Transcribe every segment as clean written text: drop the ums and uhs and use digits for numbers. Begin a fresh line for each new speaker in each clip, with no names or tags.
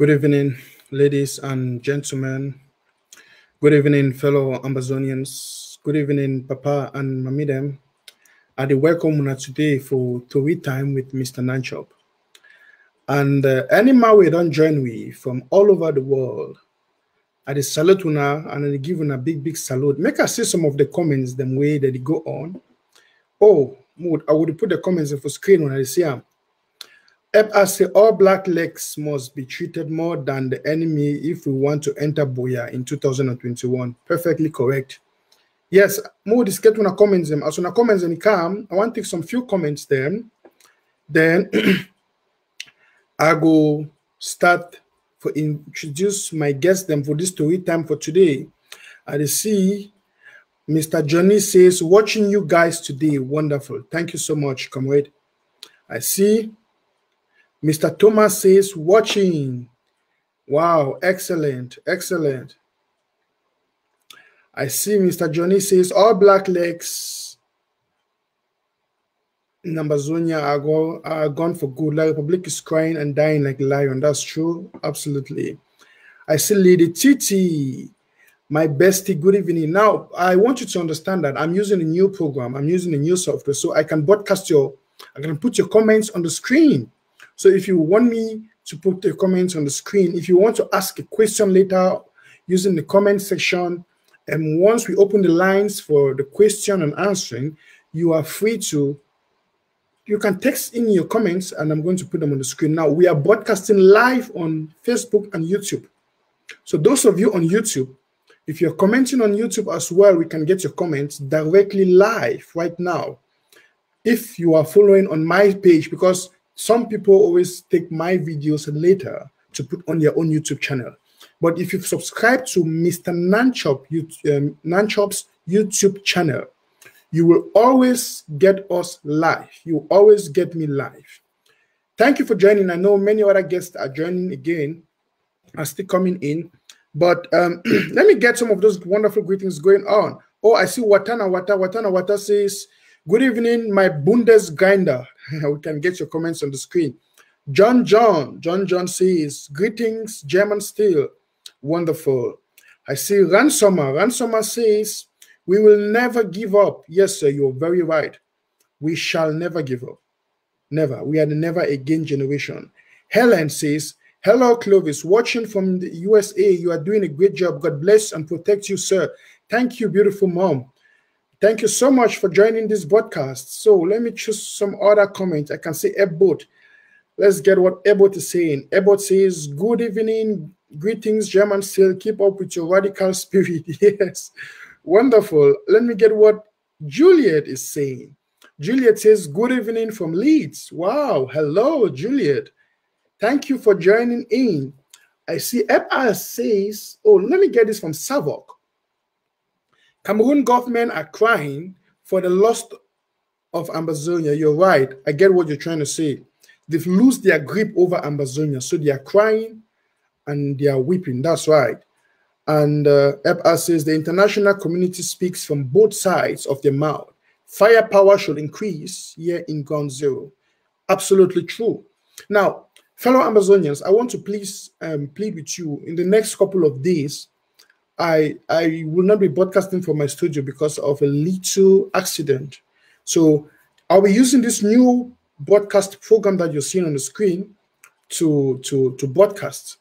Good evening, ladies and gentlemen. Good evening, fellow Amazonians. Good evening, Papa and Mamidem. I welcome you today for Tori Time with Mr. Nanchope. And any man we don't join we from all over the world, I salute una and I give una big salute. Make us see some of the comments them way that they go on. Oh, I would put the comments on the screen when I see them. I say all Blacklegs must be treated more than the enemy if we want to enter Boya in 2021. Perfectly correct. Yes, more this get una comments them. As una comments and come, I want to take some few comments then. Then I go start for introduce my guest them for this story time for today. I see Mr. Johnny says, watching you guys today, wonderful. Thank you so much, comrade. I see Mr. Thomas says, watching. Wow, excellent, excellent. I see Mr. Johnny says, all Blacklegs in Amazonia are gone for good. La Republic is crying and dying like a lion. That's true, absolutely. I see Lady Titi, my bestie, good evening. Now, I want you to understand that I'm using a new program. I'm using a new software, so I can broadcast I can put your comments on the screen. So if you want me to put the comments on the screen, if you want to ask a question later using the comment section, and once we open the lines for the question and answering, you are free to, you can text in your comments and I'm going to put them on the screen. Now, we are broadcasting live on Facebook and YouTube. So those of you on YouTube, if you're commenting on YouTube as well, we can get your comments directly live right now. If you are following on my page, because some people always take my videos later to put on their own YouTube channel. But if you subscribe to Mr. Nanchope's YouTube channel, you will always get us live. You will always get me live. Thank you for joining. I know many other guests are joining again, are still coming in. But let me get some of those wonderful greetings going on. Oh, I see Watana Wata says, good evening, my Bundes grinder. We can get your comments on the screen. John says, greetings, German Steel. Wonderful. I see Ransomer says, we will never give up. Yes, sir, you're very right. We shall never give up. Never. We are the never again generation. Helen says, hello, Clovis, watching from the USA. You are doing a great job. God bless and protect you, sir. Thank you, beautiful mom. Thank you so much for joining this broadcast. So let me choose some other comments. I can say Ebbot. Let's get what Ebbot is saying. Ebbot says, good evening, greetings, German Steel. Keep up with your radical spirit. Yes, wonderful. Let me get what Juliet is saying. Juliet says, good evening from Leeds. Wow, hello, Juliet. Thank you for joining in. I see FR says, oh, let me get this from Savok. Cameroon government are crying for the loss of Amazonia. You're right. I get what you're trying to say. They've lost their grip over Amazonia. So they are crying and they are weeping. That's right. And FR says the international community speaks from both sides of their mouth. Firepower should increase here in Ground Zero. Absolutely true. Now, fellow Amazonians, I want to please plead with you in the next couple of days. I will not be broadcasting from my studio because of a little accident. So I'll be using this new broadcast program that you're seeing on the screen to broadcast.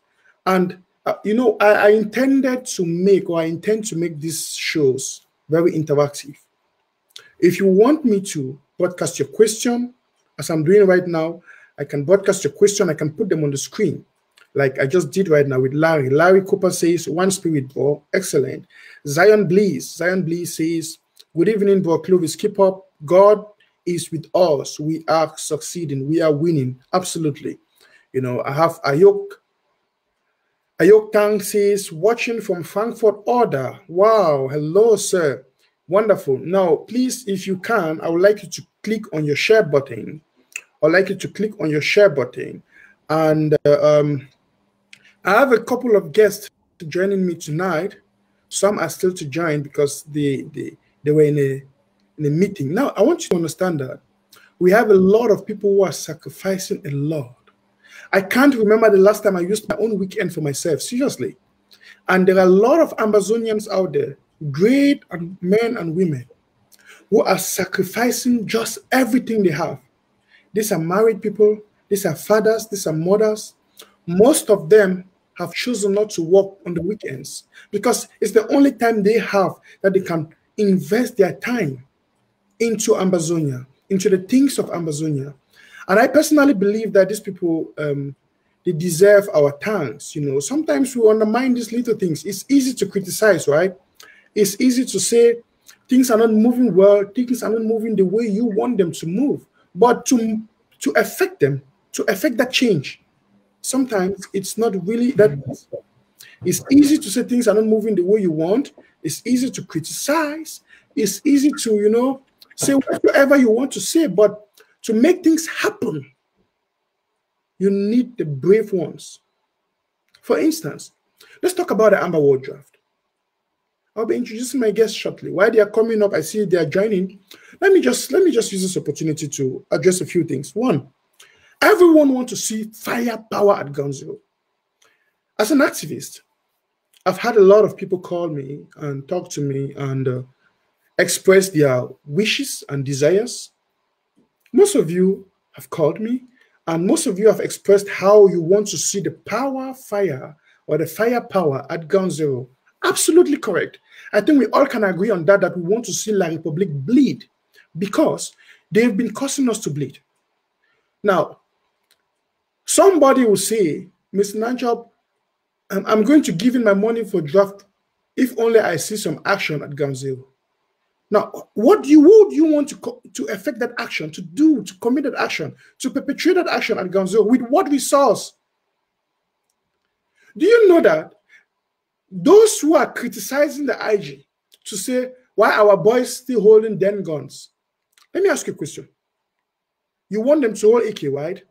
And, you know, I intend to make these shows very interactive. If you want me to broadcast your question, as I'm doing right now, I can broadcast your question. I can put them on the screen, like I just did right now with Larry. Larry Cooper says, one spirit, bro. Excellent. Zion Blees says, good evening, bro. Clovis, keep up. God is with us. We are succeeding. We are winning. Absolutely. You know, I have Ayok Tang says, watching from Frankfurt Order. Wow. Hello, sir. Wonderful. Now, please, if you can, I would like you to click on your share button. I'd like you to click on your share button. And I have a couple of guests joining me tonight. Some are still to join because they were in a meeting. Now, I want you to understand that we have a lot of people who are sacrificing a lot. I can't remember the last time I used my own weekend for myself, seriously. And there are a lot of Ambazonians out there, great men and women, who are sacrificing just everything they have. These are married people, these are fathers, these are mothers. Most of them have chosen not to work on the weekends because it's the only time they have that they can invest their time into Ambazonia, into the things of Ambazonia. And I personally believe that these people, they deserve our thanks. You know, sometimes we undermine these little things. It's easy to criticize, right? It's easy to say things are not moving well, things are not moving the way you want them to move. But to affect them, to affect that change, sometimes it's not really that easy. It's easy to say things are not moving the way you want. It's easy to criticize. It's easy to, you know, say whatever you want to say. But to make things happen, you need the brave ones. For instance, let's talk about the Amber World Draft. I'll be introducing my guests shortly. While they are coming up, I see they are joining. Let me just use this opportunity to address a few things. One, everyone wants to see firepower at ground zero. As an activist, I've had a lot of people call me and talk to me and express their wishes and desires. Most of you have called me, and most of you have expressed how you want to see the fire or the firepower at ground zero. Absolutely correct. I think we all can agree on that we want to see La Republique bleed because they've been causing us to bleed. Now, somebody will say, Mr. Nanchope, I'm going to give in my money for draft if only I see some action at ground zero. Now, what would you want to affect that action, to commit that action, to perpetrate that action at ground zero? With what resource? Do you know that those who are criticizing the IG to say, why our boys still holding den guns? Let me ask you a question. You want them to hold AK, right?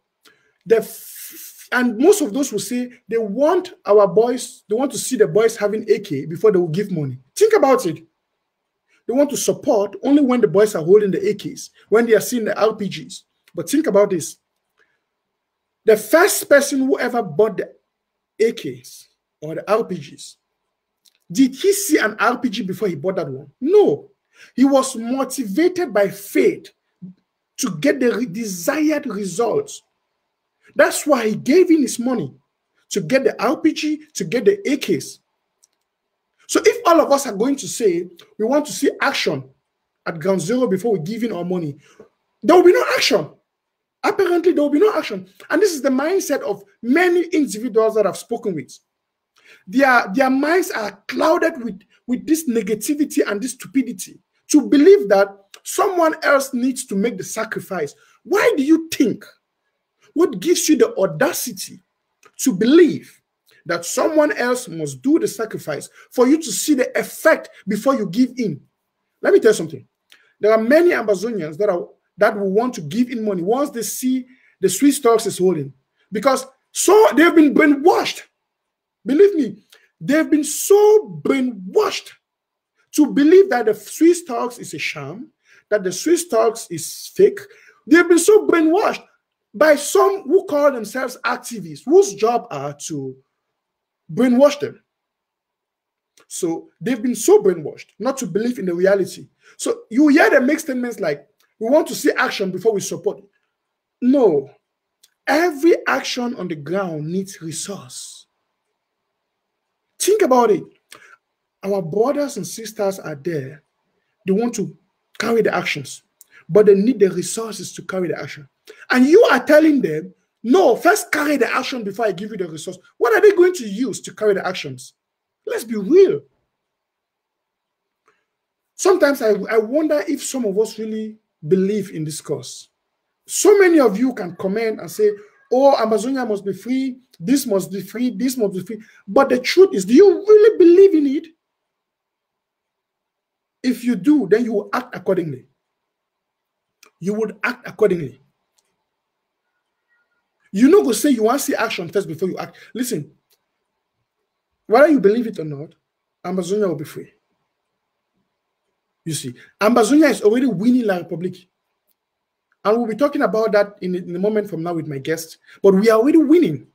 And most of those will say they want our boys, they want to see the boys having AK before they will give money. Think about it. They want to support only when the boys are holding the AKs, when they are seeing the RPGs. But think about this. The first person who ever bought the AKs or the RPGs, did he see an RPG before he bought that one? No. He was motivated by faith to get the desired results. That's why he gave in his money to get the RPG, to get the AKs. So if all of us are going to say we want to see action at ground zero before we give in our money, there will be no action. Apparently, there will be no action. And this is the mindset of many individuals that I've spoken with. Their minds are clouded with this negativity and this stupidity to believe that someone else needs to make the sacrifice. Why do you think? What gives you the audacity to believe that someone else must do the sacrifice for you to see the effect before you give in? Let me tell you something. There are many Amazonians that will want to give in money once they see the Swiss stocks is holding, because they've been brainwashed. Believe me, they've been so brainwashed to believe that the Swiss stocks is a sham, that the Swiss stocks is fake. They've been so brainwashed by some who call themselves activists, whose job are to brainwash them. So they've been so brainwashed not to believe in the reality. So you hear them make statements like, we want to see action before we support. No. Every action on the ground needs resource. Think about it. Our brothers and sisters are there. They want to carry the actions, but they need the resources to carry the action. And you are telling them, no, first carry the action before I give you the resource. What are they going to use to carry the actions? Let's be real. Sometimes I wonder if some of us really believe in this cause. So many of you can comment and say, oh, Amazonia must be free, this must be free, this must be free. But the truth is, do you really believe in it? If you do, then you will act accordingly. You would act accordingly. You know, go say you want to see action first before you act. Listen, whether you believe it or not, Amazonia will be free. You see, Amazonia is already winning La Republique. And we'll be talking about that in a moment from now with my guest. But we are already winning.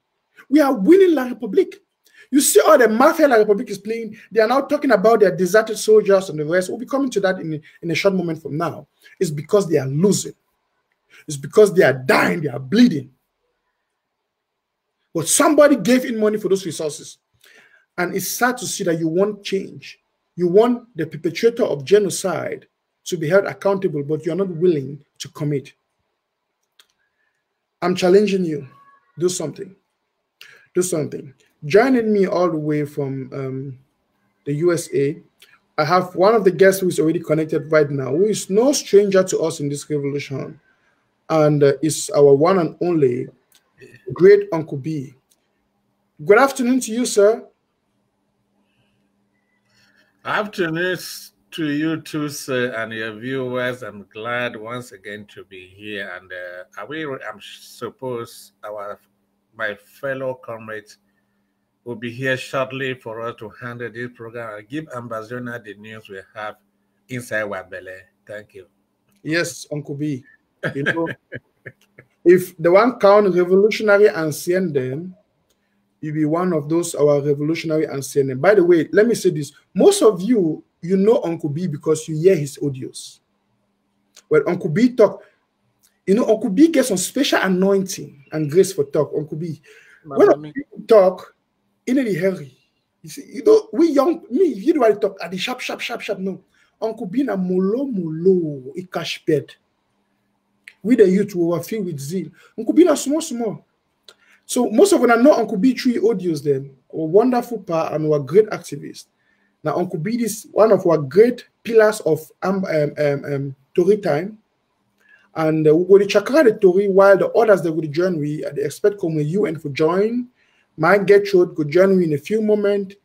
We are winning La République. You see all the mafia La République is playing. They are now talking about their deserted soldiers and the rest. We'll be coming to that in a short moment from now. It's because they are losing. It's because they are dying. They are bleeding. But somebody gave in money for those resources. And it's sad to see that you want change. You want the perpetrator of genocide to be held accountable, but you're not willing to commit. I'm challenging you. Do something. Do something. Joining me all the way from the USA, I have one of the guests who is already connected right now, who is no stranger to us in this revolution, and is our one and only great Uncle B. Good afternoon to you, sir.
Afternoon to you too, sir, and your viewers. I'm glad once again to be here, and I'm suppose my fellow comrades will be here shortly for us to handle this program and give Ambassador the news we have inside our belly. Thank you.
Yes, Uncle B. You know, if the one count revolutionary ancien then, you be one of those our revolutionary ancien. And by the way, let me say this: most of you know Uncle B because you hear his audios. When Uncle B talk, you know Uncle B gets some special anointing and grace for talk. Uncle B, when Uncle B talk, in the hurry, you see, you know, we young me, you know, talk at the sharp. No, Uncle B na molo, he cash bed. We the youth who were filled with zeal. Uncle B na small. So most of them know Uncle B through audios then, a wonderful part and we're great activists. Now Uncle B is one of our great pillars of Tory time. And we go to chakra the Tory while the others that will join we they expect come with you and for join. My Gertrude could join me in a few moments.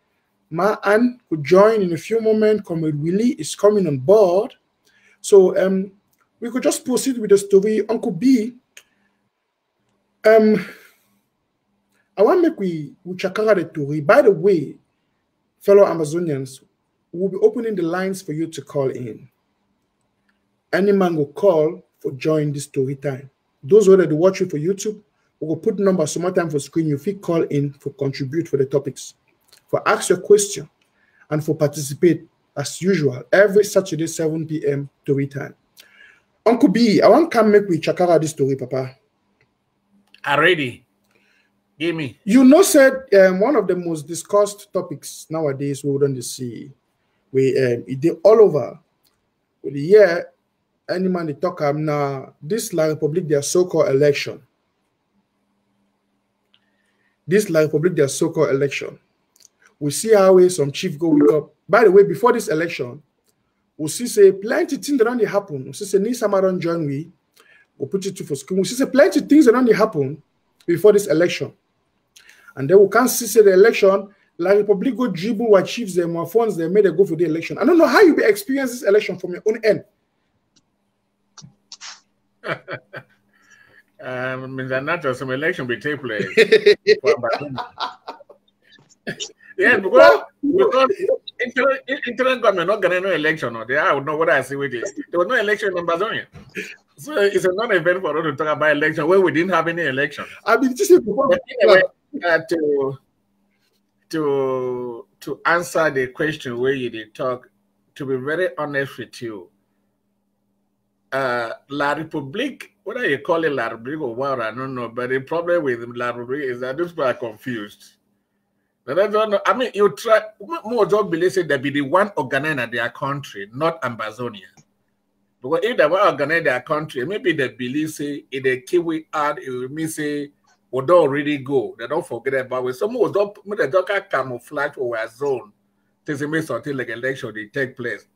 My Anne could join in a few moments. Come with Willie is coming on board. So we could just proceed with the story. Uncle B, I want to make we chakara the Tory. By the way, fellow Amazonians, we'll be opening the lines for you to call in. Any man will call for join this story time. Those who are watching for YouTube, we will put numbers sometime for screen. You feel call in for contribute for the topics, for ask your question, and for participate as usual every Saturday 7 p.m. Tory time. Uncle B, I want to come make we chakara this story, Papa.
Already. Give me.
You know, said one of the most discussed topics nowadays we wouldn't see. We it all over. With the year, any man they talk now. This La République, their so-called election. This La République, their so-called election. We see how some chief go wake up. By the way, before this election, we see say plenty things that don't happen. We see say Nisama don't join we. We'll put it to for school. We see say plenty things that don't happen before this election. And then we can't see the election, La République go dribble what chiefs them, what funds they made they go for the election. I don't know how you be experience this election from your own end.
Mr. Nacho, some election will take place. Yeah, because interim government not gonna no election, or I would know what I see with it. There was no election in Amazonia. So it's a non-event for us to talk about election where we didn't have any election.
I mean, just before
to answer the question where you did talk, to be very honest with you, La République, whether you call it La République or what, I don't know, but the problem with La République is that these people are confused. I don't know. I mean, you try more job believe say they be the one organizing their country, not Amazonia. Because if they were organizing their country, maybe they believe say if they Kiwi out, it will mean say we don't already go. They don't forget about it. Some of them they don't camouflage or a zone. There's a miss until like election they take place.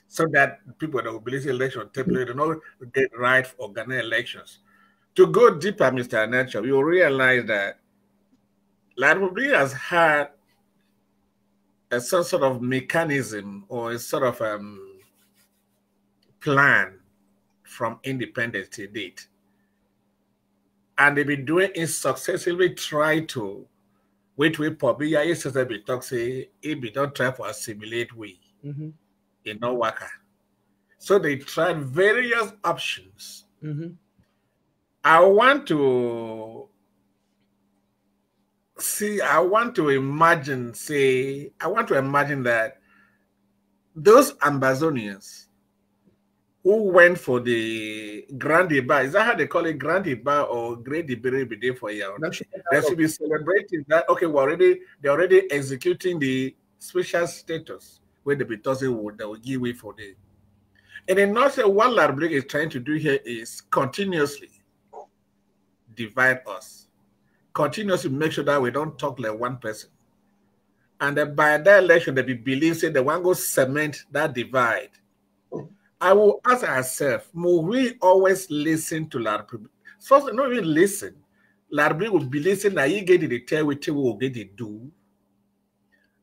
So that people that will believe the election take place, they don't get right for organized elections. To go deeper, Mr. Nanchope, you realize that La République has had some sort of mechanism or a sort of plan from independence to date. And they've been doing it successfully, try to wait with probably yesterday talk say if we don't try to assimilate in no worker. So they tried various options I want to see, I want to imagine that those Ambazonians who went for the Grand Debate, is that how they call it, Grand Debate or Great Debate for you? They should be celebrating that. Okay, they're already executing the special status where the Bitosi they will give way for the. And in nutshell, what Blacklegs is trying to do here is continuously divide us, continuously make sure that we don't talk like one person. And then by that election, they believe that the one go cement that divide. I will ask ourselves, will we always listen to Blacklegs? First, not even listen. Blacklegs will be listening that he get the tell what we will get it do.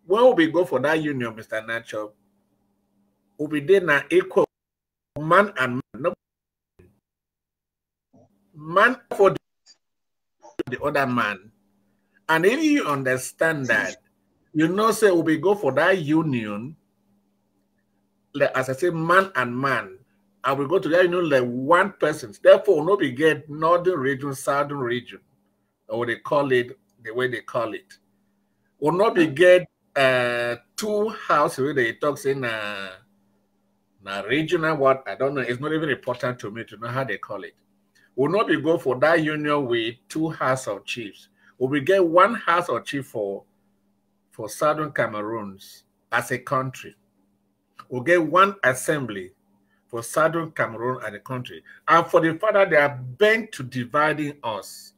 When will we go for that union, Mr. Nanchope? Will be there now equal man and man. Man for the other man. And if you understand that, you know, say we go for that union, like, as I say, man and man, and we go to that union like one person. Therefore, no we get northern region, southern region, or they call it the way they call it. Will not be get two houses where they talk in regional what I don't know. It's not even important to me to know how they call it. Will not be go for that union with two house of chiefs. Will we get one house of chief for Southern Cameroons as a country? We'll get one assembly for Southern Cameroon as a country. And for the fact that they are bent to dividing us,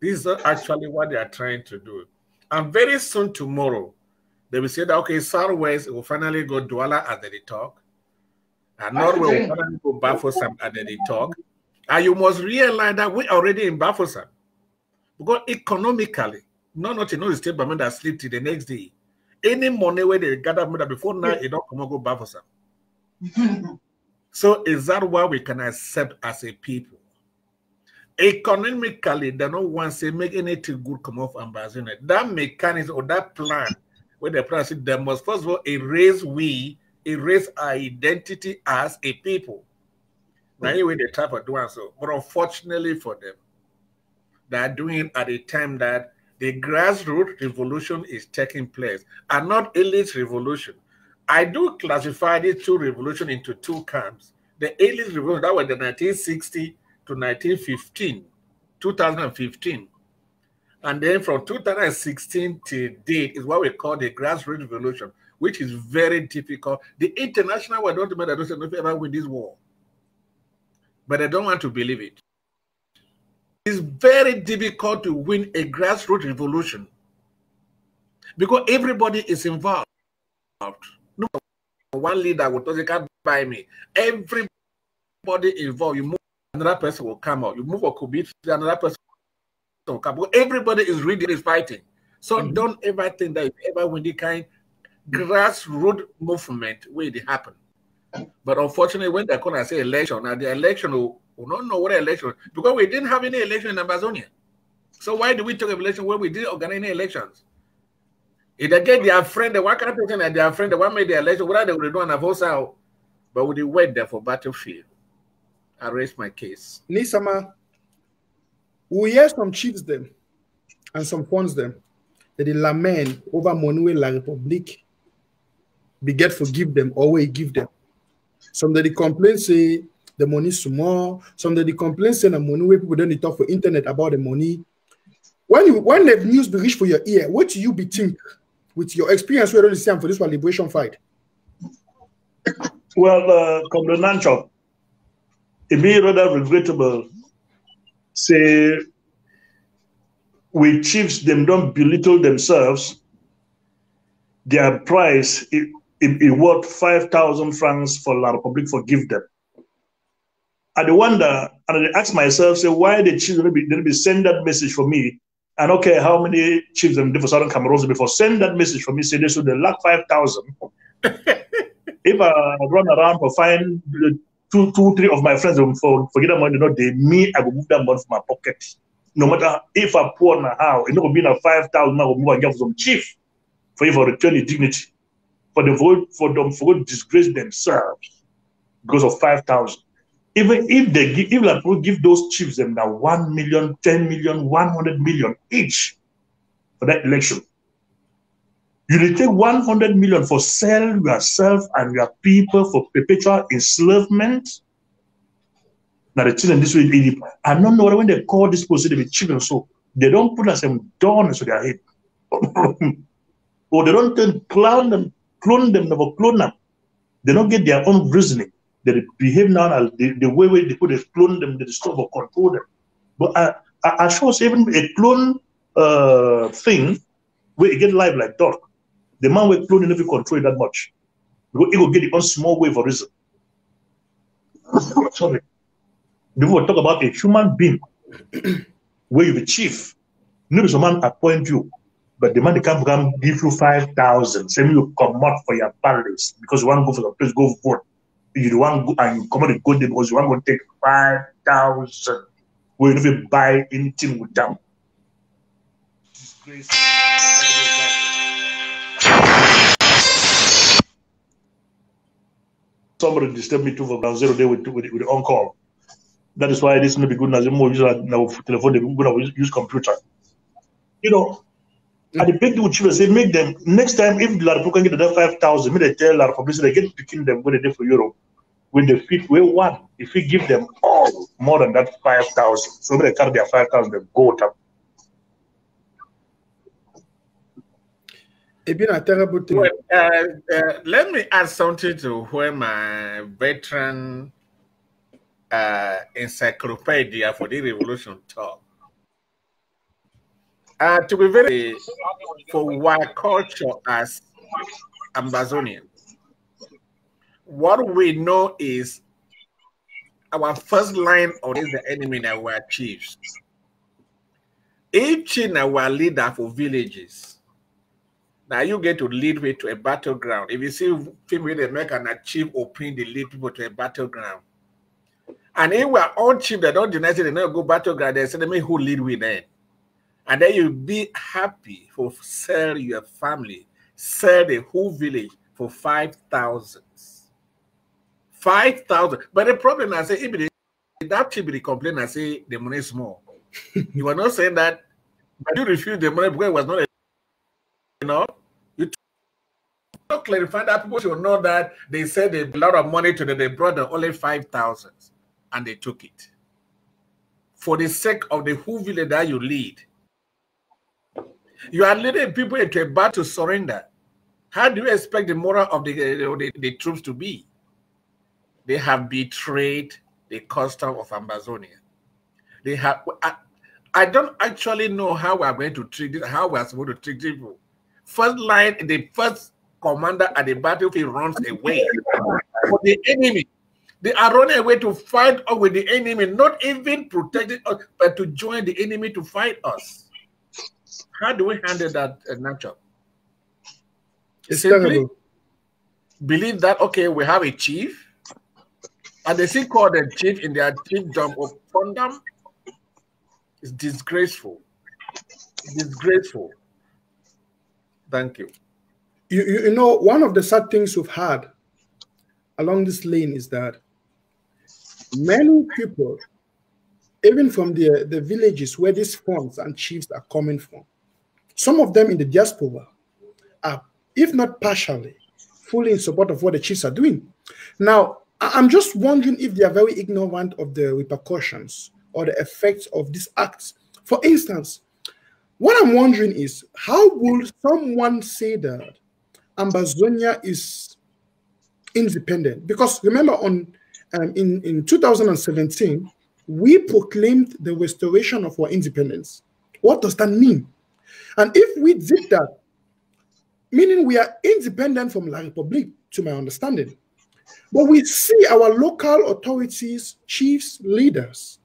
this is actually what they are trying to do. And very soon tomorrow, they will say that, okay, Southwest will finally go Douala as they talk. And Norway will finally go Bafoussam as they talk. And you must realize that we're already in Bafoussam. Because economically, not the state government that sleep till the next day. Any money where they gather money before now, it don't come and go Bafoussam. So is that what we can accept as a people? Economically, they don't want to make anything good come off Ambazonian. That mechanism or that plan, where the plan said they must first of all erase our identity as a people. Now, anyway, they try to do so. But unfortunately for them, they are doing it at a time that the grassroots revolution is taking place, and not elite revolution. I do classify these two revolutions into two camps. The elite revolution, that was the 1960 to 2015. And then from 2016 to date is what we call the grassroots revolution, which is very difficult. The international world don't matter, don't ever win this war. But I don't want to believe it. It's very difficult to win a grassroots revolution because everybody is involved. No one leader will tell you can't buy me. Everybody involved. You move, another person will come out. You move a kubit, another person will come out. Everybody is really fighting. So don't ever think that you ever win the kind grassroots movement where it happen. But unfortunately, when they're going to say election, now the election will not know what election, because we didn't have any election in Amazonia. So why do we talk of election when we didn't organize any elections? If they get their friend, the one kind of person that their friend, the one made the election, what are they going to do on a vote out? But we wait there for battlefield. I raise my case.
Nisama, we hear some chiefs them and some funds them that they lament over money where La Republique be get forgive them or we give them. Some that they complain say the money is small. Some that they complain say the money where people don't talk for internet about the money. When the news be reach for your ear, what do you be think with your experience where you for this one liberation fight?
Well, Comrade Nanchope, it be rather regrettable. Say we chiefs them don't belittle themselves. Their price it worth 5,000 francs for La Republique forgive them. I wonder, and I ask myself, say why the chiefs didn't be send that message for me. I don't care how many chiefs them did for Southern Cameroon before. Send that message for me. Say they should lack 5,000. If I run around for find two, three of my friends for forget that money, me, I will move that money from my pocket. No matter if I pour now how, it not be na 5,000. I will move and give some chief for you for return the dignity. For them to disgrace themselves because of 5,000. Even if they give, if La give those chiefs them now 1 million, 10 million, 100 million each for that election, you will take 100 million for sell yourself and your people for perpetual enslavement. Now the children this way, I don't know when they call this person the children, so they don't put us some dawn to their head. Or they don't clone them, never clone them. They don't get their own reasoning. They behave now as the way they put a clone them, they stop or control them. But I show even a clone thing where you get live like dog. The man will clone never control it that much. Because he will get the own small way for reason. Sorry. Before we talk about a human being where you be chief, maybe someone appoint you, but the man they can't come give you 5,000. Say you come out for your palace because you want to go for the place, go vote. You want to go and you come out and go there because you want to take 5,000. Where you never buy anything with them. Somebody disturbed me too for ground zero day with the on call. That is why this may be good as more use now telephone, they're going to use computer. You know, and the big deal chief say make them next time if La Republic can get the 5,000, maybe they tell La Republic they get picking them when they do for Europe. When they fit we one, if we give them all more than that 5,000, so when they carry their 5,000, they go up.
It's been a terrible thing.
Well, let me add something to where my veteran encyclopedia for the revolution talk. To be very for our culture as Ambazonians, what we know is our first line of the enemy that were chiefs. Each in our leader for villages. Now you get to lead way to a battleground. If you see film where they make an achieve open, they lead people to a battleground. And if we're all chief, they don't deny it, they don't go battleground, they say they make who lead with them. And then you'll be happy for sell your family, sell the whole village for 5,000. 5,000. But the problem I say, if that chief be complain, I say the money is small. You were not saying that, but you refuse the money because it was not enough. You to clarify that people should know that they said a lot of money to them, they brought them only 5,000 and they took it. For the sake of the whole village that you lead. You are leading people into a battle to surrender. How do you expect the moral of the troops to be? They have betrayed the custom of Amazonia. They have. I don't actually know how we are going to treat this, how we are supposed to treat people. First line, the first commander at the battlefield runs away for the enemy. They are running away to fight with the enemy, not even protecting us, but to join the enemy to fight us. How do we handle that, Nanchope?
It's
Simply
terrible.
believe that, okay, we have a chief, and they still call the chief in their chiefdom upon them. It's disgraceful. Disgraceful. Thank you.
You know, one of the sad things we've had along this lane is that many people, even from the villages where these funds and chiefs are coming from, some of them in the diaspora are, if not partially, fully in support of what the chiefs are doing. Now, I'm just wondering if they are very ignorant of the repercussions or the effects of these acts. For instance, what I'm wondering is, how will someone say that Ambazonia is independent? Because remember, in 2017, we proclaimed the restoration of our independence. What does that mean? And if we did that, meaning we are independent from La Republique, to my understanding, but we see our local authorities, chiefs, leaders,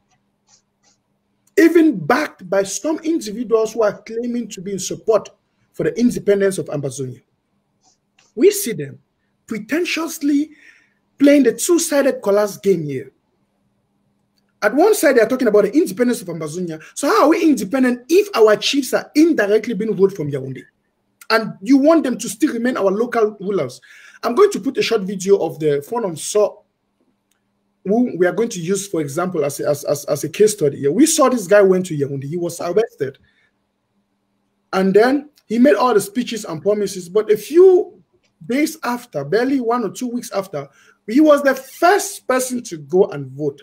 even backed by some individuals who are claiming to be in support for the independence of Ambazonia. We see them pretentiously playing the two-sided collage game here. At one side, they're talking about the independence of Ambazonia. So how are we independent if our chiefs are indirectly being ruled from Yaoundé? And you want them to still remain our local rulers. I'm going to put a short video of the phone on saw who we are going to use, for example, as a case study here. We saw this guy went to Yaoundé. He was arrested. And then he made all the speeches and promises. But a few days after, barely 1 or 2 weeks after, he was the first person to go and vote.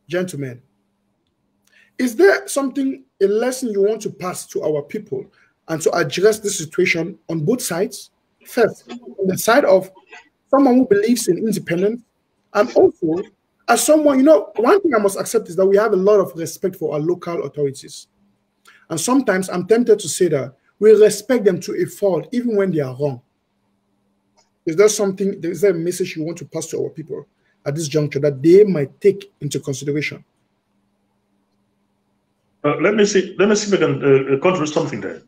Gentlemen, is there something, a lesson you want to pass to our people and to address this situation on both sides? First, on the side of someone who believes in independence, and also as someone, you know, one thing I must accept is that we have a lot of respect for our local authorities. And sometimes I'm tempted to say that we respect them to a fault, even when they are wrong. Is there something, is there a message you want to pass to our people at this juncture that they might take into consideration?
Let me see if I can contribute something there.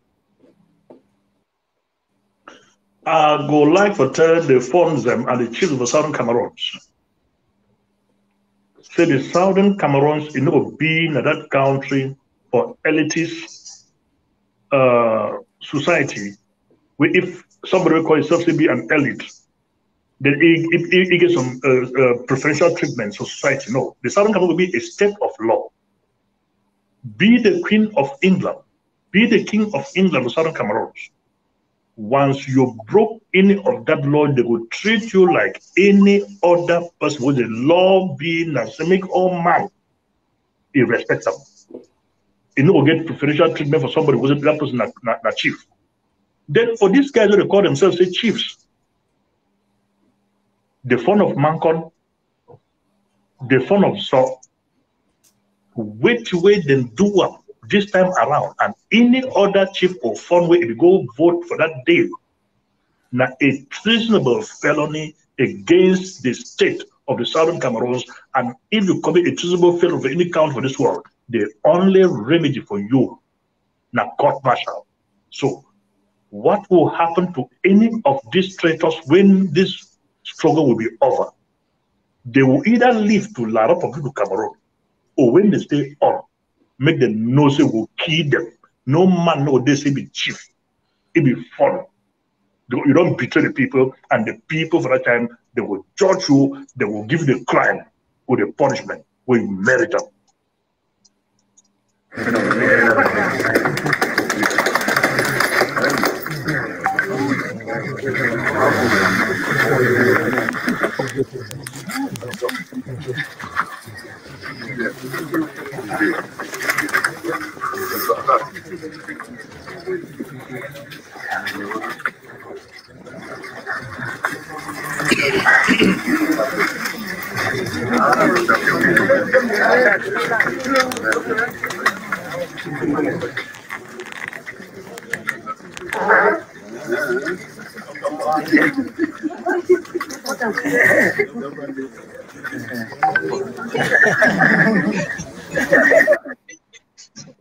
I go like for tell the funds them and the chiefs of the Southern Cameroons. Say the Southern Cameroons, you know, being in that country for elitist society, where if somebody will call himself to be an elite, then he gets some preferential treatment for society. No, the Southern Cameroon will be a state of law. Be the Queen of England, be the King of England of Southern Cameroons. Once you broke any of that law, they will treat you like any other person with the law being as make all man irrespectable. You know, get preferential treatment for somebody who was that person not chief. Then for these guys who call themselves say chiefs, the fun of Mancon, the fun of Saw, wait then do them this time around, and any other chief or fun way if you go vote for that day, now a treasonable felony against the state of the Southern Cameroons, and if you commit a treasonable felony for any count for this world, the only remedy for you now court martial. So what will happen to any of these traitors when this struggle will be over? They will either leave to La Republic of Cameroon, or when they stay on, make them know say will kill them. No man no they say be chief. It be fun. You don't betray the people, and the people for that time they will judge you, they will give you the crime or the punishment where you merit them.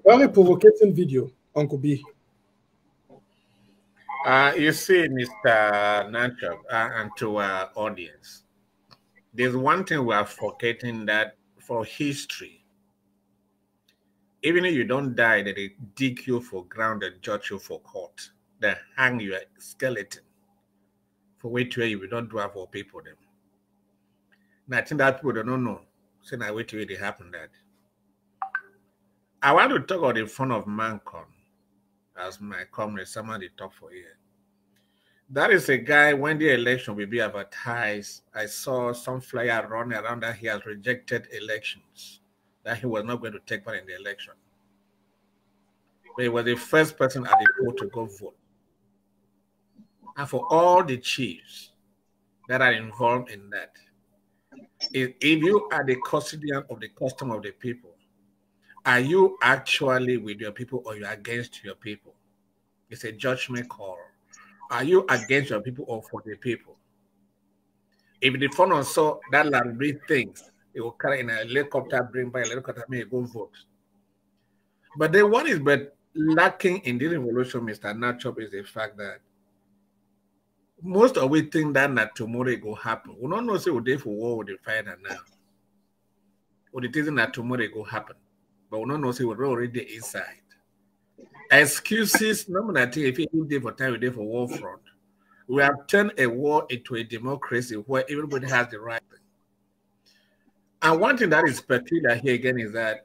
Very provocating video, Uncle B.
You see, Mr. Nanchope, and to our audience, there's one thing we are forgetting, that for history, even if you don't die, that they dig you for ground and judge you for court. They hang your skeleton for wait where you don't do it for people them. Now I think that people don't know. So now wait till it happen that. I want to talk about the fun of Mancon as my comrade, someone they talk for here. That is a guy, when the election will be advertised, I saw some flyer running around that he has rejected elections, that he was not going to take part in the election. But he was the first person at the poll to go vote. And for all the chiefs that are involved in that, if you are the custodian of the custom of the people, are you actually with your people or you're against your people? It's a judgment call. Are you against your people or for the people? If the phone saw that land breed things, it will carry in a helicopter, bring by a helicopter, may go vote. But then what is but lacking in this revolution, Mr. Nanchope, is the fact that most of we think that not tomorrow it will happen. We don't know say we're there for war with the fire now. Or it isn't that tomorrow it will happen. But we don't know say we're already inside. Excuses, no matter if you there for time, we're there for war front. We have turned a war into a democracy where everybody has the right. And one thing that is peculiar here again is that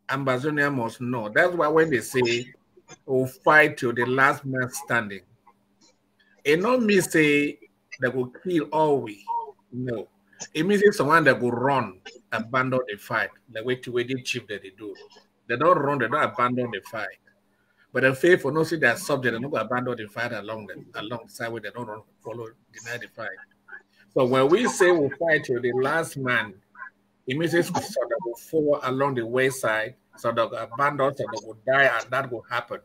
Ambazonia must know. That's why when they say we'll fight till the last man standing, it not means say they will kill all we. No. It means it's someone that will run, abandon the fight, the way to the chief that they do. They don't run, they don't abandon the fight. But the faithful no see their subject, they don't abandon the fight alongside where they don't run, follow, deny the fight. So when we say we'll fight till the last man, it means it's so that will follow along the wayside, so that will abandon, so that will die, and that will happen.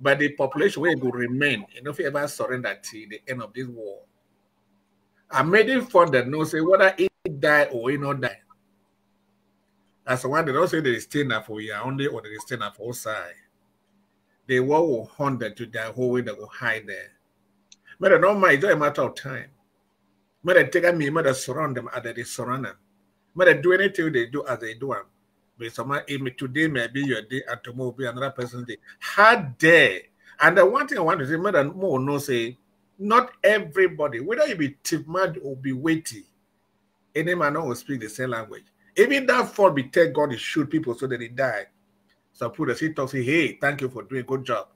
But the population will remain, if you ever surrender till the end of this war. I made it fun that no say whether he die or he not die. As one they don't say they stay now for you only or they stay now for outside. The war will hunt them to die whole way they will hide there. But they don't mind, it's just a matter of time. But they take me, but they surround them as they surround them. But they do anything they do as they do them. But someone today may be your day and tomorrow will be another person's day. How dare? And the one thing I want to say, more than more no say, not everybody, whether you be timid or be weighty, any man will speak the same language. Even that fault be tell God to shoot people so that they die. So put the seat talk say, hey, thank you for doing a good job.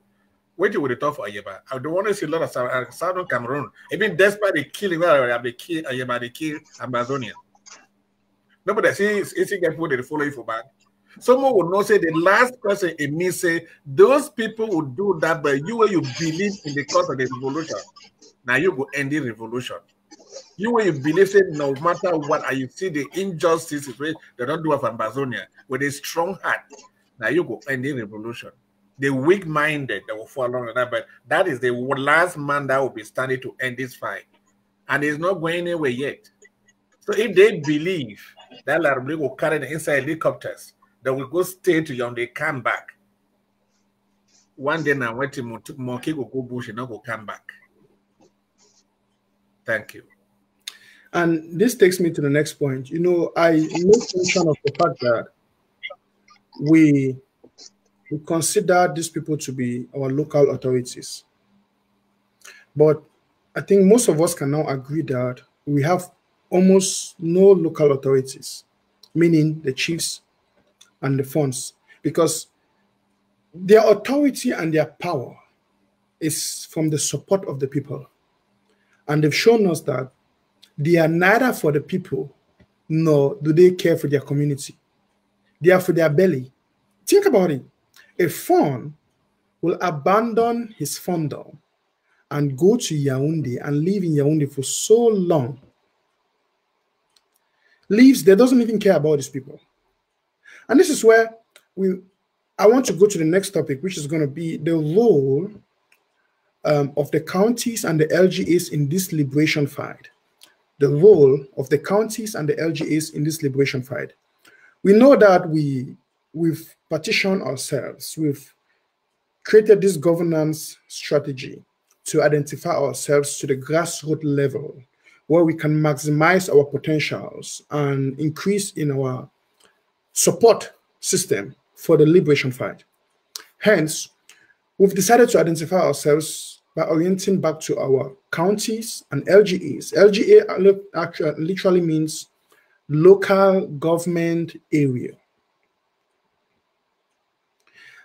Wait till we talk for Ayeba. I don't want to see a lot of Southern Cameroon. Even despite the killing, they kill Ayeba, they kill Amazonian. Nobody sees it's get people that follow you for bad. Someone would not say the last person in me say those people would do that, but you where you believe in the cause of the revolution. Now you go end the revolution. You where you believe say no matter what, and you see the injustices where they don't do it for Amazonia with a strong heart. Now you go end the revolution. The weak-minded that will follow along with that, but that is the last man that will be standing to end this fight, and it's not going anywhere yet. So if they believe that Larabri will carry the inside helicopters, they will go stay to you and they come back. One day now, when Monkey will go bush and not go come back. Thank you.
And this takes me to the next point. You know, I make mention of the fact that we consider these people to be our local authorities. But I think most of us can now agree that we have almost no local authorities, meaning the chiefs and the funds, because their authority and their power is from the support of the people. And they've shown us that they are neither for the people, nor do they care for their community. They are for their belly. Think about it. A fund will abandon his fondom and go to Yaoundé and live in Yaoundé for so long. Leaves, they doesn't even care about these people. And this is where I want to go to the next topic, which is going to be the role of the counties and the LGAs in this liberation fight. The role of the counties and the LGAs in this liberation fight. We know that we've partitioned ourselves. We've created this governance strategy to identify ourselves to the grassroots level, where we can maximize our potentials and increase in our support system for the liberation fight. Hence, we've decided to identify ourselves by orienting back to our counties and LGAs. LGA actually literally means local government area.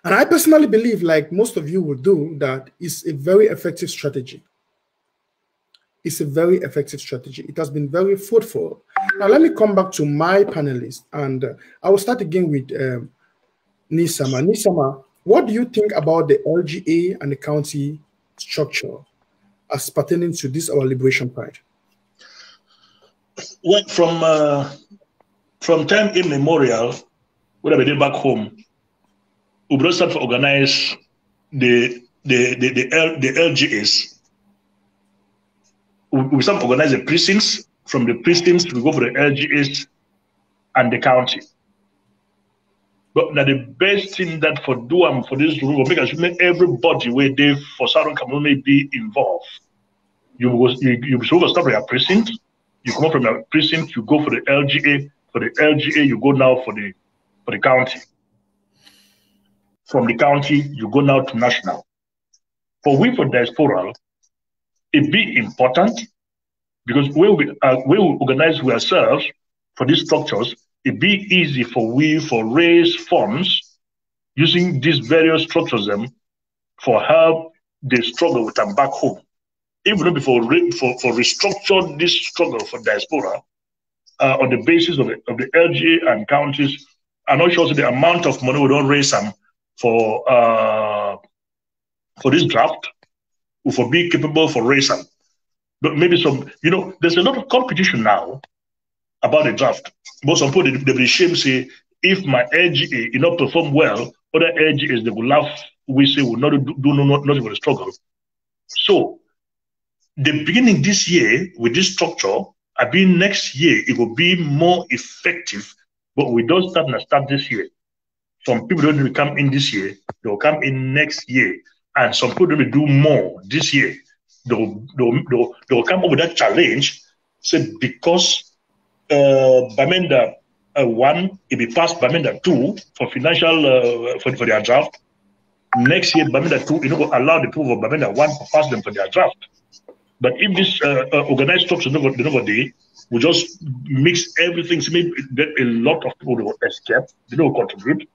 And I personally believe, like most of you will do, that it's a very effective strategy. It's a very effective strategy. It has been very fruitful. Now, let me come back to my panelists, and I will start again with Nisama. Nisama, what do you think about the LGA and the county structure as pertaining to this, our liberation fight?
Well, from time immemorial, when I did back home, we started to organize the LGAs. We start to organize the precincts. From the precincts, we go for the LGAs and the county. But now the best thing that for this rule, make sure everybody where they for Southern Cameroon may be involved. You start from your precinct. You come up from your precinct. You go for the LGA. For the LGA, you go now for the county. From the county, you go now to national. For we for diasporal, it be important because when we organize ourselves for these structures, it be easy for we for raise funds using these various structures them for help they struggle with them back home. Even before for restructure this struggle for diaspora on the basis of the LGA and counties, and also the amount of money we don't raise them for this draft, we for be capable for raising. But maybe some, there's a lot of competition now about the draft. But some people they be ashamed say if my LGA not perform well, other LGAs they will laugh. We say will not do nothing for the struggle. So the beginning this year with this structure, I mean next year it will be more effective. But we don't start this year. Some people don't really come in this year; they will come in next year, and some people don't do more this year. They'll come up with that challenge. Say because Bamenda 1, it be passed Bamenda 2 for financial for their draft. Next year, Bamenda 2, will allow the people of Bamenda 1 to pass them for their draft. But if this organized structure nobody will just mix everything, so maybe a lot of people will escape, they don't contribute.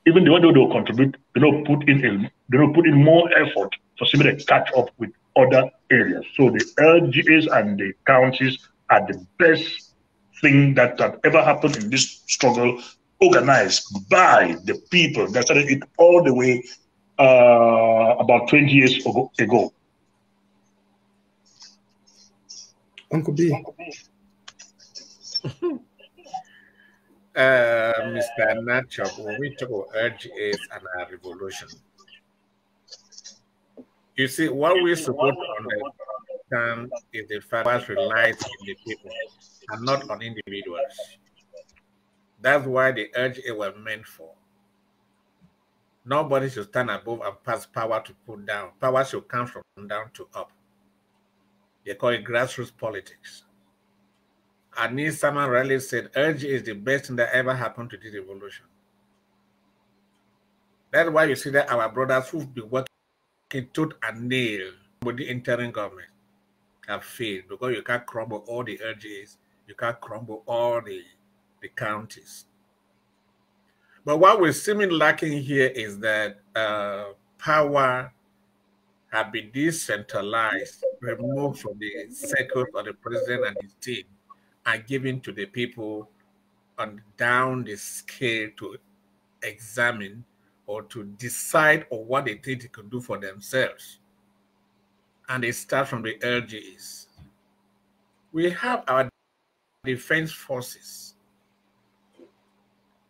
Even the one who will contribute, they don't put in more effort for somebody to catch up with other areas. So the LGAs and the counties are the best thing that ever happened in this struggle, organized by the people that started it all the way about 20 years ago.
Uncle B.
Mr. Nanchope, when we talk about LGAs and our revolution, you see, what we're supposed to understand is the fact that relies on the people and not on individuals. That's why the LGA were meant for. Nobody should stand above and pass power to put down. Power should come from down to up. They call it grassroots politics. And someone really said, LGA is the best thing that ever happened to this revolution. That's why you see that our brothers who've been working tooth and nail with the interim government have failed because you can't crumble all the LGAs, you can't crumble all the counties. But what we're seeming lacking here is that power have been decentralized, removed from the circles of the president and his team, and given to the people on down the scale to examine or to decide on what they think they can do for themselves. And they start from the LGAs. We have our defense forces.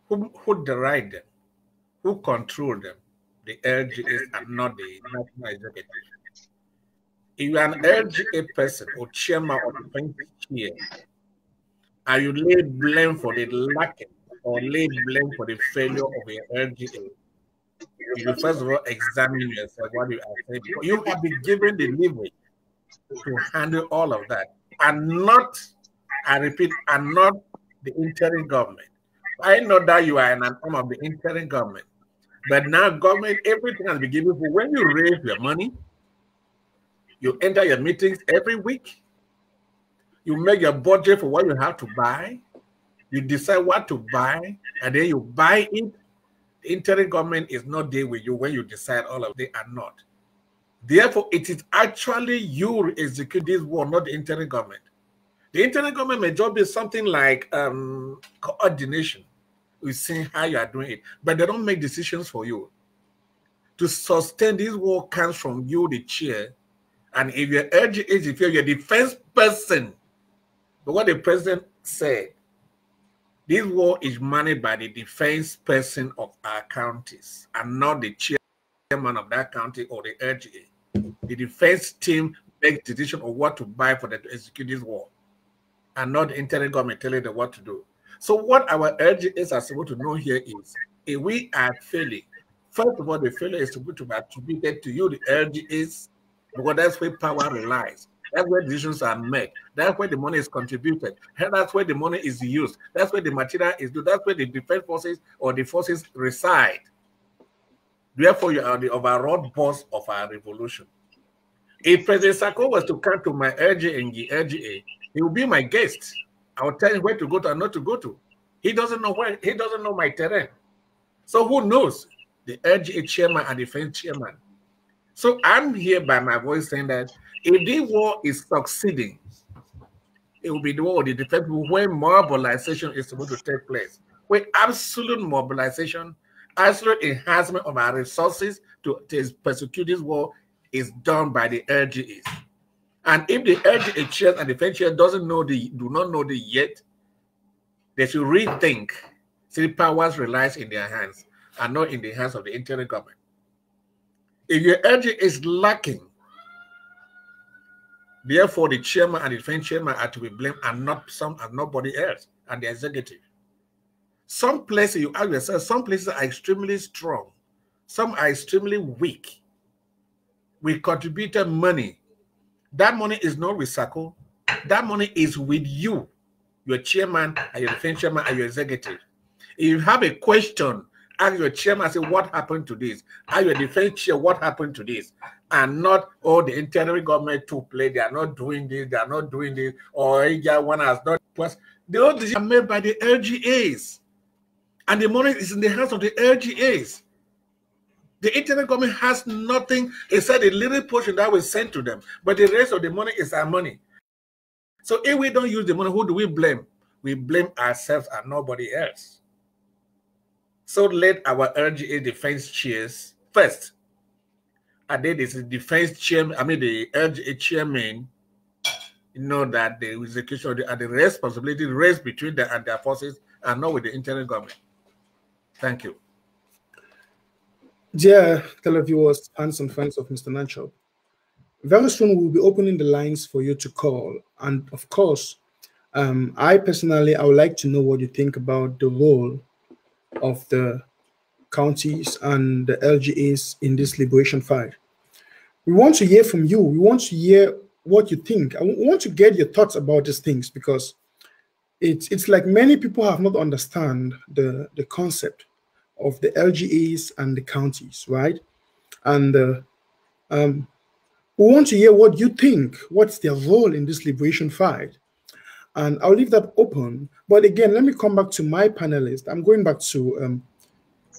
Who direct them? Who control them? The LGAs and not the national executive. If you are an LGA person or chairman of the defense chair, and you lay blame for the lacking or lay blame for the failure of your LGA, you should first of all examine yourself what you are saying. You have been given the leeway to handle all of that, and not, I repeat, and not the interim government. I know that you are an arm of the interim government, but now government, everything has been given for when you raise your money, you enter your meetings every week, you make your budget for what you have to buy, you decide what to buy, and then you buy it. The interim government is not there with you when you decide all of they are not. Therefore, it is actually you who execute this war, not the interim government. The interim government may just be something like coordination. We see how you are doing it, but they don't make decisions for you. To sustain this war comes from you, the chair, and if you're if you're a defense person, but what the president said, this war is managed by the defense person of our counties and not the chairman of that county or the LGA. The defense team makes decision of what to buy for them to execute this war, and not the interim government telling them what to do. So what our LGAs are supposed to know here is, if we are failing, first of all, the failure is supposed to be attributed to you, the LGAs, because that's where power relies. That's where decisions are made. That's where the money is contributed. That's where the money is used. That's where the material is used. That's where the defense forces or the forces reside. Therefore, you are the overall boss of our revolution. If President Sako was to come to my LGA and the LGA, he will be my guest. I will tell him where to go to and not to go to. He doesn't know where, he doesn't know my terrain. So who knows? The LGA chairman and the defense chairman. So I'm here by my voice saying that if the war is succeeding, it will be the war of the defense when mobilization is supposed to take place. With absolute mobilization, absolute enhancement of our resources to prosecute this war is done by the LGAs. And if the LGA chairs and defense chair do not know the yet, they should rethink. City powers relies in their hands and not in the hands of the internal government. If your LGA is lacking, therefore the chairman and the defense chairman are to be blamed and nobody else, and the executive. Some places, you ask yourself, some places are extremely strong, some are extremely weak. We contributed money. That money is not with Sako. That money is with you, your chairman and your defense chairman and your executive. If you have a question, ask your chairman, say, what happened to this? Ask your defense chair, what happened to this? And not, oh, the internal government to play, they are not doing this, they are not doing this, or one has not. The all decisions are made by the LGAs. And the money is in the hands of the LGAs. The internal government has nothing except a little portion that was sent to them. But the rest of the money is our money. So if we don't use the money, who do we blame? We blame ourselves and nobody else. So let our LGA defense chairs first. And then this is defense chairman, the LGA chairman, know that the execution and the responsibility rests between them and their forces and not with the internal government. Thank you.
Dear televiewers, fans and friends of Mr. Nanchope, very soon we'll be opening the lines for you to call. And of course, I would like to know what you think about the role of the counties and the LGAs in this liberation fight. We want to hear from you. We want to hear what you think. I want to get your thoughts about these things, because it's like many people have not understand the concept of the LGAs and the counties, right? And we want to hear what you think. What's their role in this liberation fight? And I'll leave that open. But again, let me come back to my panelist. I'm going back to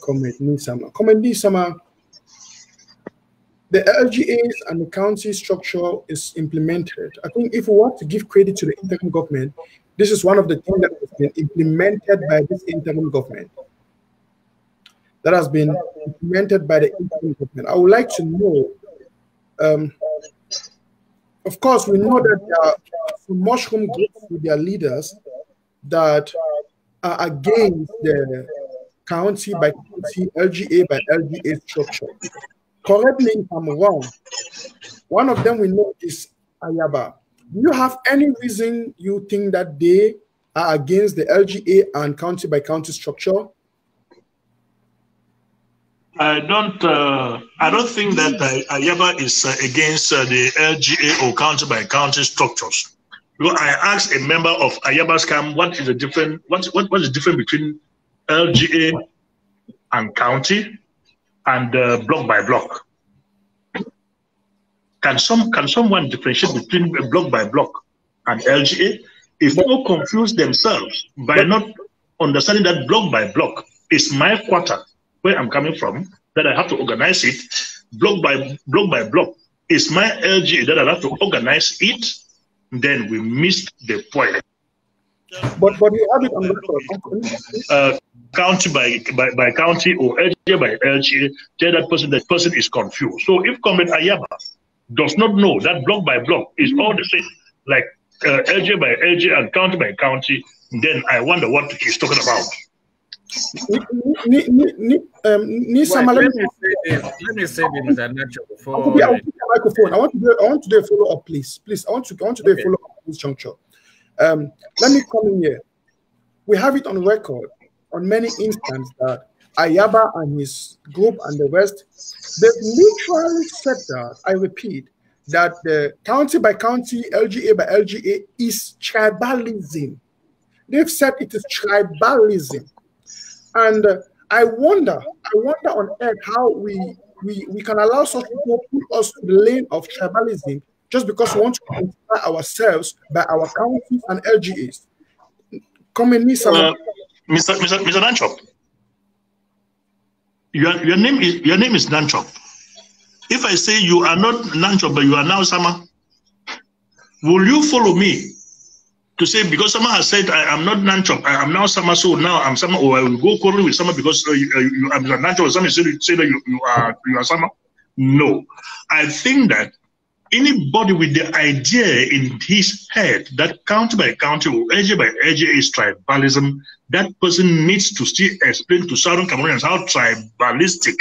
Comrade Nisama. Comrade Nisama, the LGAs and the county structure is implemented. I think if we want to give credit to the interim government, this is one of the things that has been implemented by this interim government. That has been implemented by the interim government. I would like to know, of course, we know that there are some mushroom groups with their leaders that are against the county by county, LGA by LGA structure. Correct me if I'm wrong. One of them we know is Ayaba. Do you have any reason you think that they are against the LGA and county by county structure?
I don't think that Ayaba is against the LGA or county by county structures. Because I asked a member of Ayaba's camp, what is the difference? What's the difference between LGA and county and block by block? Can someone differentiate between block by block and LGA? If people confuse themselves by not understanding that block by block is my quarter, where I'm coming from, that I have to organize it. Block by block is my LGA that I have to organize it. Then we missed the point.
But we have it on record.
County by county or LGA by LGA, tell that person is confused. So if Comrade Ayaba does not know that block by block is all the same, like LGA by LGA and county by county, then I wonder what he's talking about.
Let me say this, Mr. Nanchope, before.
I'll put the microphone. I want to do a follow up, please. I want to do a follow up at this juncture. Let me come in here. We have it on record on many instances that Ayaba and his group and the rest, they've literally said that, I repeat, that the county by county, LGA by LGA is tribalism. They've said it is tribalism. And I wonder on earth how we we can allow such people to put us to the lane of tribalism just because we want to identify ourselves by our counties and LGAs. Come in,
Mr. Nanchope, your name is Nanchope. If I say you are not Nanchope, but you are now Sama, will you follow me to say because someone has said I am not Nanchope, I am now Sama, so now I'm Sama, or I will go quarrel with someone because you are Nanchope, or someone say that you are Sama? No, I think that anybody with the idea in his head that county by county or LGA by LGA is tribalism, that person needs to still explain to Southern Cameroonians how tribalistic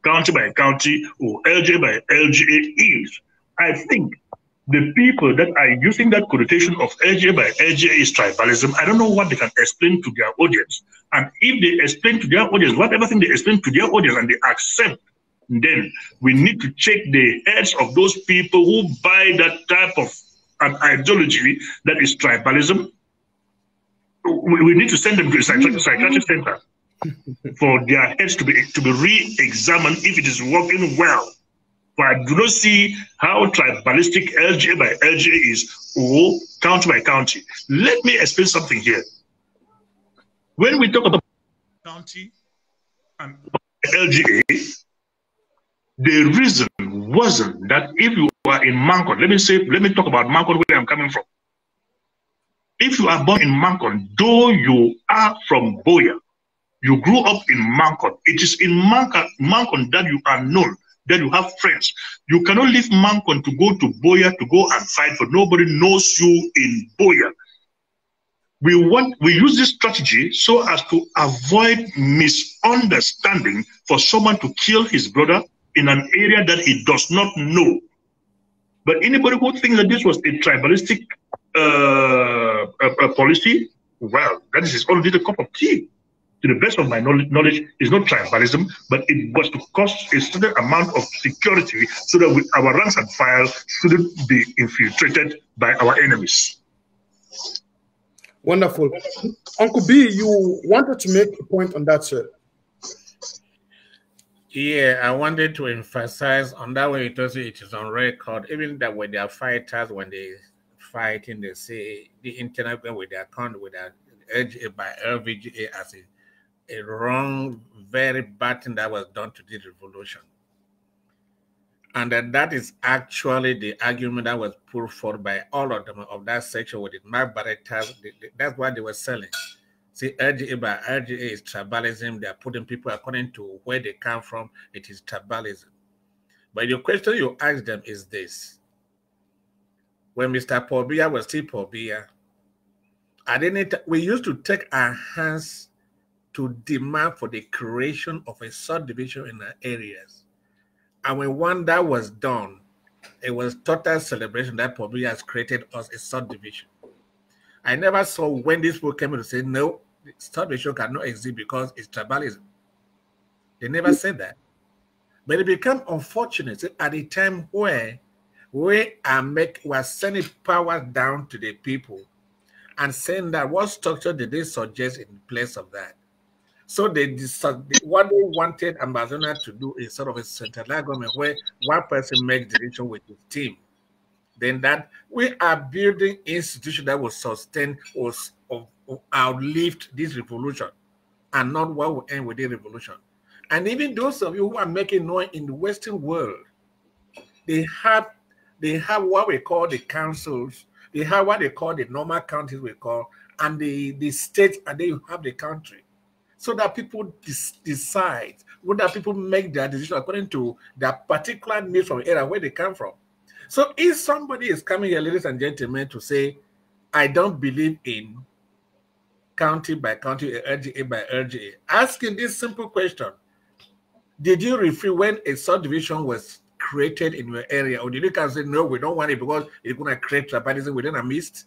county by county or LGA by LGA is. I think the people that are using that connotation of LGA by LGA is tribalism, I don't know what they can explain to their audience. And if they explain to their audience, whatever thing they explain to their audience and they accept, then we need to check the heads of those people who buy that type of an ideology that is tribalism. We need to send them to a psychiatric center for their heads to be re-examined if it is working well. But I do not see how tribalistic LGA by LGA is or county by county. Let me explain something here. When we talk about county and LGA, the reason wasn't that if you are in Mancon, let me talk about Mancon, where I'm coming from. If you are born in Mancon, though you are from Boya, you grew up in Mancon. It is in Mancon that you are known, that you have friends. You cannot leave Mancon to go to Boya to go and fight, for nobody knows you in Boya. We use this strategy so as to avoid misunderstanding for someone to kill his brother in an area that he does not know. But anybody who thinks that this was a tribalistic policy, well, that is his own little cup of tea. To the best of my knowledge, it's not tribalism, but it was to cost a certain amount of security so that our ranks and file shouldn't be infiltrated by our enemies.
Wonderful. Uncle B, you wanted to make a point on that, sir.
Yeah, I wanted to emphasize on that way. It is on record, even that when they are fighters, when they fighting, they say the international with their account with their LGA by LVGA as a wrong, very bad thing that was done to the revolution. And that is actually the argument that was put forward by all of them of that section with the Mark Barrettas. That's what they were selling. See, LGA by LGA is tribalism. They are putting people according to where they come from. It is tribalism. But the question you ask them is this. When Mr. Paul Biya was still Paul Biya, we used to take our hands to demand for the creation of a subdivision in our areas. And when one that was done, it was total celebration that Paul Biya has created us a subdivision. I never saw when these people came in to say, no, subdivision cannot exist because it's tribalism. They never said that. But it became unfortunate at the time where we are sending power down to the people and saying that what structure did they suggest in place of that? So what they wanted Amazona to do is sort of a centralized government where one person makes decision with his team. Then that we are building institutions that will sustain or outlive this revolution and not what will end with the revolution. And even those of you who are making noise in the Western world, they have what we call the councils, they have what they call the normal counties we call, and the states, and then you have the country. So that people decide, that people make their decision according to their particular needs from the area where they come from. So if somebody is coming here, ladies and gentlemen, to say, I don't believe in county by county, LGA by LGA, asking this simple question, did you refer when a subdivision was created in your area, or did you come say, no, we don't want it because it's going to create tribalism within a midst?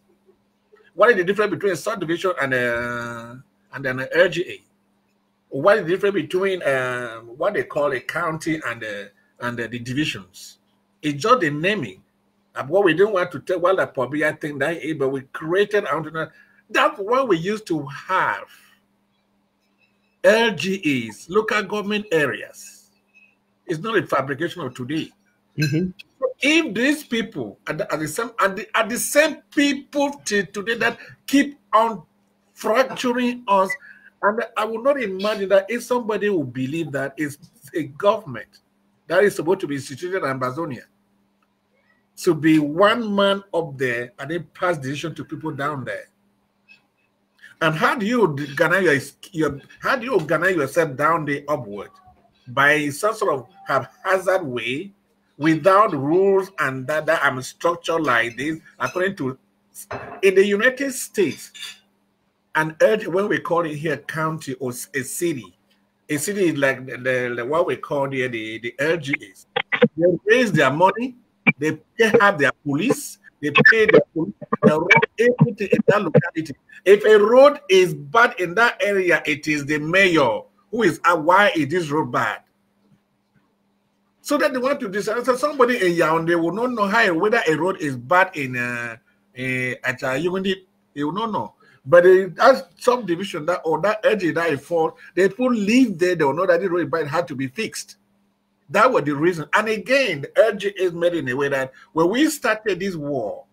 What is the difference between a subdivision and an LGA? What is the difference between what they call a county and the divisions? It's just the naming. What we don't want to tell, well, the probably I think that, but we created that's what we used to have. LGAs, local government areas. It's not a fabrication of today.
Mm-hmm.
If these people are the same people till today that keep on fracturing us, and I would not imagine that if somebody would believe that it's a government that is supposed to be instituted in Amazonia, to be one man up there and then pass decision to people down there. And how do you organize yourself down there upward? By some sort of haphazard way, without rules and that I'm structured like this, according to in the United States, an when we call it here county or a city is like the what we call here the LGAs. They raise their money, they have their police, they pay their police, they run everything in that locality. If a road is bad in that area, it is the mayor who is why is this road bad? So that they want to decide. So somebody in Yaoundé will not know how whether a road is bad in at Yugandi, they will not know. But that subdivision that or that edge that it fall, they put leave there, they will know that the road bad had to be fixed. That was the reason. And again, the edge is made in a way that when we started this war,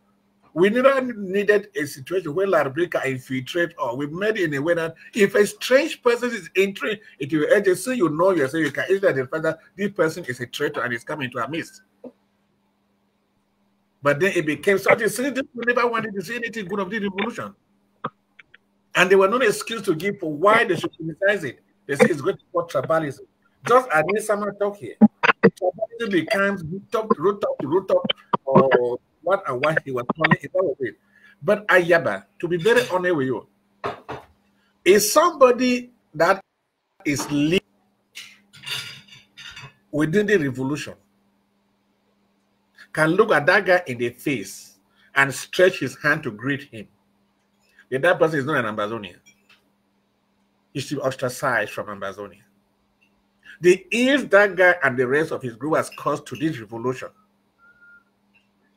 we never needed a situation where Larbrika infiltrate, or we made it in a way that if a strange person is entering into your agency, you know yourself, you can easily identify that this person is a traitor and is coming to our midst. But then it became such a thing that we never wanted to see anything good of the revolution. And there were no excuse to give for why they should criticize it. They say it's going to support tribalism. Just as this summer talk here, tribalism becomes root up, or what and why he was calling it. That was it. But Ayaba, to be very honest with you, is somebody that is living within the revolution can look at that guy in the face and stretch his hand to greet him. If that person is not an Amazonian, he should be ostracized from Amazonia. The ills that guy and the rest of his group has caused to this revolution.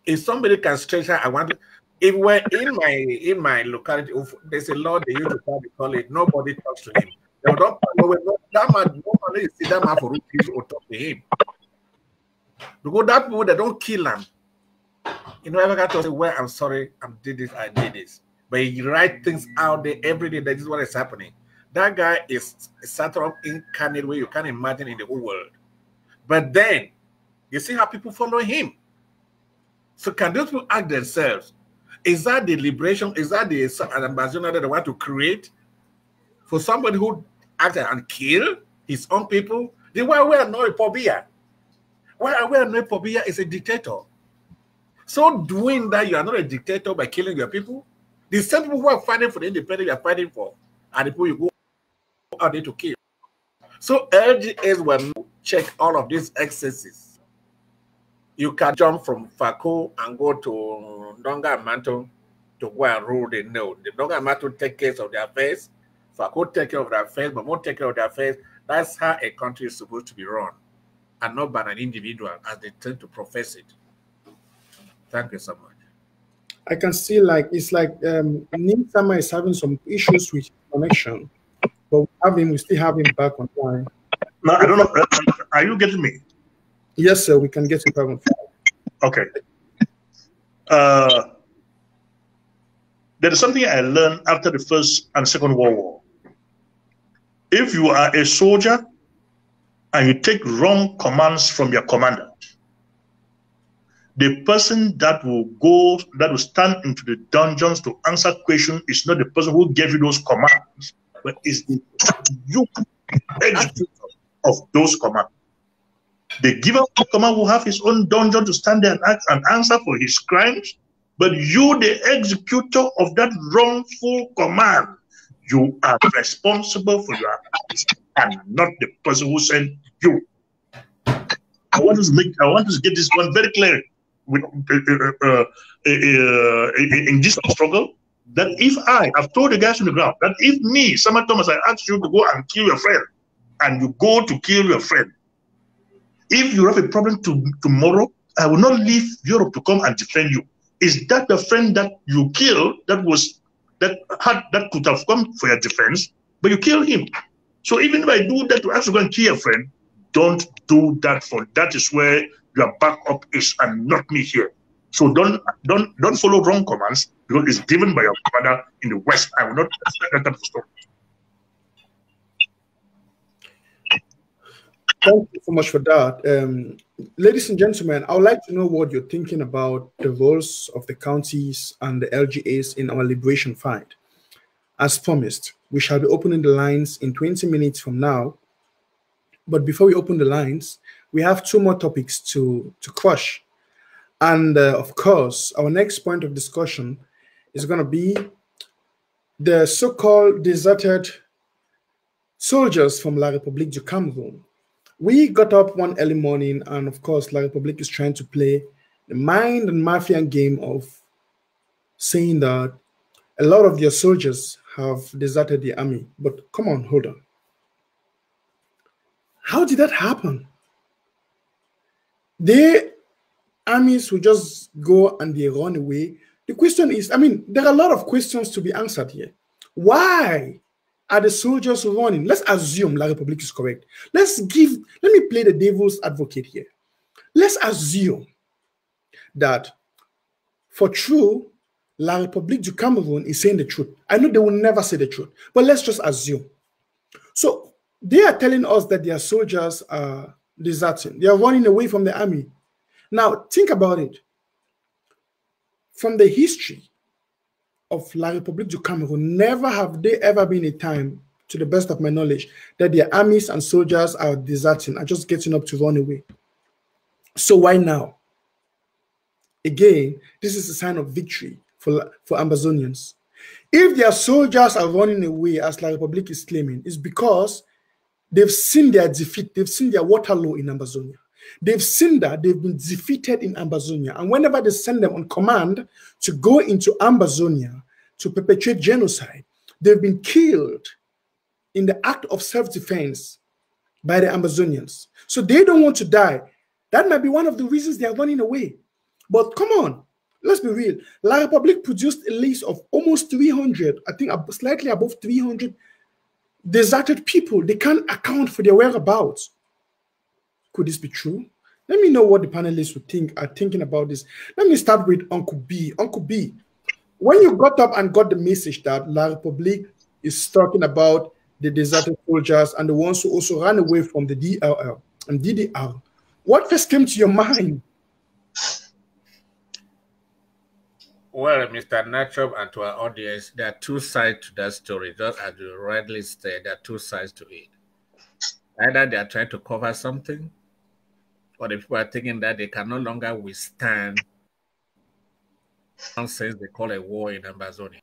If somebody can stretch out, I want to, if we're in my locality, there's a law they use to call it, nobody talks to him. They don't that man, nobody see that man for or talk to him. Because that people they don't kill him. You know, ever got to say, well, I'm sorry, I did this. But he write things out there every day. That is what is happening. That guy is a sort of incarnate way you can't imagine in the whole world. But then you see how people follow him. So can those people ask themselves, is that the liberation, is that the Amazonia that they want to create for somebody who acted and killed his own people? Then why we are not a Pobia? Why are we not a Pobia is a dictator? So doing that, you are not a dictator by killing your people. The same people who are fighting for the independence you are fighting for are the people you go out there to kill. So LGAs will check all of these excesses. You can jump from Fako and go to Donga Manto to go and rule the node. The Donga Manto take care of their affairs. Fako take care of their affairs, but more take care of their affairs. That's how a country is supposed to be run, and not by an individual as they tend to profess it. Thank you so much.
I can see it's like Ninsama is having some issues with connection, but we still have him back online.
No, I don't know. Are you getting me?
Yes, sir. We can get you back on.
Okay. There is something I learned after the First and Second World War. If you are a soldier and you take wrong commands from your commander, the person that will stand into the dungeons to answer questions is not the person who gave you those commands, but is the executor of those commands. The giver of command will have his own dungeon to stand there and act and answer for his crimes, but you, the executor of that wrongful command, you are responsible for your acts and not the person who sent you. I want to get this one very clear in this struggle, that if I've told the guys on the ground that if me, Sama Thomas, I asked you to go and kill your friend, and you go to kill your friend, if you have a problem tomorrow, I will not leave Europe to come and defend you. Is that the friend that you killed that could have come for your defense, but you killed him? So even if I do that to ask you to go and kill your friend, Don't do that for that is where your backup is and not me here. So don't follow wrong commands because it's given by your commander in the West. I will not accept that story.
Thank you so much for that. Ladies and gentlemen, I would like to know what you're thinking about the roles of the counties and the LGAs in our liberation fight. As promised, we shall be opening the lines in 20 minutes from now. But before we open the lines, we have 2 more topics to crush. And of course, our next point of discussion is going to be the so-called deserted soldiers from La République du Cameroon. We got up one early morning, and of course, La République is trying to play the mind and mafia game of saying that a lot of their soldiers have deserted the army. But come on, hold on. How did that happen? Their armies will just go and they run away. The question is, I mean, there are a lot of questions to be answered here. Why are the soldiers running? Let's assume La République is correct. Let me play the devil's advocate here. Let's assume that for true, La République du Cameroon is saying the truth. I know they will never say the truth, but let's just assume. So they are telling us that their soldiers are deserting. They are running away from the army. Now, think about it. From the history of La République du Cameroon, never have there ever been a time, to the best of my knowledge, that their armies and soldiers are deserting, are just getting up to run away. So why now? Again, this is a sign of victory for Ambazonians. If their soldiers are running away, as La République is claiming, it's because they've seen their defeat. They've seen their Waterloo in Ambazonia. They've seen that they've been defeated in Ambazonia. And whenever they send them on command to go into Ambazonia to perpetrate genocide, they've been killed in the act of self-defense by the Ambazonians. So they don't want to die. That might be one of the reasons they are running away. But come on, let's be real. La République produced a list of almost 300, I think slightly above 300 deserted people. They can't account for their whereabouts. Could this be true? Let me know what the panelists are thinking about this. Let me start with Uncle B. Uncle B, when you got up and got the message that La République is talking about the deserted soldiers and the ones who also ran away from the DLL and DDR, what first came to your mind?
Well, Mr. Nanchope, and to our audience, there are 2 sides to that story. Just as you rightly said, there are 2 sides to it. Either they are trying to cover something, or the people are thinking that they can no longer withstand nonsense they call a war in Ambazonia.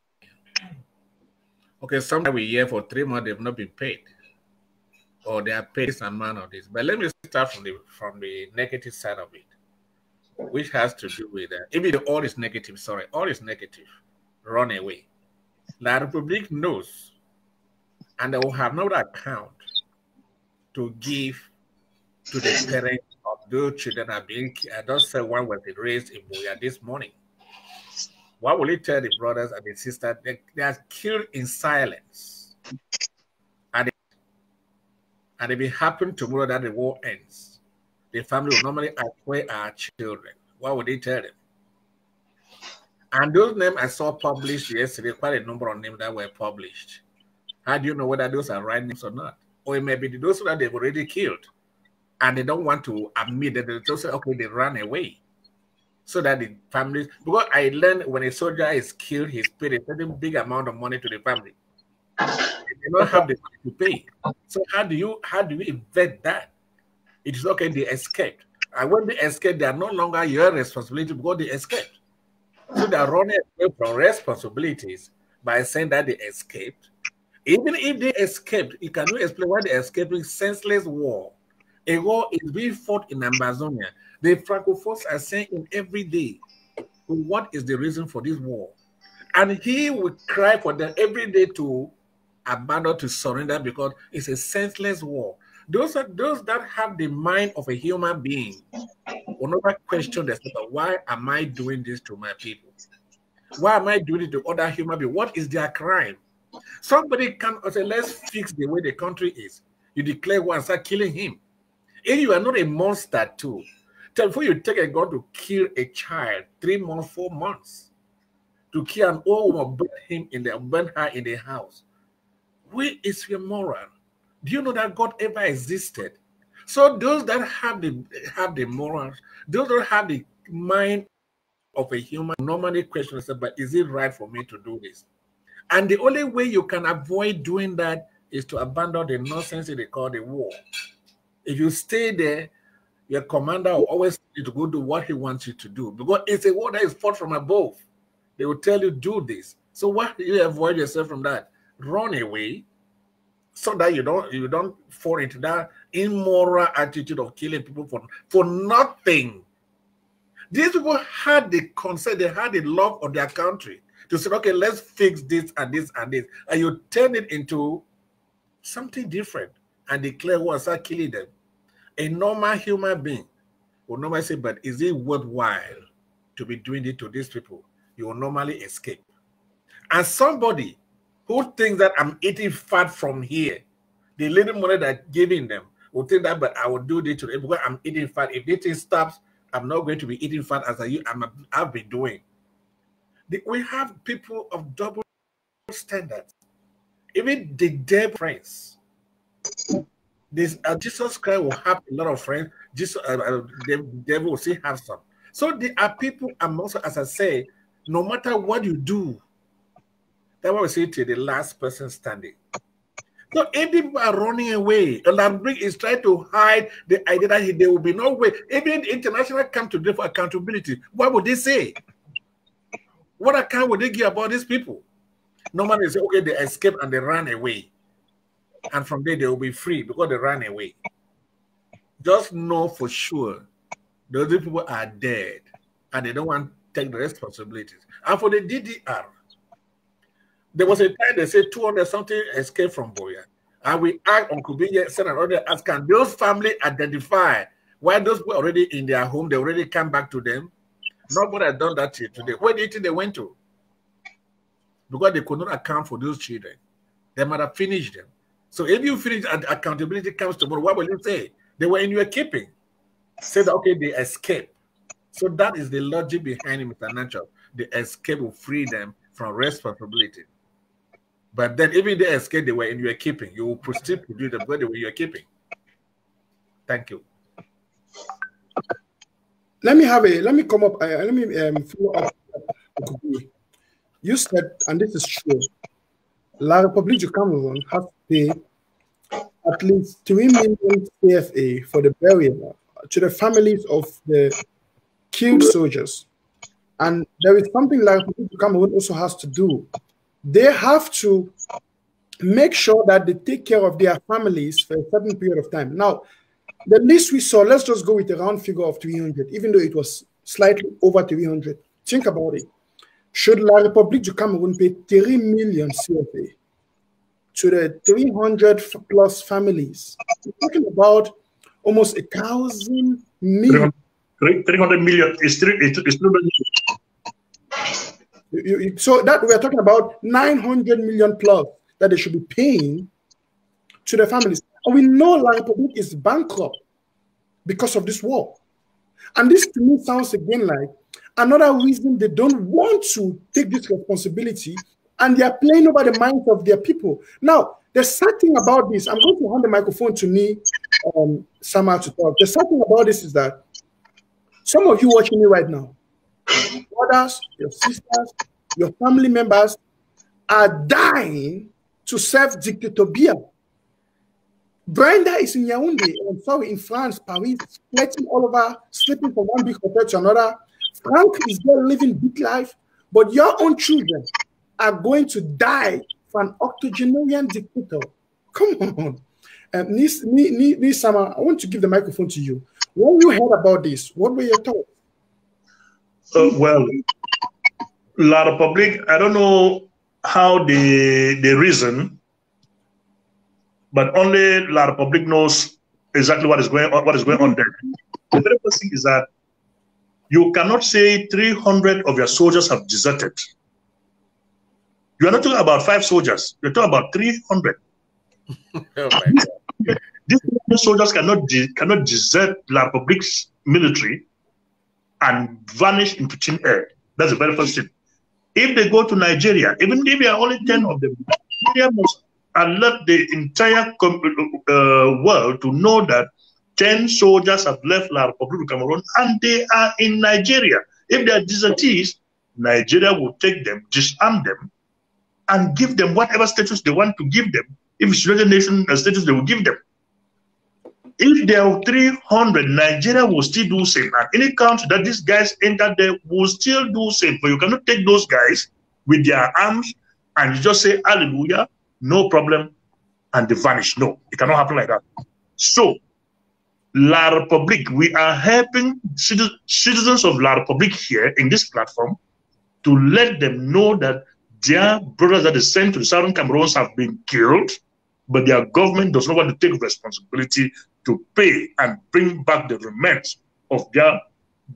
Okay, sometimes we hear for 3 months they've not been paid, or they are paid this amount of this. But let me start from the negative side of it, which has to do with even all is negative. Sorry, all is negative. Run away. La République knows, and they will have no account to give to the parents of those children are being. I don't say one was raised in Boya this morning. What will it tell the brothers and the sisters? They are killed in silence, and if it happens tomorrow that the war ends, the family will normally acquire our children. What would they tell them? And those names I saw published yesterday, quite a number of names that were published. How do you know whether those are right names or not? Or it may be those that they've already killed, and they don't want to admit that they just say, okay, they ran away. So that the families, because I learned when a soldier is killed, he's paid a certain big amount of money to the family. They don't have the money to pay. So how do you vet that? It is okay, they escaped. And when they escape, they are no longer your responsibility because they escaped. So they are running away from responsibilities by saying that they escaped. Even if they escaped, you can explain why they're escaping senseless war. A war is being fought in Ambazonia. The Francophones are saying in every day, what is the reason for this war? And he would cry for them every day to abandon, to surrender, because it's a senseless war. Those that have the mind of a human being will never question themselves. Why am I doing this to my people? Why am I doing it to other human beings? What is their crime? Somebody can say, let's fix the way the country is. You declare war and start killing him. If you are not a monster too, before you take a gun to kill a child, 3 months, 4 months, to kill an old woman, burn her in the house, where is your moral? Do you know that God ever existed? So those that have the morals, those that have the mind of a human, normally question themselves, but is it right for me to do this? And the only way you can avoid doing that is to abandon the nonsense they call the war. If you stay there, your commander will always tell you to go do what he wants you to do, because it's a war that is fought from above. They will tell you, do this. So why do you avoid yourself from that? Run away, so that you don't fall into that immoral attitude of killing people for nothing. These people had the concern, they had the love of their country to say, okay, let's fix this and this and this. And you turn it into something different and declare who are killing them. A normal human being will normally say, but is it worthwhile to be doing it to these people? You will normally escape. And somebody who thinks that I'm eating fat from here, the little money that I'm giving them, will think that, but I will do this to them because I'm eating fat. If this thing stops, I'm not going to be eating fat as I've been doing. We have people of double standards. Even the devil friends. Jesus Christ will have a lot of friends. The devil will still have some. So there are people amongst us, as I say, no matter what you do, that's what we say to the last person standing. So if people are running away, Olympic is trying to hide the idea that there will be no way. Even the international come to them for accountability. What would they say? What account would they give about these people? Normally they say, okay, they escape and they ran away. And from there they will be free because they ran away. Just know for sure those people are dead and they don't want to take the responsibilities. And for the DDR, there was a time they said 200 something escaped from Boya. And we asked Uncle Binya, send another ask, can those family identify why those were already in their home, they already come back to them? Nobody has done that till today. Where do you think they went to? Because they could not account for those children. They might have finished them. So if you finish and accountability comes tomorrow, what will you say? They were in your keeping. Say that, okay, they escaped. So that is the logic behind it, Mr. Nanchope. The escape will free them from responsibility. But then even they escape, they were in your keeping. You will proceed to do the because they were in your keeping. Thank you.
Let me come up. Let me follow up. You said, and this is true, La République du Cameroon has to pay at least 3 million CFA for the burial to the families of the killed soldiers. And there is something La République du Cameroon also has to do. They have to make sure that they take care of their families for a certain period of time. Now, the list we saw, let's just go with a round figure of 300, even though it was slightly over 300. Think about it. Should La République du Cameroun pay 3 million CFA to the 300 plus families? We're talking about almost 1,000 million.
300 million is 3 million.
So that we're talking about 900 million plus that they should be paying to the families. And we know La République is bankrupt because of this war. And this to me sounds again like another reason they don't want to take this responsibility and they are playing over the minds of their people. Now, the sad thing about this, I'm going to hand the microphone to me, Sama, to talk. The sad thing about this is that some of you watching me right now, brothers, your sisters, your family members are dying to serve dictator Biya. Brenda is in Yaoundé, I'm sorry, in France, Paris, sweating all over, sleeping from one big hotel to another. Frank is there living big life, but your own children are going to die for an octogenarian dictator. Come on. Nisama, I want to give the microphone to you. When you heard about this, what were your thoughts?
Well, La République, I don't know how they reason, but only La République knows exactly what is going on there. The very first thing is that you cannot say 300 of your soldiers have deserted. You are not talking about 5 soldiers. You're talking about 300.
Oh my God.
These soldiers cannot desert La Republic's military and vanish into thin air. That's the very first thing. If they go to Nigeria, even if there are only 10 of them, Nigeria must alert the entire world to know that 10 soldiers have left La Republic of Cameroon and they are in Nigeria. If they are desertees, Nigeria will take them, disarm them, and give them whatever status they want to give them. If it's United Nations status, they will give them. If there are 300, Nigeria will still do same. And any country that these guys enter there will still do same. But you cannot take those guys with their arms and you just say, hallelujah, no problem, and they vanish. No, it cannot happen like that. So, La Republique, we are helping citizens of La Republique here in this platform to let them know that their brothers that they sent to the Southern Cameroons have been killed, but their government does not want to take responsibility to pay and bring back the remains of their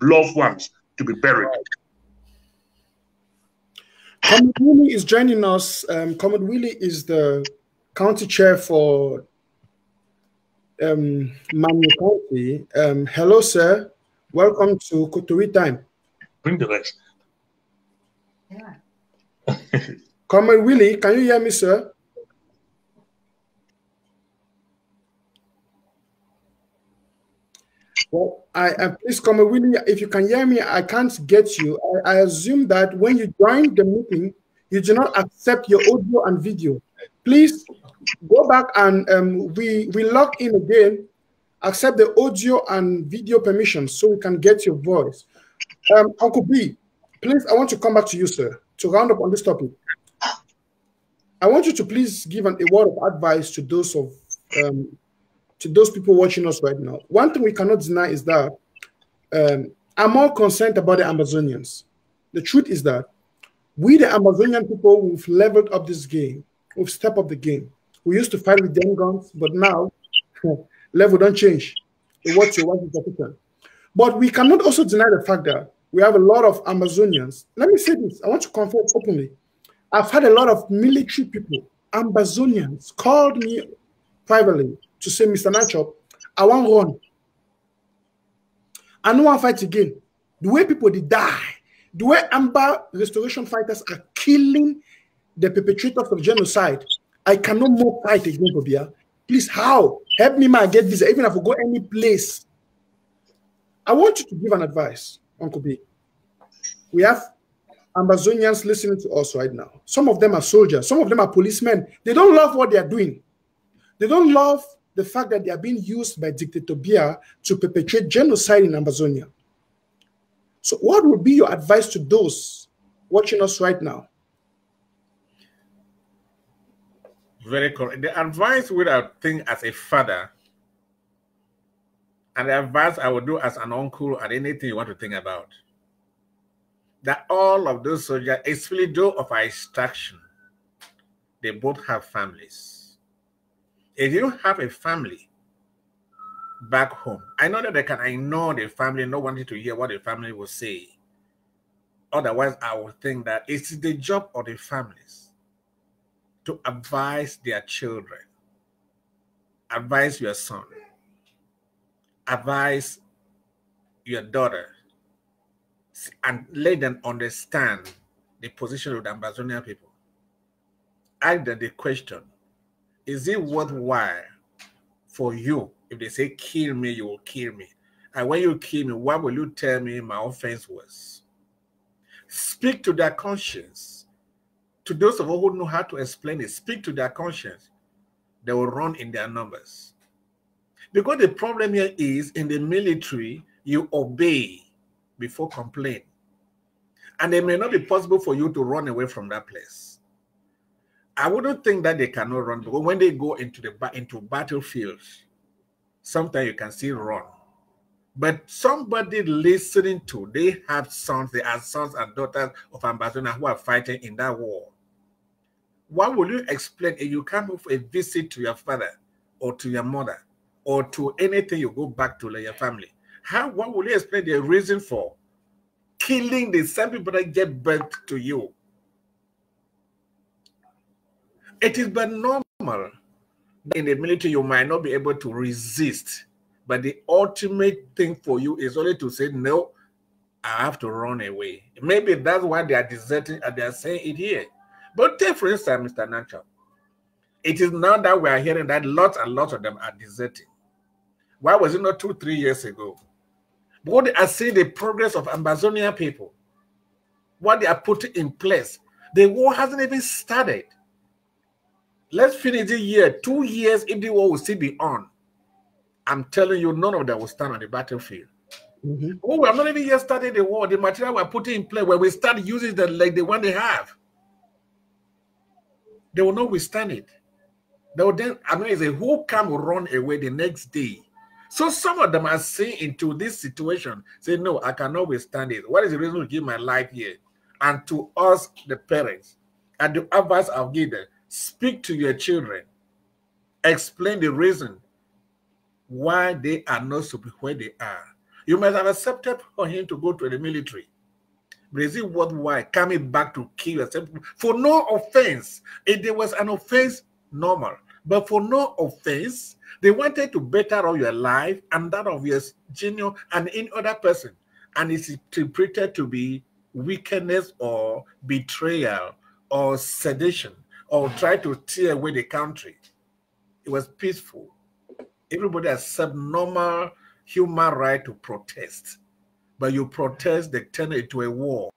loved ones to be buried.
Comrade Willie is joining us. Comrade Willie is the county chair for Manu County. Hello, sir. Welcome to Kotori Time.
Bring the rest.
Yeah. Comrade Willie, can you hear me, sir? Well, please, Comrade Willie, if you can hear me, I can't get you. I assume that when you join the meeting, you do not accept your audio and video. Please go back and we log in again, accept the audio and video permissions so we can get your voice. Uncle B, please, I want to come back to you, sir, to round up on this topic. I want you to please give a word of advice to those people watching us right now. One thing we cannot deny is that I'm more concerned about the Amazonians. The truth is that we, the Amazonian people, we've leveled up this game. We've stepped up the game. We used to fight with them guns, but now level don't change. But we cannot also deny the fact that we have a lot of Amazonians. Let me say this. I want to confess openly. I've had a lot of military people, Amazonians, called me privately to say, Mr. Nanchope, I want run. I don't want to fight again. The way people they die, the way Amber restoration fighters are killing the perpetrators of genocide, I cannot more fight again, Bobia. Please, how? Help me, man, get visa, even if I go any place. I want you to give an advice, Uncle B. We have Amazonians listening to us right now. Some of them are soldiers. Some of them are policemen. They don't love what they are doing. They don't love the fact that they are being used by Dictator Biya to perpetrate genocide in Amazonia. So what would be your advice to those watching us right now?
Very correct. The advice which I think as a father, and the advice I would do as an uncle and anything you want to think about, that all of those soldiers, especially those of our extraction, they both have families. If you have a family back home, I know that they can ignore the family, not wanting to hear what the family will say. Otherwise, I would think that it's the job of the families to advise their children, advise your son, advise your daughter, and let them understand the position of the Amazonian people. Ask them the question, is it worthwhile for you, if they say kill me, you will kill me? And when you kill me, what will you tell me my offense was? Speak to their conscience. To those of us who know how to explain it, speak to their conscience. They will run in their numbers. Because the problem here is, in the military, you obey before complain. And it may not be possible for you to run away from that place. I wouldn't think that they cannot run, because when they go into battlefields, sometimes you can still run. But somebody listening to, they have sons, they are sons and daughters of Ambassadors who are fighting in that war. What will you explain if you come for a visit to your father or to your mother or to anything you go back to, like your family? What will you explain the reason for killing the same people that get birth to you? It is but normal In the military, you might not be able to resist, but the ultimate thing for you is only to say, no, I have to run away. Maybe that's why they are deserting and they are saying it here. But take, for instance, Mr. Nanchope, it is now that we are hearing that lots and lots of them are deserting. Why was it not 2-3 years ago? But they are seeing the progress of Amazonian people, what they are putting in place. The war hasn't even started. Let's finish the year. 2 years, if the war will still be on, I'm telling you, none of them will stand on the battlefield. Oh, we have not even yet started the war. The material we're putting in place, when we start using the like the one they have, they will not withstand it. They will then, I mean, who can run away the next day? So some of them are saying into this situation, say, no, I cannot withstand it. What is the reason to give my life here? And to us, the parents, and the advice I've given, speak to your children, explain the reason why they are not so where they are. You might have accepted for him to go to the military. But is it worthwhile coming back to kill yourself for no offense? If there was an offense, normal. But for no offense, they wanted to better all your life and that of your junior and any other person. And it's interpreted to be wickedness or betrayal or sedition or try to tear away the country. It was peaceful. Everybody has some normal human right to protest. But you protest, they turn it to a war.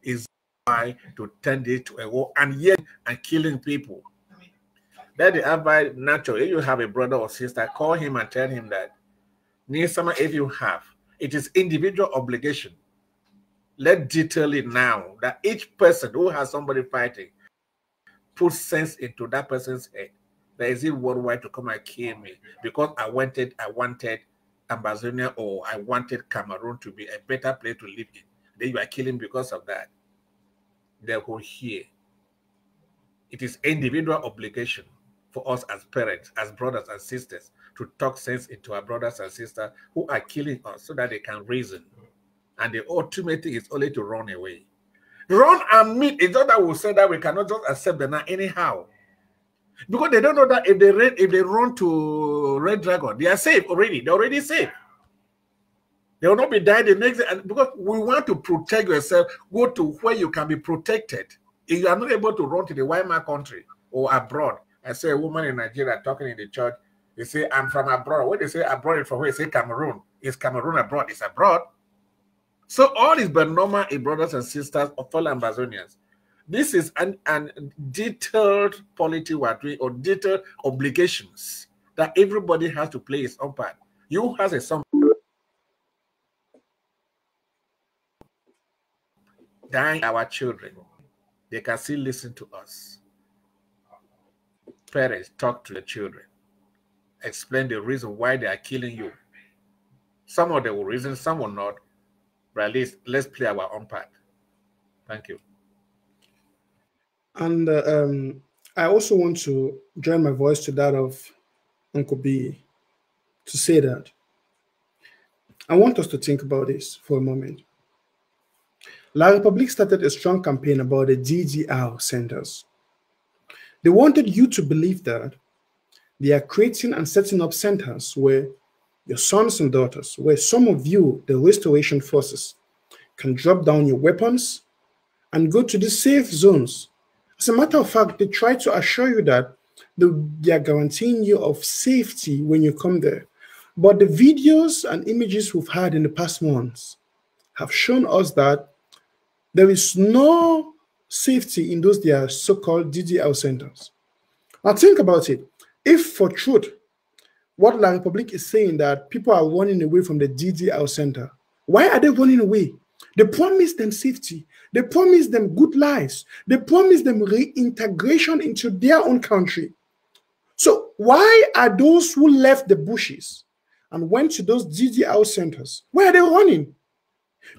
Is why to turn it to a war and yet and killing people. That the advice natural. If you have a brother or sister, call him and tell him that if you have, it is individual obligation. Let's detail it now that each person who has somebody fighting put sense into that person's head. That is it worthwhile to come and kill me because I wanted Amazonia or I wanted Cameroon to be a better place to live in. Then you are killing because of that. Therefore, here, it is individual obligation for us as parents, as brothers and sisters, to talk sense into our brothers and sisters who are killing us so that they can reason. And the ultimate thing is only to run away. Run and meet. It's not that we say that we cannot just accept them anyhow. Because they don't know that if they run to Red Dragon, they are safe already. They're already safe. They will not be dying the next day. And because we want to protect yourself, go to where you can be protected. If you are not able to run to the Weimar country or abroad, I say a woman in Nigeria talking in the church, they say, I'm from abroad. When they say abroad, from where they say Cameroon. Is Cameroon abroad? It's abroad. So all is but normal in brothers and sisters of fellow Amazonians. This is an detailed polity we're doing, or detailed obligations that everybody has to play its own part. You has a son dying our children. They can still listen to us. Parents, talk to the children. Explain the reason why they are killing you. Some of them will reason, some will not. But at least let's play our own part. Thank you.
And I also want to join my voice to that of Uncle B to say that I want us to think about this for a moment. La Republique started a strong campaign about the DDR centers. They wanted you to believe that they are creating and setting up centers where your sons and daughters, where some of you, the restoration forces, can drop down your weapons and go to the safe zones. As a matter of fact, they try to assure you that they are guaranteeing you of safety when you come there. But the videos and images we've had in the past months have shown us that there is no safety in those their so-called DDR centers. Now think about it. If for truth, what La Republique is saying that people are running away from the DDR center, why are they running away? They promise them safety. They promise them good lives. They promise them reintegration into their own country. So why are those who left the bushes and went to those DDR centers, where are they running?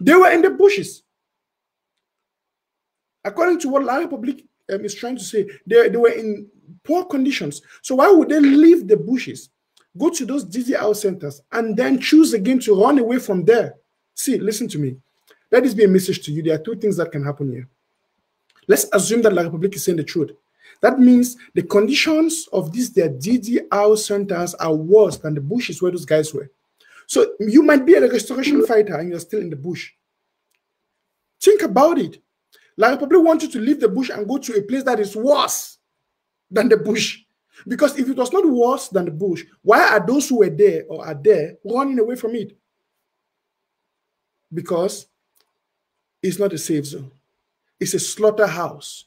They were in the bushes. According to what La Republique is trying to say, they were in poor conditions. So why would they leave the bushes, go to those DDR centers, and then choose again to run away from there? See, listen to me. Let this be a message to you. There are two things that can happen here. Let's assume that La Republique is saying the truth, That means the conditions of these their DDR centers are worse than the bushes where those guys were. So you might be a restoration fighter and you're still in the bush. Think about it. Like, probably want you to leave the bush and go to a place that is worse than the bush. Because if it was not worse than the bush, why are those who were there or are there running away from it? Because it's not a safe zone. It's a slaughterhouse.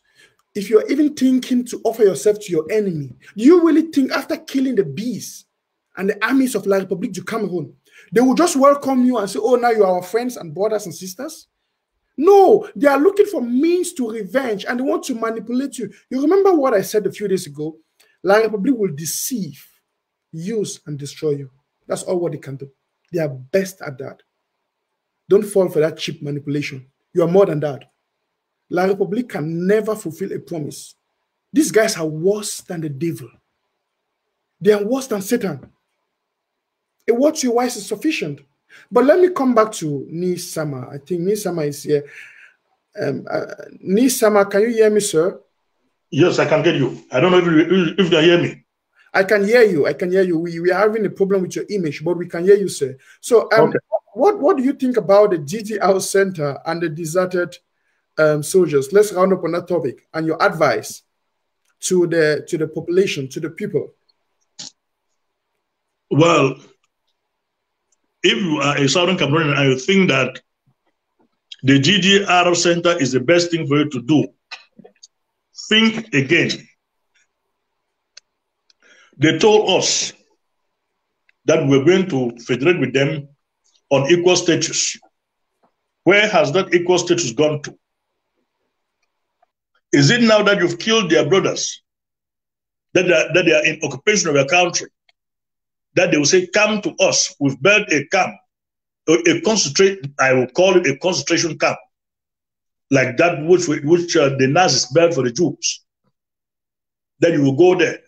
If you're even thinking to offer yourself to your enemy, do you really think after killing the bees and the armies of La Republique du Cameroon, they will just welcome you and say, oh, now you are our friends and brothers and sisters? No, they are looking for means to revenge and they want to manipulate you. You remember what I said a few days ago? La Republique will deceive, use, and destroy you. That's all what they can do. They are best at that. Don't fall for that cheap manipulation. You are more than that. La Republique can never fulfill a promise. These guys are worse than the devil. They are worse than Satan. A word to your wise is sufficient. But let me come back to Nisama. I think Nisama is here. Nisama, can you hear me, sir?
Yes, I can get you. I don't know if you can hear me.
I can hear you. I can hear you. We are having a problem with your image, but we can hear you, sir. So okay. What do you think about the DDR center and the deserted soldiers? Let's round up on that topic and your advice to the population, to the people.
Well, if you are a Southern Cameroonian and you think that the DDR center is the best thing for you to do, think again. They told us that we're going to federate with them on equal status. Where has that equal status gone to? Is it now that you've killed their brothers, that they are in occupation of your country, that they will say, come to us, we've built a camp, I will call it a concentration camp, like that which the Nazis built for the Jews. Then you will go there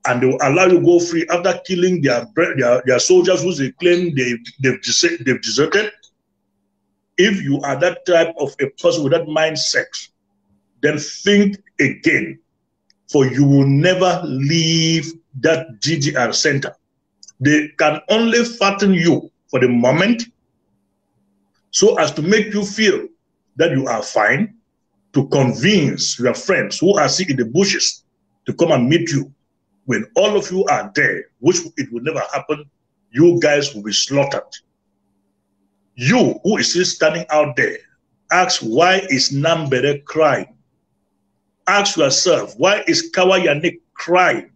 and they will allow you to go free after killing their soldiers who they claim they've deserted. If you are that type of a person with that mindset, then think again, for you will never leave that DDR center. They can only fatten you for the moment so as to make you feel that you are fine, to convince your friends who are sick in the bushes to come and meet you. When all of you are there, which it will never happen, you guys will be slaughtered. You who is still standing out there, ask, why is Nambere crying? Ask yourself, why is Kawayanik crying?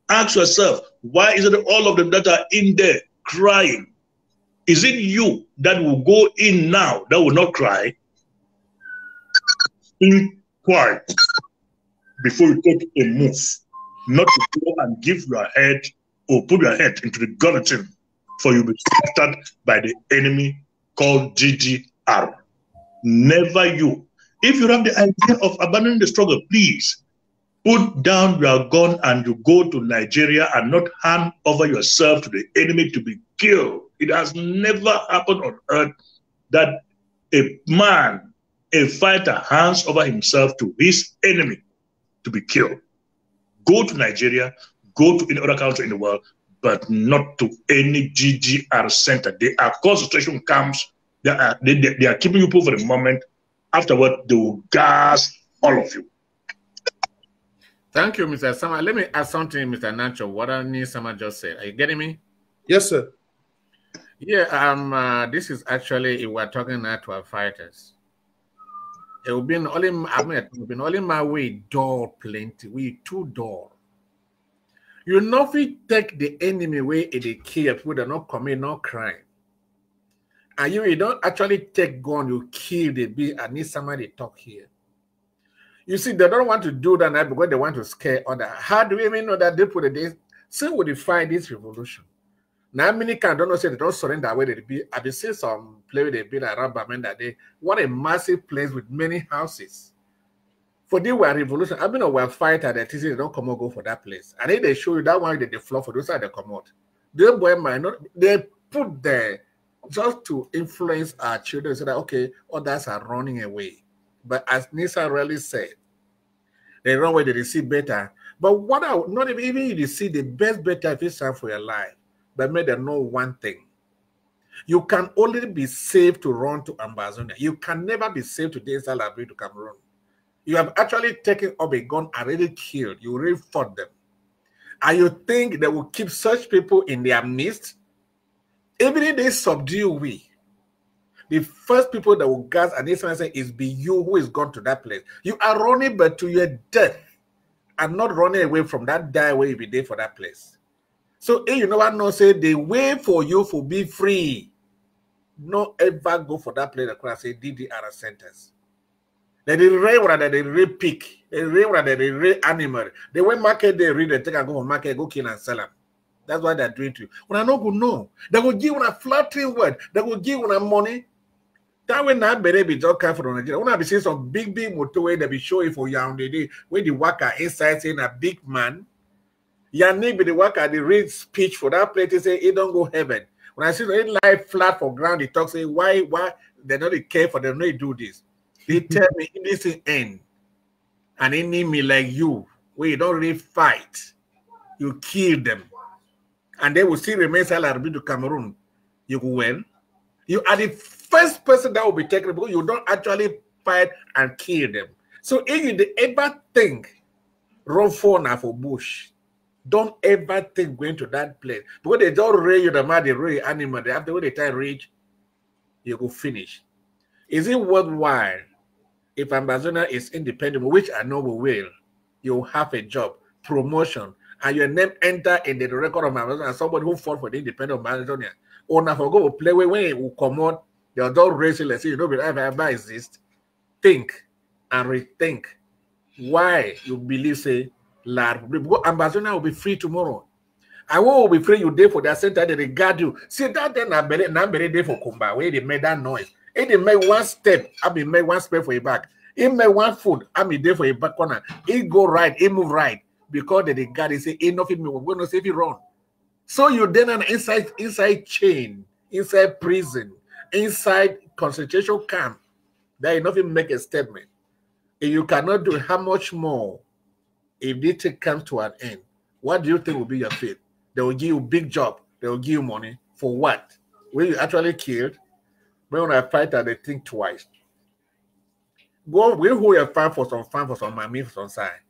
Ask yourself, why is it all of them that are in there crying? Is it you that will go in now that will not cry? Think quiet before you take a move, not to go and give your head or put your head into the guillotine, for you'll be slaughtered by the enemy called GDR. Never you. If you have the idea of abandoning the struggle, please put down your gun and you go to Nigeria and not hand over yourself to the enemy to be killed. It has never happened on earth that a man, a fighter, hands over himself to his enemy to be killed. Go to Nigeria, go to any other country in the world, but not to any GDR center. They are concentration camps. They are keeping you poor for the moment. Afterward, they will gas all of you.
Thank you, Mr. Sama. Let me ask something, Mr. Nanchope. What Sama just said. Are you getting me?
Yes, sir.
Yeah. This is actually, we're talking now to our fighters. It will be only my way door plenty. We two door. You know, if we take the enemy way in the kill people that not commit no crime. And you don't actually take gun, you kill the bee. I need somebody to talk here. You see, they don't want to do that now because they want to scare others. How do we even know that they put a day? So we define this revolution. Now, many can don't know say they don't surrender away the bee. I've been seeing some play with the bee like Rabaman that day. What a massive place with many houses. For they were revolution. I mean, we're fighter that they don't come and go for that place. And then they show you that one that they floor for those side they come out. They boy might not, they put there just to influence our children so that okay, others are running away. But as Nisa really said, They run where they see better. But what I not even if you see the best better if it's time for your life, but may them know one thing. You can only be safe to run to Ambazonia. You can never be safe to the Library to Cameroon. You have actually taken up a gun, already killed. You already fought them. And you think they will keep such people in their midst? Even if they subdue we, the first people that will gas and this say is be you who is gone to that place. You are running but to your death and not running away from that die where you be there for that place. So if you know what no say the way for you to be free, no ever go for that place that say DDR centers. They read what they read pig, they read what they read animal. They went market, they read, they take and go for market, go kill and sell them. That's what they're doing to you. When I know go no, they will give you a flattering word, they will give you money. That way not be just come from Nigeria. When I be seeing some big motorway that be showing for you on the day when the worker inside saying a big man. Your neighbor the worker they read speech for that place, they say it don't go heaven. When I see it lie flat for ground, they talk say why they not care for them, they do this. They tell me this is end. And they need me like you, where you don't really fight, you kill them. And they will still remain salary to Cameroon. You will win. You are the first person that will be taken because you don't actually fight and kill them. So if you ever think run for now for bush, don't ever think going to that place. Because they don't raise you the man, they raise animal. After when they try to reach, you go finish. Is it worthwhile if Ambazonia is independent, which I know we will, you have a job, promotion, and your name enter in the record of Ambazonia as somebody who fought for the independence of Ambazonia? Or now for go play when it will come out, they'll don't raise it, let's say, you know, but ever exist. Think and rethink why you believe, say, because Ambazonia will be free tomorrow. I will be free you day for that center, they regard you. See that then I'm very day for Kumba, where they made that noise. If they make one step, I mean make one step for your back. If make one foot, I mean there for your back corner. It go right, it move right. Because the guy they say enough of me, we're going to say if you run. So you then an inside chain, inside prison, inside concentration camp, that enough of make a statement. If you cannot do it, how much more if this thing comes to an end? What do you think will be your fate? They will give you a big job, they will give you money. For what? When you actually killed? When I fight, they think twice. Go we who you find for some money for some side.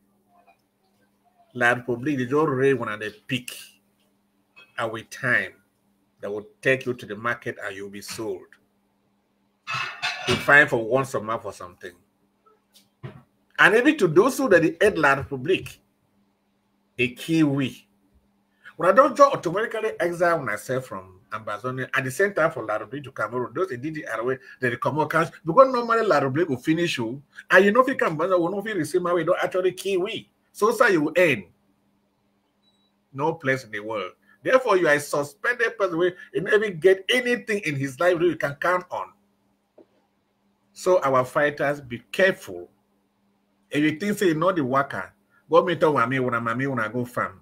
La Republic, they don't raise when they pick. And with time, they will take you to the market and you'll be sold. You find for once a month or something. And even to do so that the head La Republic, a Kiwi. When I don't just automatically exile myself from Ambazonia at the same time for La Republic to Cameroon, those they did it away, they come out cash because normally La Republic will finish you, and you know if you can will not receive my way, don't actually Kiwi. So you will end. No place in the world. Therefore, you are a suspended person where you never get anything in his life that you can count on. So our fighters, be careful. If you think say you know the worker, go meet up with me when I go farm.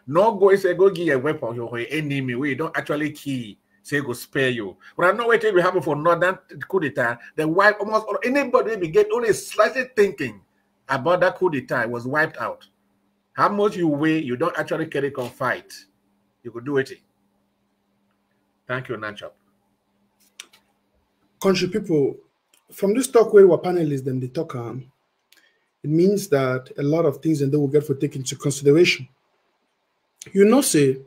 No go say go give a weapon your enemy where you don't actually kill, say go spare you. When I know what will happen for northern coup d'etat, the wipe almost anybody will get only slightly thinking about that coup d'etat was wiped out. How much you weigh, you don't actually carry on fight. You could do it. Thank you, Nanchope.
Country people, from this talk where we're panelists, then they talk it means that a lot of things and they will get for taken into consideration. You know, say,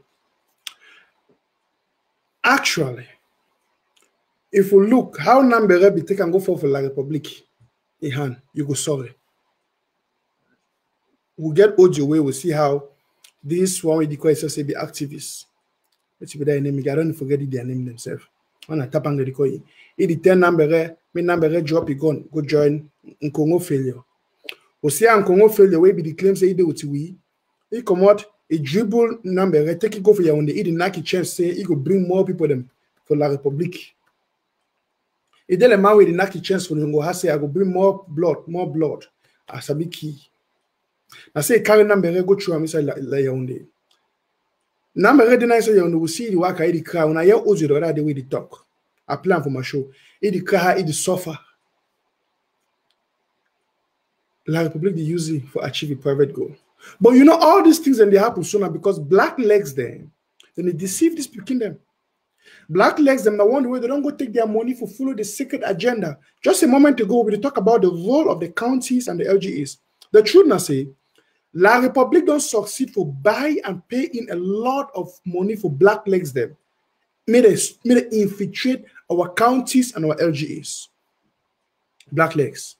actually, if we look how Nambere be take and go for La Republic, you go sorry. We'll get audio where we'll see how this one with the SSA be activists. Let's see their name. I don't forget their name themselves. On a tap and the coin. If the 10 number drop it gun, go join in Congo failure. We see in Congo failure where be the claims say they would we. He come out a dribble number, take it go for your own. He didn't like a chance say he could bring more people them for La Republic. He tell a man with the lucky chance for him go say I go bring more blood. As a big key. I say carry number go through and say la Yaoundé. Number the nice you will see the work I the crowd. I hear Ozi the other way they talk. I plan for my show. It the car, it the suffer. La Republic, they use it for achieve a private goal. But you know, all these things, and they happen sooner because Blacklegs then they deceive this kingdom. Blacklegs them, the one way they don't go take their money for follow the secret agenda. Just a moment ago, we talk about the role of the counties and the LGAs. The truth now say, La Republic don't succeed for buy and pay in a lot of money for Blacklegs them. Made it infiltrate our counties and our LGAs. Blacklegs.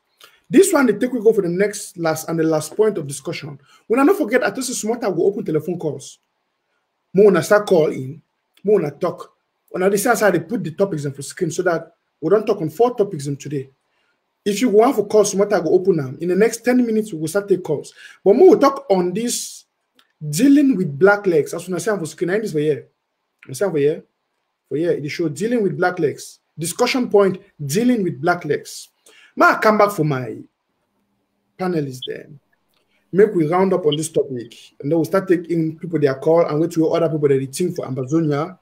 This one, they take we go for the last point of discussion. When I don't forget, I just smart I will open telephone calls. More when I start calling, more when I talk. When I decide how they put the topics on for screen so that we don't talk on 4 topics today. If you want for calls, smart I will open them. In the next 10 minutes, we will start take calls. But more we'll talk on this dealing with Blacklegs. As soon as I say for screen, I this for here. I say for here. For here, it show dealing with Blacklegs. Discussion point, dealing with Blacklegs. I come back for my panelists then. Make we round up on this topic. And then we'll start taking people their call and wait to other people that they think for Amazonia.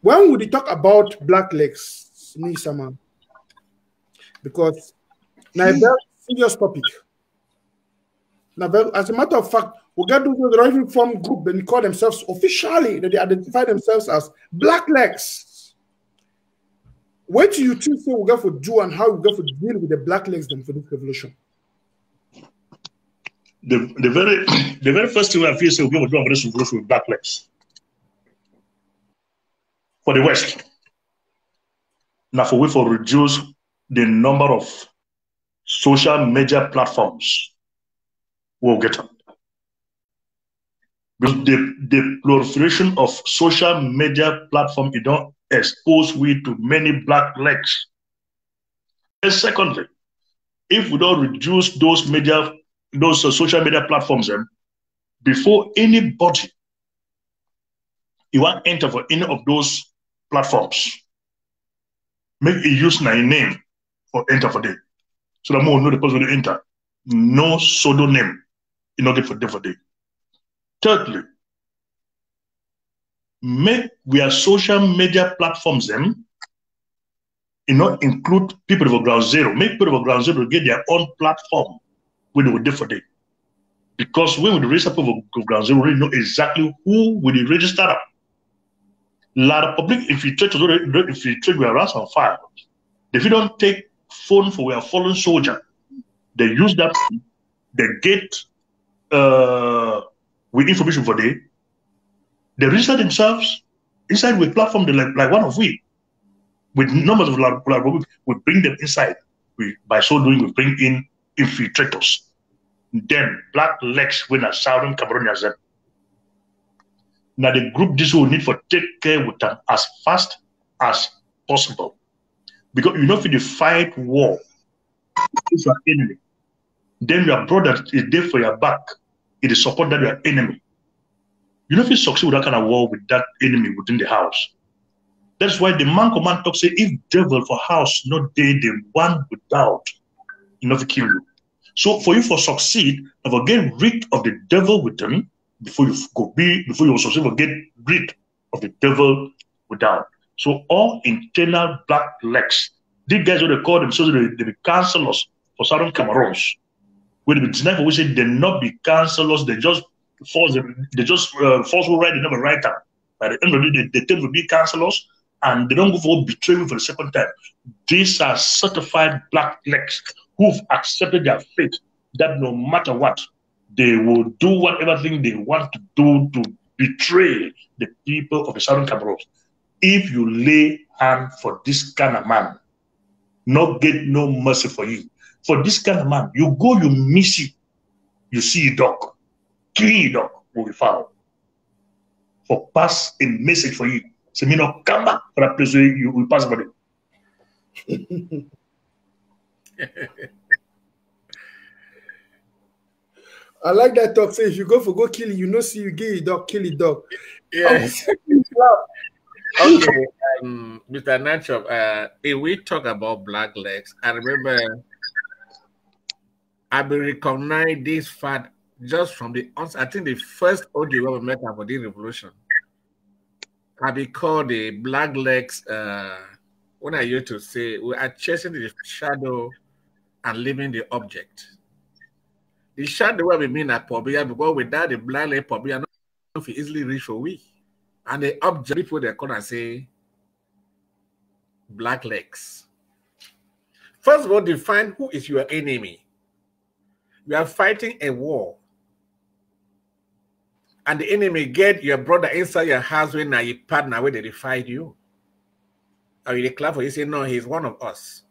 When would we talk about Blacklegs, Nisama? Because now a very serious topic. Now, as a matter of fact, we got those that even form group and they call themselves officially, that they identify themselves as Blacklegs. What do you think we got to do and how we got to deal with the Blacklegs then for this revolution?
The very first thing I feel say we're going to do this revolution with Blacklegs for the West. Now for we for reduce the number of social media platforms we'll get on. Because the proliferation of social media platform, it don't expose we to many Blacklegs. And secondly, if we don't reduce those social media platforms, before anybody you want to enter for any of those platforms, make a use my name for enter for them. So that more know the person will enter. No pseudonym in order for them for them. Thirdly, make our social media platforms include people of ground zero. Make people of ground zero get their own platform when they will do for them. Because when we register people of ground zero, we really know exactly who will register them. La Republic, if you trade with ransom fire, if you don't take phone for our fallen soldier, they use that, they get with information for them. They register themselves inside with platform like one of we. With numbers of La Republic, we bring them inside. By so doing, we bring in infiltrators. Then Blacklegs when a Southern Cameroonians. Now the group this will need for take care with them as fast as possible. Because you know if you fight war with your enemy, then your brother is there for your back. It is support that your enemy. You know if you succeed with that kind of war with that enemy within the house. That's why the man command talk say if devil for house not they the one without enough to kill you. So for you to succeed, never get rid of the devil with them before you succeed, get rid of the devil without. So all internal Blacklegs, these guys what they call themselves, they be counselors for Southern Cameroons. When they be denied, we say they not be counselors, they just force who write, they never write them. By the end of the day, they tend to be counselors and they don't go for betrayal for the second time. These are certified Blacklegs who've accepted their fate that no matter what, they will do whatever thing they want to do to betray the people of the Southern Cameroon. If you lay hand for this kind of man, not get no mercy for you. For this kind of man, you go, you miss it, you see a dog, kill a dog will be found. For pass a message for you. So me not come back for that place where you will pass for it.
I like that talk. Say if you go for go kill it, you know, see you get a dog, kill a dog.
Yes. Okay, Mr. Nanchope, if we talk about Blacklegs, I remember I've been recognizing this fact just from the onset. I think the first audio we met about the revolution. I be called the Blacklegs. When I used to say we are chasing the shadow and leaving the object. The shot the way we mean at Pobia because without the black leg Pobia, not easily reach for we. And the object people they come and say Blacklegs. First of all, define who is your enemy. You are fighting a war. And the enemy get your brother inside your house when you partner where they fight you. Or you declare for you say, no, he's one of us.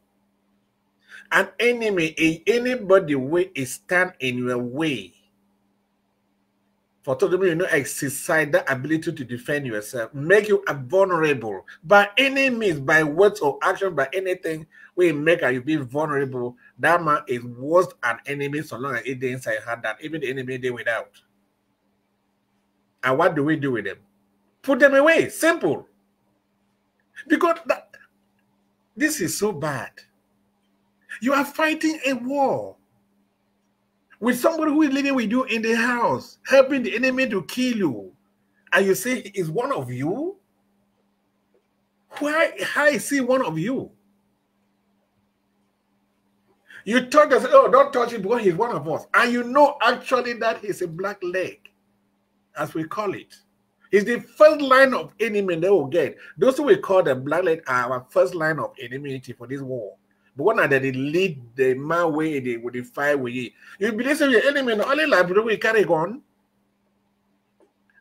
An enemy, anybody way is stand in your way. For total you know, exercise that ability to defend yourself, make you vulnerable by any means, by words or action, by anything, we make you be vulnerable. That man is worse an enemy so long as it inside had that, even the enemy they without. And what do we do with them? Put them away. Simple. Because this is so bad. You are fighting a war with somebody who is living with you in the house, helping the enemy to kill you. And you say, is one of you? Why? How is he one of you? You talk and say, oh, don't touch him because he's one of us. And you know actually that he's a black leg, as we call it. He's the first line of enemy they will get. Those who we call the black leg are our first line of enmity for this war. But when that they lead the man way they would fight with you. You believe your enemy only library we carry on.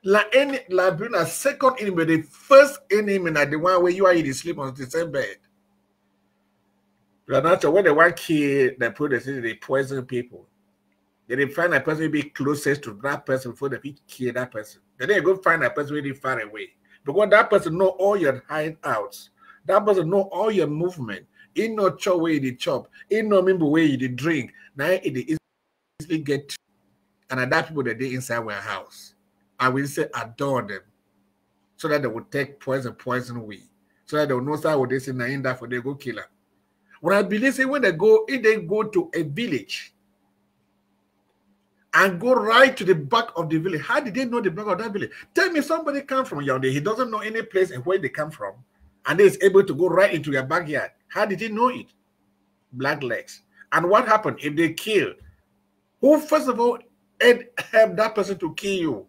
Like any library, a second enemy, the first enemy that the one where you are in sleep on the same bed. You are not sure when they want kill, they put the poison people. They find a person be closest to that person before they kill that person. Then they go find a person really far away. Because that person know all your hideouts. That person know all your movement. He no chop where you chop. He no remember where you drink. Now it easily get to. And that people that they inside our house. I will say adore them. So that they will take poison away. So that they will know what they say in that for they go kill her. What I believe is when they go, if they go to a village and go right to the back of the village, how did they know the back of that village? Tell me somebody come from Yaoundé, he doesn't know any place and where they come from, and is able to go right into your backyard. How did he know it? Blacklegs. And what happened if they kill? Who first of all help that person to kill you?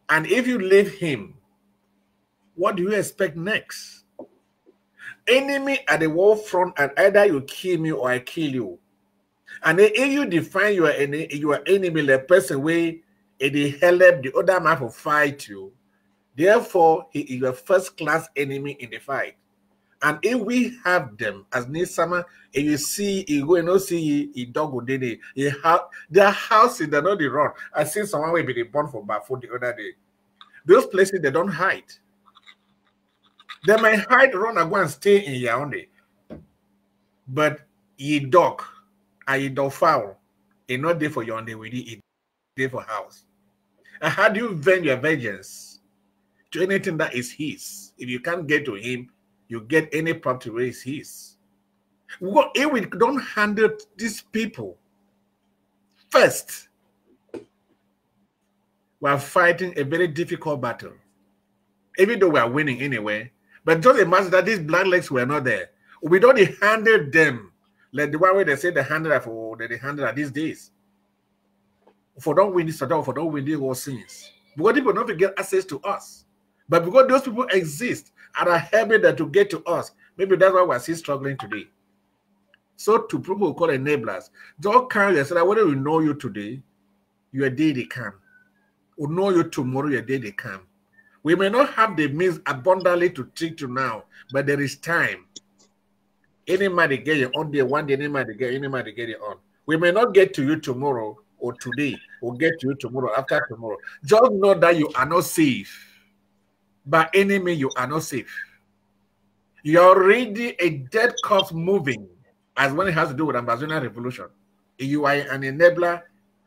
And if you leave him, what do you expect next? Enemy at the war front, and either you kill me or I kill you. And then if you define your enemy, the person where they help the other man to fight you, therefore he is your first class enemy in the fight. And if we have them as Nisama, if you see, you go and not see a dog or day, their houses, they're not the run. I see someone will be born for Bafo the other day. Those places they don't hide. They might hide, run, and go and stay in Yaoundé. But ye dog and ye dog fowl, it's not there for Yaoundé with it, it's there for house. And how do you vend your vengeance to anything that is his? If you can't get to him, you get any property where it's his. If we don't handle these people first, we are fighting a very difficult battle. Even though we are winning anyway, but just imagine that these Blacklegs were not there. We don't handle them like the one way they say they handle for they handle these days. For don't win this at all, for don't win these all sins. Because people don't get access to us. But because those people exist and are helping them to get to us, maybe that's why we're still struggling today. So to people who call enablers, don't carry yourself that whether we know you today, your day they come. We know you tomorrow, your day they come. We may not have the means abundantly to treat you now, but there is time. Any man they get you on day, one day, any man they get you on. We may not get to you tomorrow or today, we'll get to you tomorrow, after tomorrow. Just know that you are not safe. By any means, you are not safe. You're already a dead corpse moving, as when it has to do with Amazonian revolution. If you are an enabler,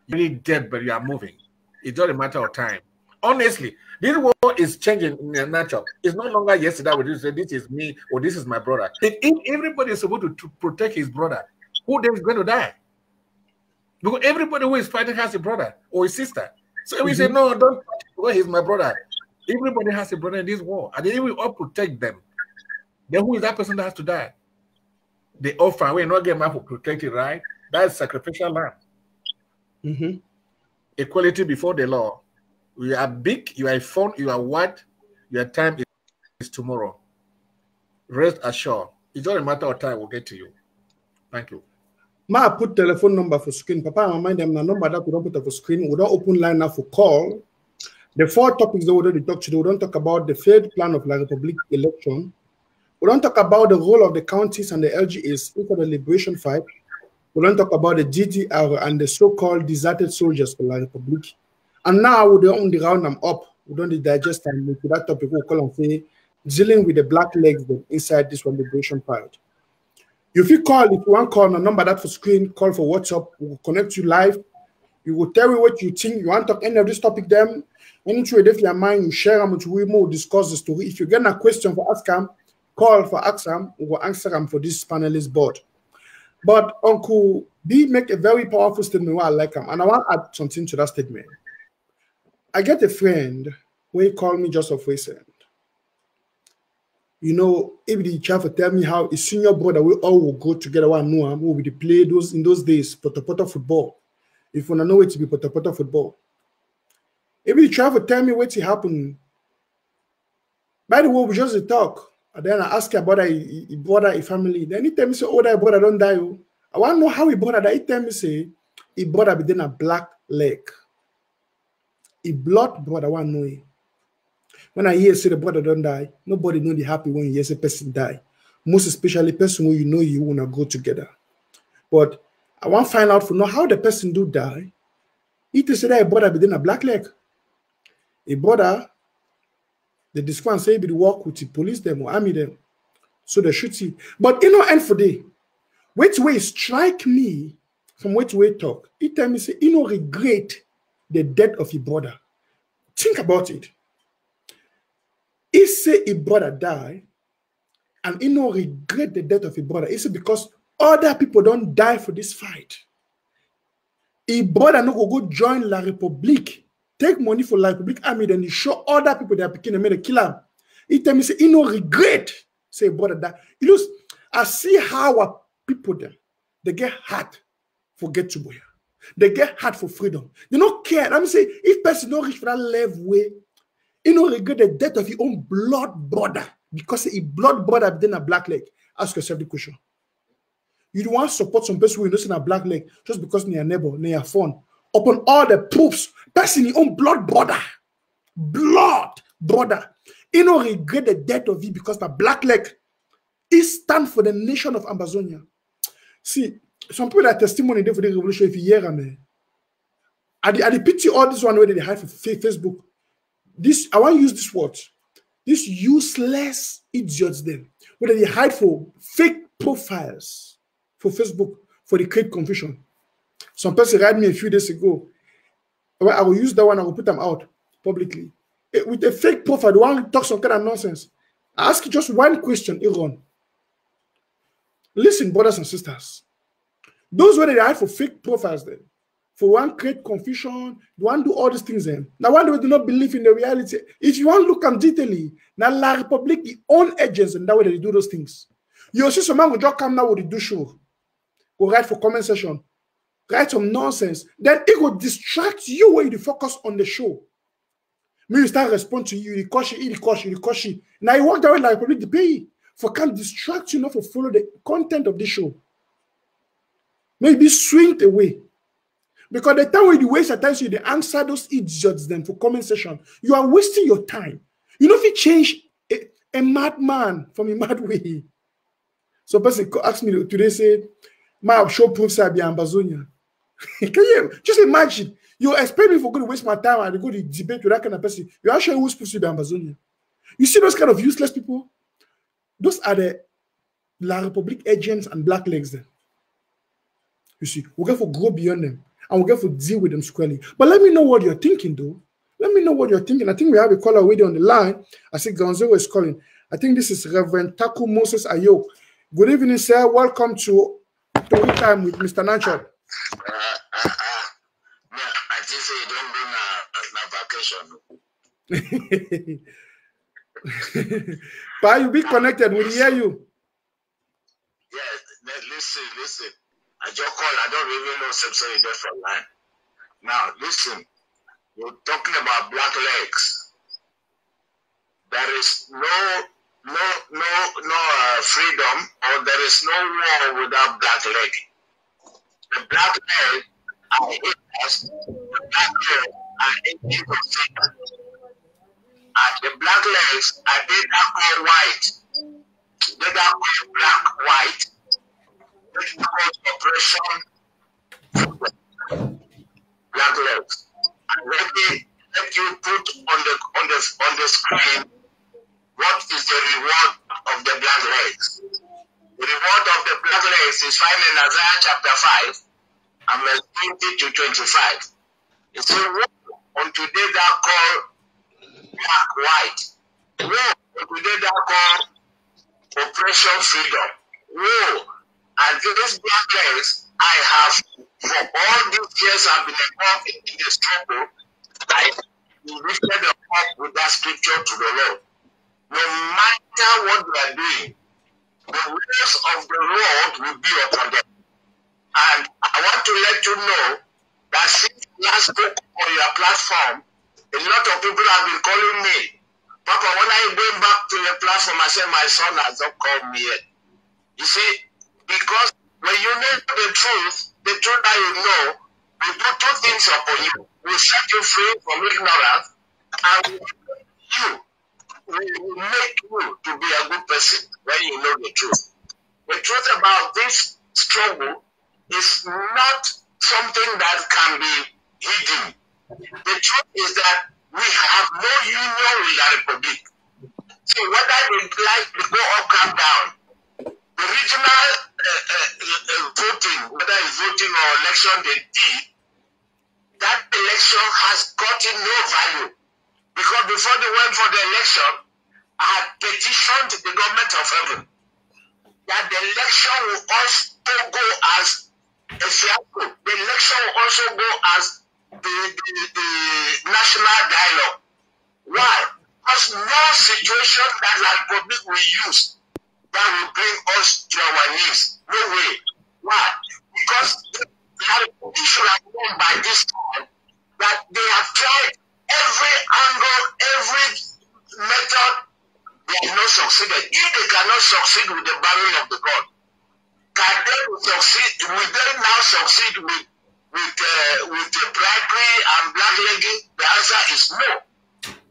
you're really dead, but you are moving. It's just a matter of time. Honestly, this war is changing in Nanchope. It's no longer yesterday when you say this is me or this is my brother. If everybody is supposed to protect his brother, who then is going to die? Because everybody who is fighting has a brother or a sister. So if we say, no, don't fight because he's my brother. Everybody has a brother in this war. And then we all protect them. Then who is that person that has to die? The orphan, we're not getting enough to protect it, right? That's sacrificial lamb. Equality before the law. You are big, you are fun, you are white, your time is tomorrow. Rest assured. It's not a matter of time, we'll get to you. Thank you.
Ma put telephone number for screen. Papa, I remind them the number that we don't put for screen. We don't open line now for call. The 4 topics that we already talked today, we don't talk about the failed plan of La Republique election. We don't talk about the role of the counties and the LGAs for the liberation fight. We don't talk about the GDR and the so-called deserted soldiers for La Republique. And now we don't round them up. We don't digest them into that topic we call and say dealing with the Blacklegs inside this one liberation fight. If you call, if you want to call the number that for screen, call for WhatsApp. We will connect you live. You will tell me what you think. You want to talk any of this topic, them. Anything if your mind, you share them, we will discuss the story. If you get a question for ask them, call for ask them. We will answer them for this panelist board. But Uncle B make a very powerful statement. I like him, and I want to add something to that statement. I get a friend who he called me just of recent. You know, if the child tell me how his senior brother we all will go together, one know him, we will play those in those days, poto football. If you want to know it to be poto football. If the child tell me what happened, by the way, we just talk. And then I ask about his brother, his family. Then he tell me say, oh, that brother don't die. I want to know how he brother that. He tell me say, his brother be then a black leg. His blood brother want to know it. When I hear say the brother don't die, nobody know the happy when you hear a person die. Most especially person who you know you wanna go together. But I want to find out for know how the person do die. He say that a brother be then a black leg. A brother, the discount say be work with the police them or army them. So they shoot him. But you know, end for day. Wait way strike me from wait way talk. He tell me say you know regret the death of your brother. Think about it. He say his brother died, and he no regret the death of his brother. He said because other people don't die for this fight. His brother no go join La Republique, take money for La Republique army, then he show other people they are picking and made a kill him. He tell me say he no regret. Say brother died. You know, I see how our people them they get hard for get to boy. They get hard for freedom. They don't care. I mean say if person don't reach for that level way. You know, regret the death of your own blood brother because a blood brother within a black leg. Ask yourself the question. You don't want to support some person who is in a black leg just because they are neighbor, they are fun. Upon all the proofs, person your own blood brother. You know, regret the death of you because the black leg is stand for the nation of Amazonia. See, some people that testimony there for the revolution if you hear them. I pity all this one where they hide for Facebook. This I want to use this word. These useless idiots then, whether they hide for fake profiles for Facebook for the create confusion. Some person write me a few days ago. I will use that one, I will put them out publicly. With a fake profile, the one talk some kind of nonsense. I ask you just one question, Iran. Listen, brothers and sisters. Those where they hide for fake profiles then. For one create confusion, one do all these things then. Now one do not believe in the reality. If you want to look at detailing, now La Republique, the own agents and that way they do those things. You see someone will just come now with the do show. Go write for comment section. Write some nonsense. Then it will distract you when you focus on the show. Maybe you start responding to you, the caution. Now you walk down La Republique to pay for can't distract you not for follow the content of the show. Maybe swing away. Because the time when you waste your time, so you answer those idiots then for comment section, you are wasting your time. You know if you change a madman from a mad way. So person asked me today, say, my show proves I be Amazonia. Can you just imagine? You expect me for going to waste my time and go to debate with that kind of person. You are sure who's supposed to be Amazonia. You see those kind of useless people? Those are the La Republique agents and blacklegs then. You see, we're going to go beyond them. And we're going to deal with them squarely. But let me know what you're thinking, though. Let me know what you're thinking. I think we have a caller already on the line. I see Gonzalo is calling. I think this is Reverend Taku Moses Ayo. Good evening, sir. Welcome to Story Time with Mr. Nanchope.
I think say you don't bring vacation.
But you be connected. We hear you.
Yes, listen. I just call, I don't even know so you just online. Now listen, you're talking about Blacklegs. There is no freedom, or there is no war without Blackleg. The Blackleg are haters. The Blackleg are innocent. And the Blacklegs are either called white, either called black, white, either called operation Blacklegs. And let you put on the screen what is the reward of the Blacklegs. The reward of the Blacklegs is found in Isaiah chapter 5 and verse 20 to 25. It says, woe unto they that call black white. Woe unto they that call oppression freedom. Woe. And these Blacklegs, I have, for all these years I've been involved in the struggle, I lifted up with that scripture to the Lord. No matter what they are doing, the ways of the Lord will be upon them. And I want to let you know that since last spoke on your platform, a lot of people have been calling me. Papa, when I went back to the platform, I said, my son has not called me yet. You see, because when you know the truth that you know, we put two things upon you. We set you free from ignorance, and we will make you to be a good person when you know the truth. The truth about this struggle is not something that can be hidden. The truth is that we have no union with the Republic. So whether they like to go or come down, the regional voting, whether it's voting or election they did, that election has gotten no value. Because before they went for the election, I had petitioned the government of heaven that the election will also go as a fiasco. The election will also go as the national dialogue. Why? Because no situation that the Republic will use that will bring us to our knees. No way. Why? Because the Republic should have known by this time that they have tried every angle, every method, they have not succeeded. If they cannot succeed with the barrel of the gun, can they succeed? Will they now succeed with the bribery and blacklegging? The answer is no.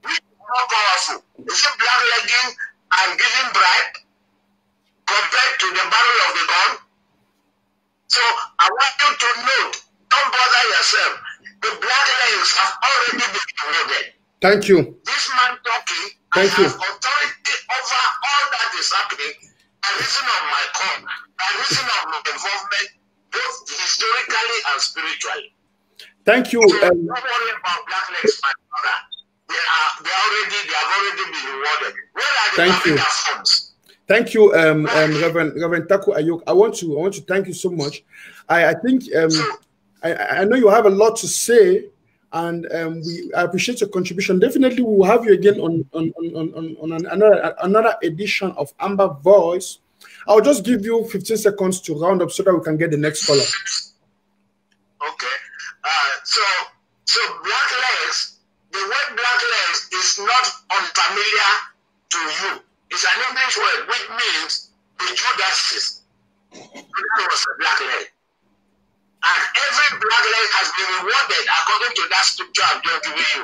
Which is more powerful? Is it blacklegging and giving bribe compared to the barrel of the gun? So I want you to note, don't bother yourself. The Blacklegs have already been rewarded.
Thank you.
This man talking,
Thank you.
have authority over all that is happening by reason of my call, by reason of my involvement, both historically and spiritually.
Thank you.
So don't worry about Blacklegs, my brother. They have already been rewarded. Where are the Babida funds?
Thank you, Reverend Taku Ayok. I want to thank you so much. I think I know you have a lot to say, and I appreciate your contribution. Definitely, we will have you again on another edition of Amber Voice. I'll just give you 15 seconds to round up so that we can get the next caller.
Okay. So Blacklegs, the word Blacklegs is not unfamiliar to you. It's an English word which means the Judases. That was a blackleg. And every blackleg has been rewarded according to that scripture I've just given you.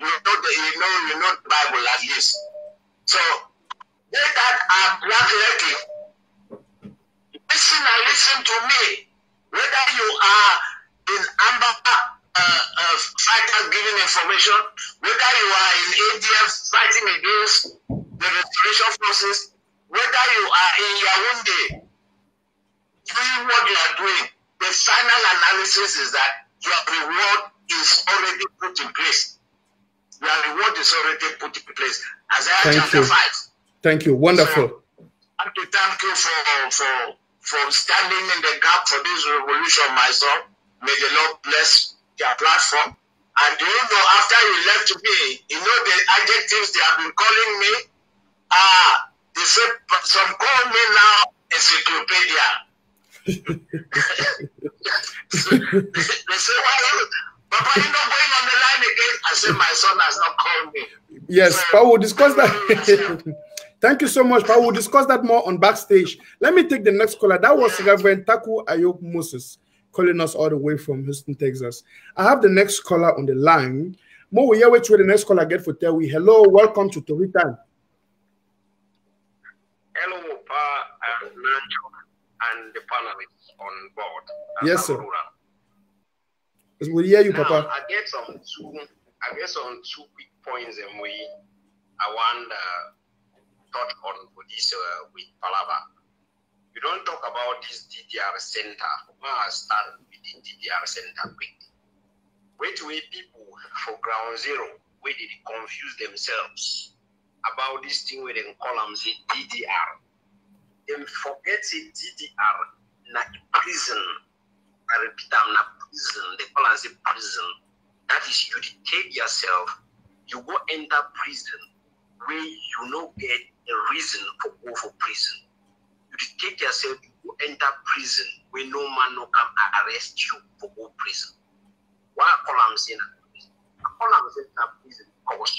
You know the Bible at least. So they that are blacklegging, listen to me. Whether you are in Amber fighters giving information, whether you are in ADF fighting against the restoration forces, whether you are in Yaoundé doing what you are doing, the final analysis is that your reward is already put in place. Your reward is already put in place. Isaiah chapter 5.
Thank you. Wonderful.
So, I have to thank you for standing in the gap for this revolution, my son. May the Lord bless your platform. And do you know, after you left me, you know the adjectives they have been calling me? They say, some call me now encyclopedia. So, they say, why Papa, you're not going on the line again? I said, my son has not called me.
Yes,
so,
Paul will discuss that. Thank you so much, Paul. We'll discuss that more on backstage. Let me take the next caller. That was Reverend Taku Ayok Moses calling us all the way from Houston, Texas. I have the next caller on the line. Mo, we hear which way the next caller get for Terry. Hello, welcome to Tori Time.
Hello, and Nanchope and the panelists on board.
Yes, sir. We hear you,
now,
Papa.
I get some two quick points and I want touch on for this with Palava. You don't talk about this DDR center. I'll start with the DDR center quickly. Wait, people for ground zero, where did they confuse themselves about this thing where they call them say DDR. They forget say DDR na prison. I repeat, I'm not prison. They call it prison. That is, you dictate yourself. You go enter prison where you no get a reason for go for prison. You dictate yourself. You go enter prison where no man no come arrest you for go prison. Why I call them saying that prison? I call them saying that prison because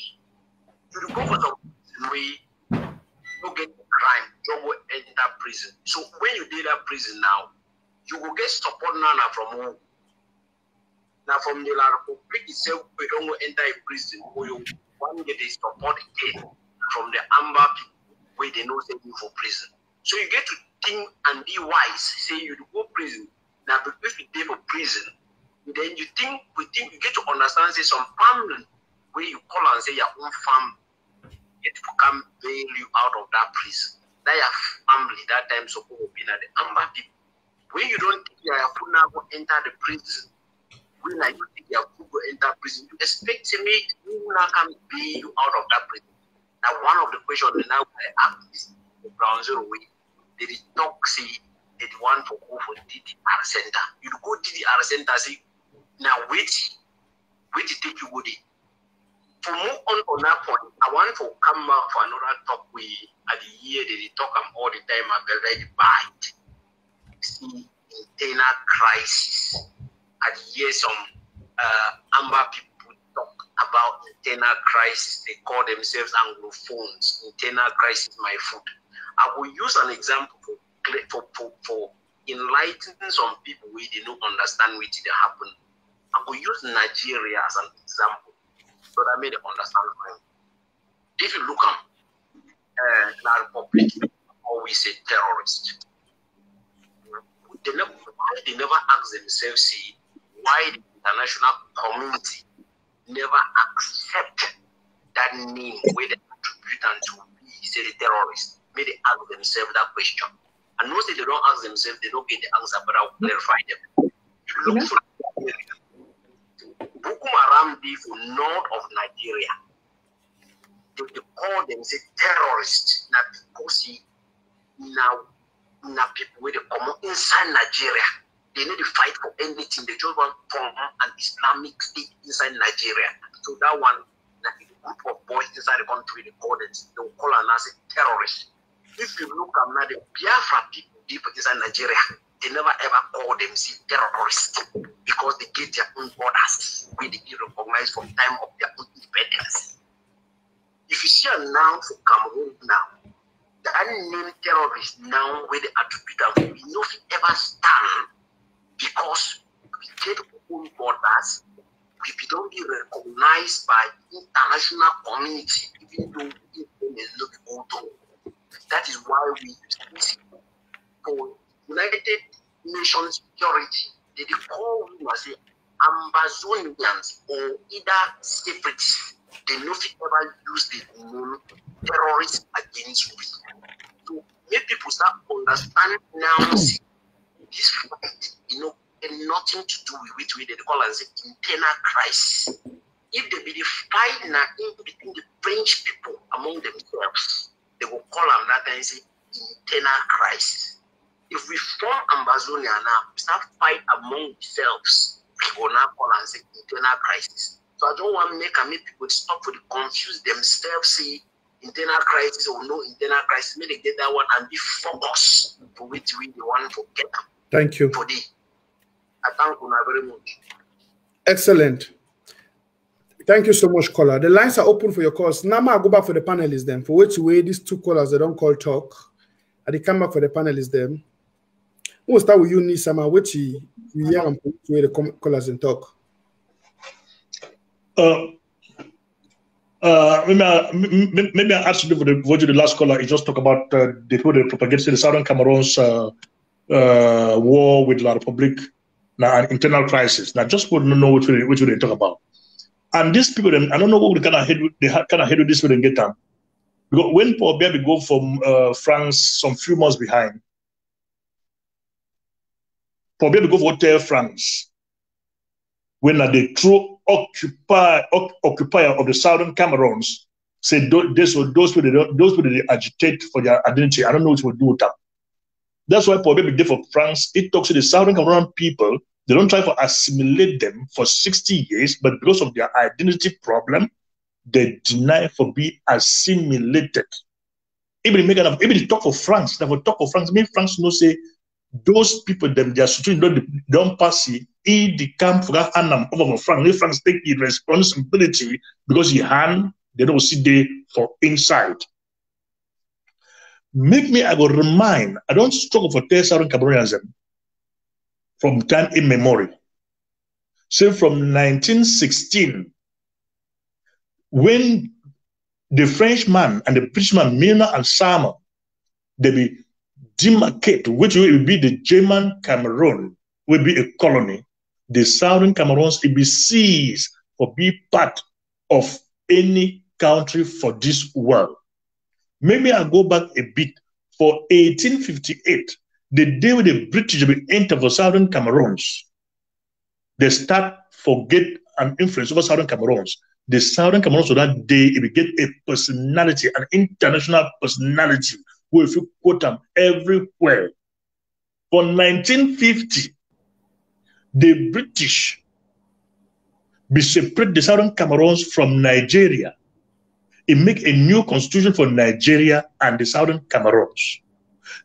you go for some prison where you get a crime. You go enter prison. So when you did that prison now, you will get support now from who? Now from the Republic itself, we don't enter a prison or you want to get a support again from the Amber people where they know they go for prison. So you get to think and be wise. Say you go prison. Now because you go for prison, then you get to understand say some family where you call and say your own family get to come bail you out of that prison. That your family that time so go be at the Amber people. When you don't think your food now go enter the prison, when you think your food go enter prison, you expect me you now can bail you out of that prison. Now one of the questions now I ask is the ground zero way. They did not say they want to go for DDR center. You go DDR center, say now wait to take you go there. To move on that point, I want to come back for another talk we at the year they talk all the time about the bite. See internal crisis. At the year some Amber people talk about internal crisis. They call themselves Anglophones. Internal crisis, my food. I will use an example for enlightening some people where they don't understand what did happen. I will use Nigeria as an example so that I may understand why. If you look at the Republic, always say terrorist. Why they never ask themselves, see, why the international community never accept that name where they attribute and to be, say, the terrorists? May they ask themselves that question. And most if they don't ask themselves, they don't get the answer, but I'll clarify them. If you look for Boko Haram for north of Nigeria, they call them, say, terrorists, not because now people where they come inside Nigeria, they need to fight for anything. They just want to form an Islamic state inside Nigeria. So that one, a group of boys inside the country, they call them, they will call them as a terrorist. If you look at now, the Biafra people deep inside Nigeria, they never ever call them terrorists because they get their own borders where they get recognized from time of their own independence. If you see a noun for Cameroon now, the name terrorists now where they attribute them, we know if it ever stand because we get our own borders, we don't be recognized by the international community, even though it is not go to. That is why we use for United Nations security. They call them as Amazonians or either separatists. They know if it ever use the name terrorists against you. So make people start understanding now this fight, and nothing to do with which way they call it as internal crisis. If they be the fight now in between the French people among themselves, they will call them that and say internal crisis. If we form Amazonia now, we start fight among themselves, we will now call and say internal crisis. So I don't want to make people stop for the confuse themselves, say internal crisis or no internal crisis. May they get that one and be focused for which we want to get them.
Thank you.
Today. I thank you very much.
Excellent. Thank you so much, caller. The lines are open for your calls. Now I'll go back for the panelists then. For which way these two callers they don't call talk. And they come back for the panelists then. We'll start with you, Nisama, which you hear and where the callers and talk.
Maybe I asked you for the last caller. You just talk about the people that propagate the Southern Cameroon's war with La Republique, now an internal crisis. Now, just want to know which way they talk about. And these people, I don't know what kind of head with this will get done. Because when Paul Biya go from France some few months behind, Paul Biya go for Hotel France, when the true occupier of the Southern Cameroons said those people they agitate for their identity. I don't know what will do with that. That's why Paul Biya did for France. It talks to the Southern Cameroon people. They don't try to assimilate them for 60 years, but because of their identity problem, they deny for being assimilated. Even they talk for France, they talk for France. Maybe France no say those people them their situation don't pass it. The camp for Annam over France. France take the responsibility because they don't see there for inside. Make me, I will remind, I don't struggle for Southern Cameroonianism from time immemorial. So from 1916, when the Frenchman and the Britishman, Milner and Salmon, they be demarcate, which will be the German Cameroon, will be a colony. The Southern Cameroons will be seized for be part of any country for this world. Maybe I'll go back a bit. For 1858, the day when the British will enter for Southern Cameroons, they start to get an influence over Southern Cameroons. The Southern Cameroons on that day, it will get a personality, an international personality, who if you quote them everywhere. For 1950, the British will separate the Southern Cameroons from Nigeria. It make a new constitution for Nigeria and the Southern Cameroons.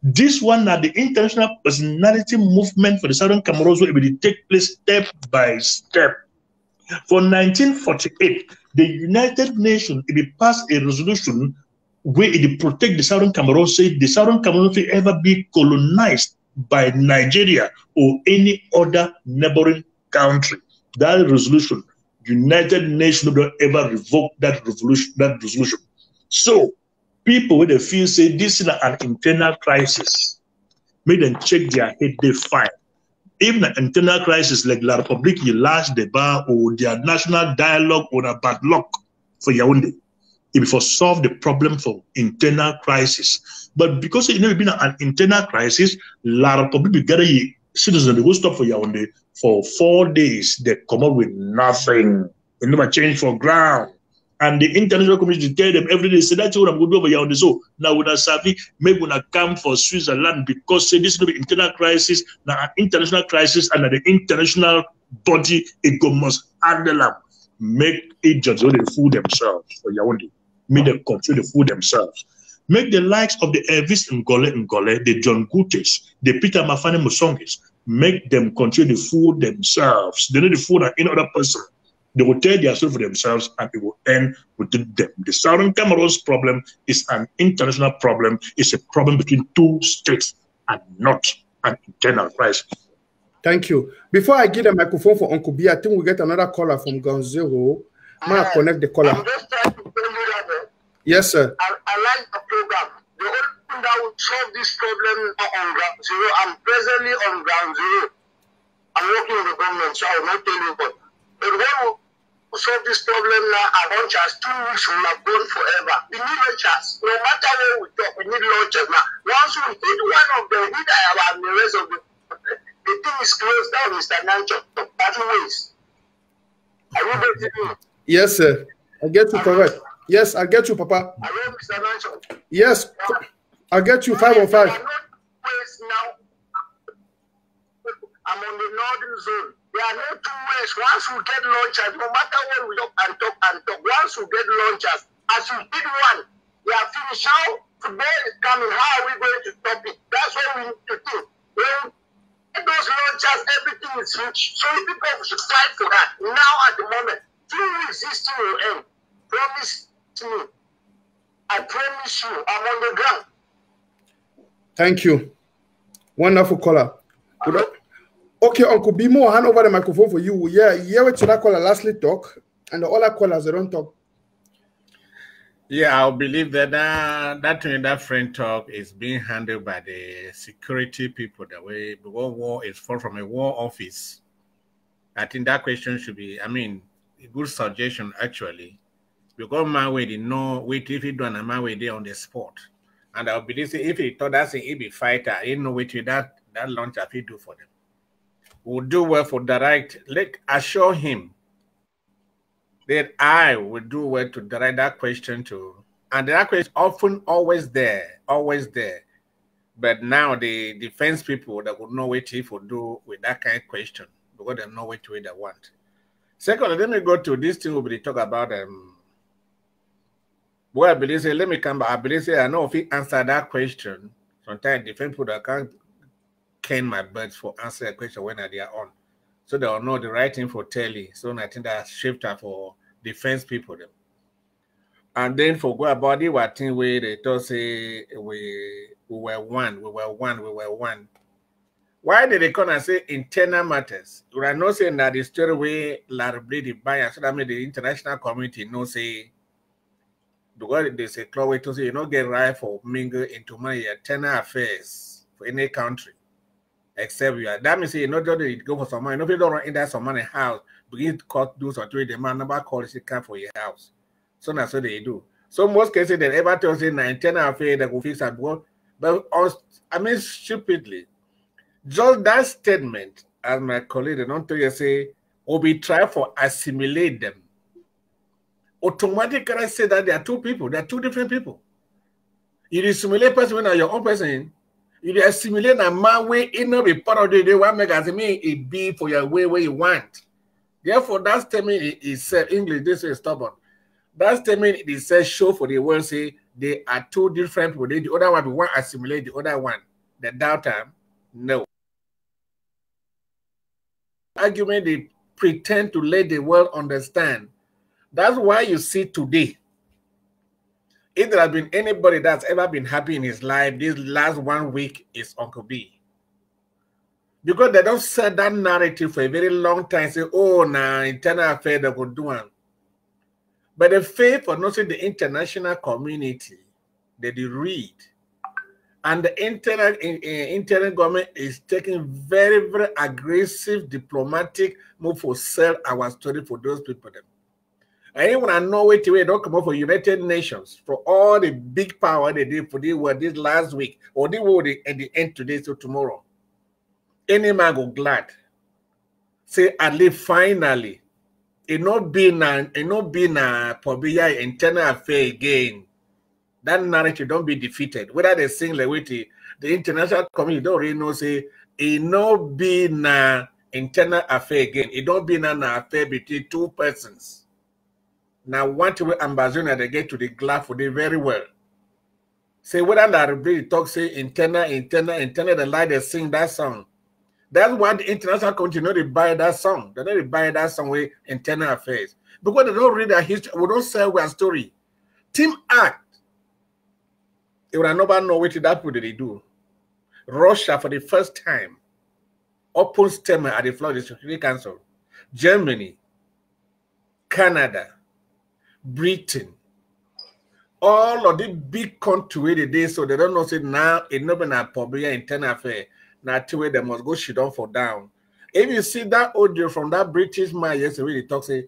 This one now, the international personality movement for the Southern Cameroons will take place step by step. For 1948, the United Nations will pass a resolution where it protect the Southern Cameroons, say the Southern Cameroons will ever be colonized by Nigeria or any other neighboring country. That resolution, United Nations don't ever revoke that resolution. So people when they feel say this is an internal crisis, make them check their head, they find. Even an internal crisis like La Republique, you last the bar or their national dialogue or a bad luck for Yaoundé. It will solve the problem for internal crisis. But because it never been an internal crisis, La Republique gather citizens they go stop for Yaoundé for 4 days. They come up with nothing. They never change for ground. And the international community tell them every day, say that's what I'm going to do over Yaoundé. So now when I say maybe when I come for Switzerland because say this is the internal crisis, now an international crisis, and the international body it must handle them. Make it just they fool themselves for Yaoundé. Make them control the food themselves. Make the likes of the Elvis Ngole, the John Gutes, the Peter Mafane Musongis, make them control the food themselves. They need the food of any other person. They will tell their story for themselves and it will end with them. The Southern Cameroon's problem is an international problem. It's a problem between two states and not an internal crisis.
Thank you. Before I give the microphone for Uncle B, I think we'll get another caller from Ground Zero. May I connect the caller?
I'm just trying to tell you that.
Yes, sir.
I like the program. The only thing that will solve this problem on Ground Zero. I'm presently on Ground Zero. I'm working with the government, so I will not tell you what. But when we solve this problem now, I want just 2 weeks will have gone forever. We need launchers. No matter where we talk, we need launchers now. Once we hit one of them, hit and the rest of the thing is closed down, Mr. Nanchope. That's ways. Are you ready to do?
Yes, sir. I get you correct. Yes, I get you, Papa.
Hello, Mr. Nanchope.
Yes, I get you 5 on 5.
Now, I'm on the northern zone. There are no 2 ways. Once we get launchers, no matter what we talk and talk, once we get launchers, as you did one, we are finished. How football is coming, how are we going to stop it? That's what we need to do. When is rich. So people should fight for that. Now at the moment, 2 weeks this thing will end. Promise me. I promise you, I'm on the ground.
Thank you. Wonderful caller. Okay, Uncle Bimo, I'll hand over the microphone for you. Yeah, wait till that caller lastly talk, and the other callers they don't talk.
Yeah, I believe that that friend talk is being handled by the security people. The way the war is from a war office. I think that question should be, I mean, a good suggestion actually. Because my way they know wait if he done a my way there on the spot. And I believe if he thought that's he be fighter, he know what that launch if he do for them. Will do well for direct. Let assure him that I will do well to direct that question to. And that question is often always there. But now the defense people that would know what he will do with that kind of question because they know which way they want. Secondly, let me go to this thing we talk about well, I believe let me come back. I believe I know if he answer that question, sometimes different people that can't can my birds for answer a question when they are on. So they will know the right thing for telly. So I think that's shifter for defense people. Them. And then for go about it, what thing where they told say we were one. Why did they come and say internal matters? We are not saying that the story where Larry the buyer, so that made the international community know say because they say Clovis to say you don't get right for mingle into my internal affairs for any country. Except you are that means you not just go for some money. No, if you don't run in that some money house, begin to cut do some trade, the man number call it come for your house. So that's what they do. So most cases they ever tell say internal affair that will fix at work, but I mean stupidly. Just that statement, as my colleague they don't tell you say, will be try for assimilate them. Automatically say that there are two people, they are two different people. You assimilate person when your own person. You assimilate a man way in no be part of the day one make as me it be for your way where you want. Therefore, that statement is said English, this is stubborn. That statement is said show for the world say they are two different people. The other one be one assimilate the other one. The doubter, no. Argument they pretend to let the world understand. That's why you see today. If there has been anybody that's ever been happy in his life, this last 1 week is Uncle B. Because they don't sell that narrative for a very long time, say, oh, nah, internal affair they could do one. But the faith for not the international community that they read. And the internal government is taking very, very aggressive diplomatic move for sell our story for those people. Anyone I know wait away don't come up for United Nations for all the big power they did for the world this last week or the world at the end today so tomorrow. Any man go glad. Say at least finally, it not be na probably internal affair again. That narrative don't be defeated. Whether they sing like with the international community don't really know say it not be na internal affair again. It don't be na affair between two persons. Now, one to ambassador they get to the glass for the very well. Say whether that really talk say internal, the lie they sing that song. That's why the international community know they buy that song. They know they buy that song with internal affairs. Because they don't read their history, we don't sell our story. Team Act. They will never know what that what they do. Russia for the first time open statement at the floor of the Security Council. Germany, Canada, Britain, all of the big countries they so they don't know say now it not been a public internal affair. Now two way they must go shit on for down. If you see that audio from that British man yesterday, they talk say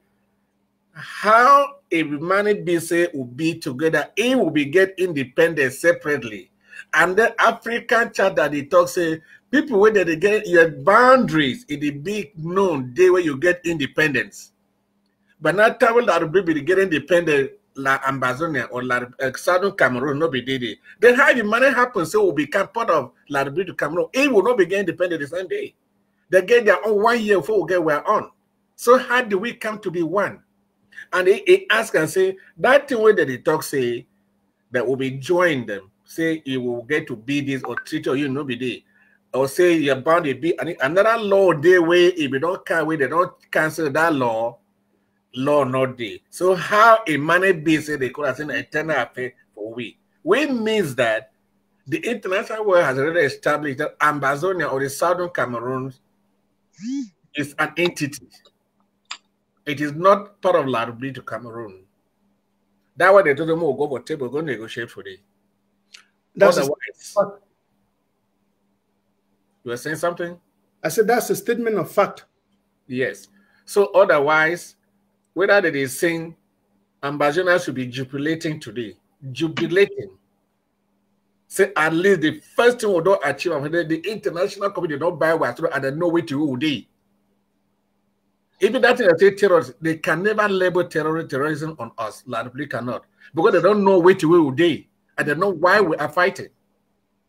how a man be say will be together, it will be get independent separately. And the African chat that they talk say people where they get your boundaries in the big known day where you get independence. But not travel that will be get independent la Ambazonia or la Southern Cameroon no be did. Then how the money happens so will become part of La to Cameroon. It will not be independent the same day. They get their own 1 year before we get we're on. So how do we come to be one? And he ask and say that thing where they talk say that will be join them. Say you will get to be this or treat or you no be there. or say you're bound to be another law day way if you don't carry, they don't cancel that law not day. So how a money be say they could have seen an eternal affair for we? We means that the international world has already established that Ambazonia or the Southern Cameroon is an entity. It is not part of La République du Cameroon. That's why they told them, oh, go for table, go negotiate for it.
That's
otherwise, you were saying something?
I said that's a statement of fact.
Yes. So otherwise, whether they is saying Ambazonia should be jubilating today, jubilating. Say at least the first thing we don't achieve, the international community don't buy what and they know what to do. Even that thing they say terrorists, they can never label terrorism on us. La République cannot. Because they don't know what to do and they know why we are fighting.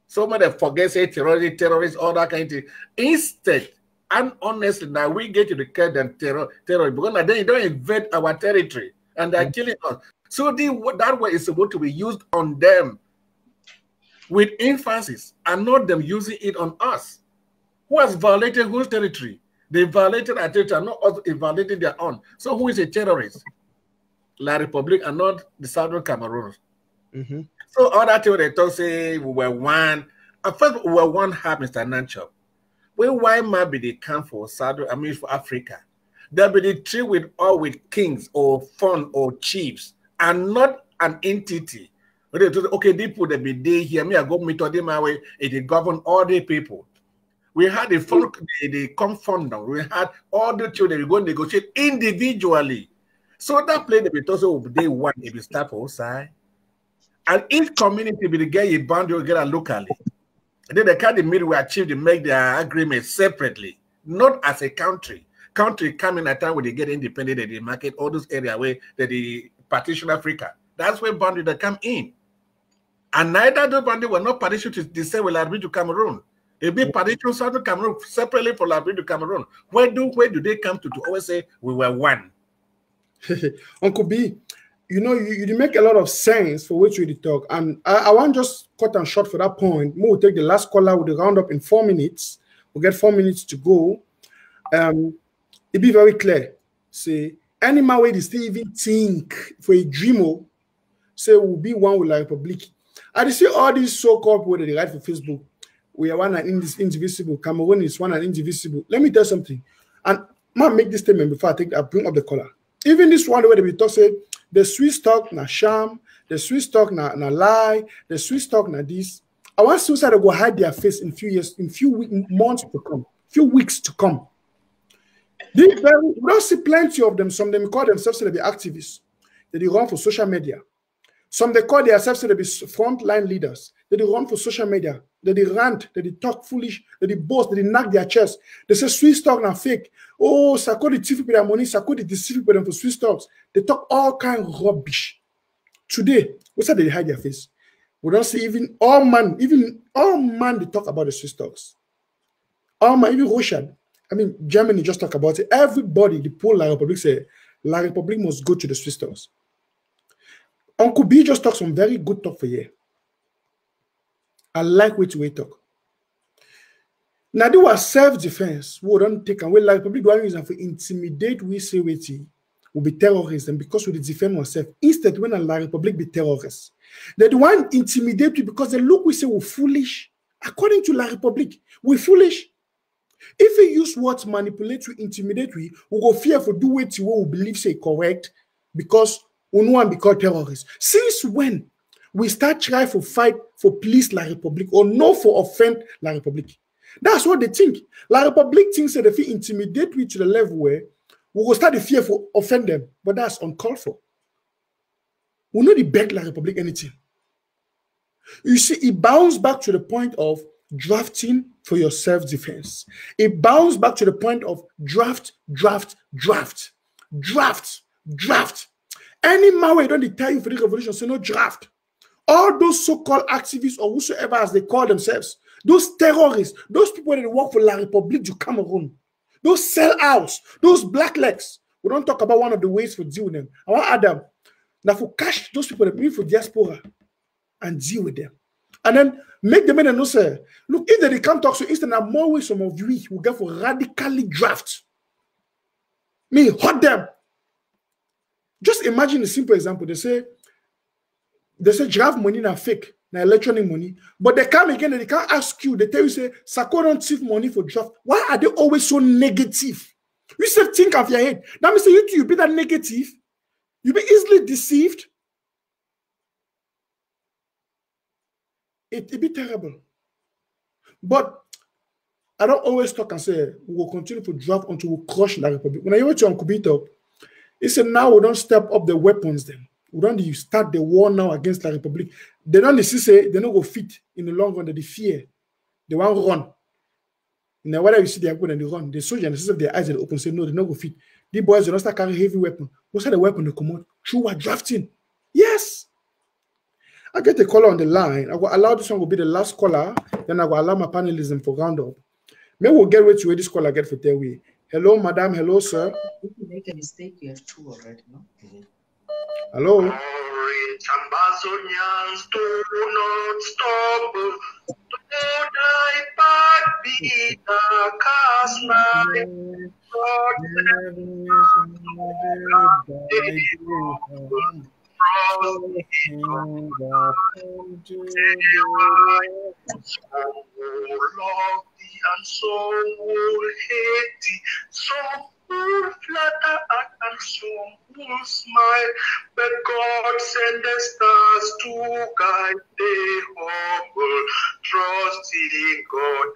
So many forget say terrorists, all that kind of thing. Instead, and honestly, now we get to the curd and terror because they don't invade our territory and they're killing us. So that way is supposed to be used on them with emphasis and not them using it on us. Who has violated whose territory? They violated our territory, not us violating their own. So who is a terrorist? La République and not the Southern Cameroon. So all that thing they talk say we were one. At first we were one half, Mr. Nanchope. Well, why might be they come for for Africa? They'll be the tree with kings or fun or chiefs and not an entity. Okay, people that be there here, me I go meet them my way, it govern all the people. We had the folk, they come from down. We had all the children we go negotiate individually. So that play the bit also day one if you start for outside. And each community will get a boundary together locally. And then they can't immediately achieve to make their agreement separately, not as a country. Country coming at a time when they get independent and they market all those areas where they partition Africa. That's where boundary they come in. And neither those boundaries were not partitioned to the same with La République du Cameroon. They be partitioned Southern Cameroon separately for La République du Cameroon. Where do they come to always say we were one?
Uncle B, you know, you make a lot of sense for which we talk. And I want just cut and short for that point. We'll take the last caller with the roundup in 4 minutes. We'll get 4 minutes to go. It be very clear. Say, any man way they still even think for a dreamer, say we'll be one with La République. I see all these so-called people that they write for Facebook. We are one and indivisible. Cameroon is one and indivisible. Let me tell you something. And man, make this statement before I bring up the caller. Even this one where they talk say the Swiss talk na sham, the Swiss talk na lie, the Swiss talk na this. I want suicide to go hide their face in months to come, few weeks to come. We don't see plenty of them. Some of them call themselves to be activists. They run for social media. Some they call themselves to be frontline leaders. They run for social media. They rant. They talk foolish. They boast. They knock their chest. They say Swiss talk na fake. Oh, Sako the thief with their money. Sako the deceive with them for Swiss talks. They talk all kind of rubbish. Today, what's that they hide their face? We don't see even all man they talk about the Swiss talks. All man, even Russia. I mean, Germany just talk about it. Everybody, the poor La République say La République must go to the Swiss talks. Uncle B just talk some very good talk for you. I like which way talk. Now, do a self-defense. We don't take away La République. Do use them for intimidate. We say will be terrorists, and because we defend ourselves. Instead, when a La République be terrorists, they do want intimidate you because they look. We say we're foolish. According to La République, we're foolish. If we use words manipulate, we intimidate, we go fear for do it what we believe say correct because we no one be called terrorists. Since when we start trying for fight for please La République or no for offend La République? That's what they think. La République thinks that if we intimidate we to the level where we will start the fear for offend them, but that's uncalled for. We know the beg La République anything. You see, it bounces back to the point of drafting for your self-defense. It bounces back to the point of draft. Any man who don't tell you for the revolution, say no draft. All those so-called activists or whosoever as they call themselves, those terrorists, those people that work for La République du Cameroun, those sellouts, those blacklegs. We don't talk about one of the ways for deal with them. I want Adam now for cash those people that bring for diaspora and deal with them. And then make the men know say, look, if they can't talk, so instead of more ways some of we will get for radically draft. Me hurt them. Just imagine a simple example. They say draft money na fake, na electronic money, but they come again and they can't ask you. They tell you say, Sako don't thief money for draft. Why are they always so negative? You say think of your head. That means you be that negative. You be easily deceived. It be terrible. But I don't always talk and say we will continue to draft until we crush the Republic. When I went to Uncle Bito, he said now we don't step up the weapons then. We don't start the war now against the Republic. They don't say they don't go fit in the long run, they fear. They want to run. Now whether you see the people and they run, the soldiers and their eyes are open, say no, they don't go fit. The boys don't start carrying heavy weapon. What's the weapon they come out? Through what drafting? Yes. I get a caller on the line. I will allow this one to be the last caller. Then I will allow my panelism for round up. Maybe we'll get to where this caller get for their way. Hello, madam. Hello, sir.
If you make a mistake, you have two already, no?
Hello.
Ambazonians do not stop. Do thy part be the cast by and some will hate thee, some will flatter and some will smile, but God send the stars to guide the humble, trust in God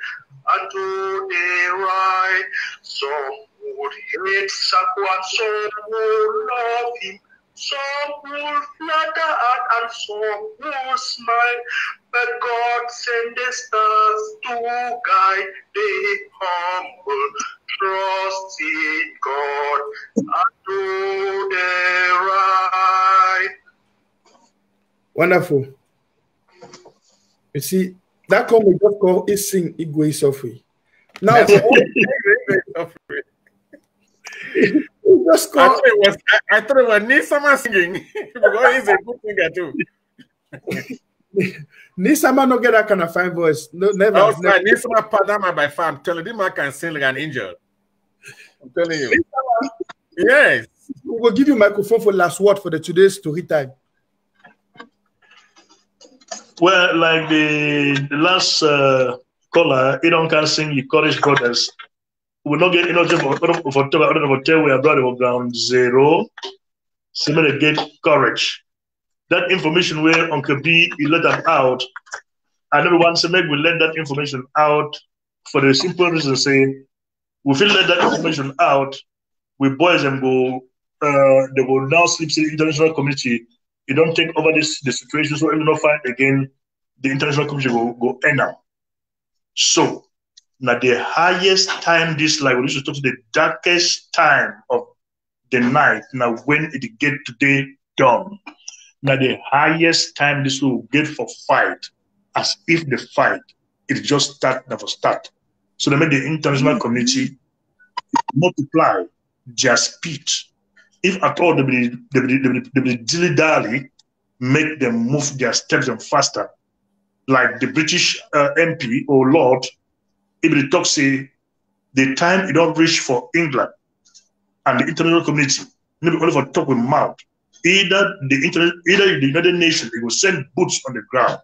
and do the right. Some would hate Sako and some will love him, some will flatter and some will smile, but God send the stars to guide the humble, trust in God and do the right.
Wonderful. You see, that comment just called is sing Igwe Sofri. Now, just call.
I thought it was Nisama singing because he's a good singer too.
Nisama no get that kind of fine voice. No, never.
Outside, Nisama Padama by far. I'm telling you, this man can sing like an angel. I'm telling you. Yes.
We will give you microphone for last word for the today's story time.
Well, like the last caller, you don't can sing the Courage Brothers. We not get enough for tell we are brother of ground zero. Similar get courage. That information where Uncle B he let them out. And everyone say maybe we let that information out for the simple reason say we feel let that information out, we boys and go they will now sleep in the international community. You don't take over the situation, so you not fight again, the international community will go end up. So now the highest time this like we used to talk to the darkest time of the night, now when it get today done. Now the highest time this will get for fight, as if the fight it just start, never start. So they make the international community multiply their speed. If at all they be dilly-dally, make them move their steps and faster. Like the British MP or Lord, if they talk say the time it don't reach for England and the international community, maybe only for talk with mouth. Either the United Nations, they will send boots on the ground.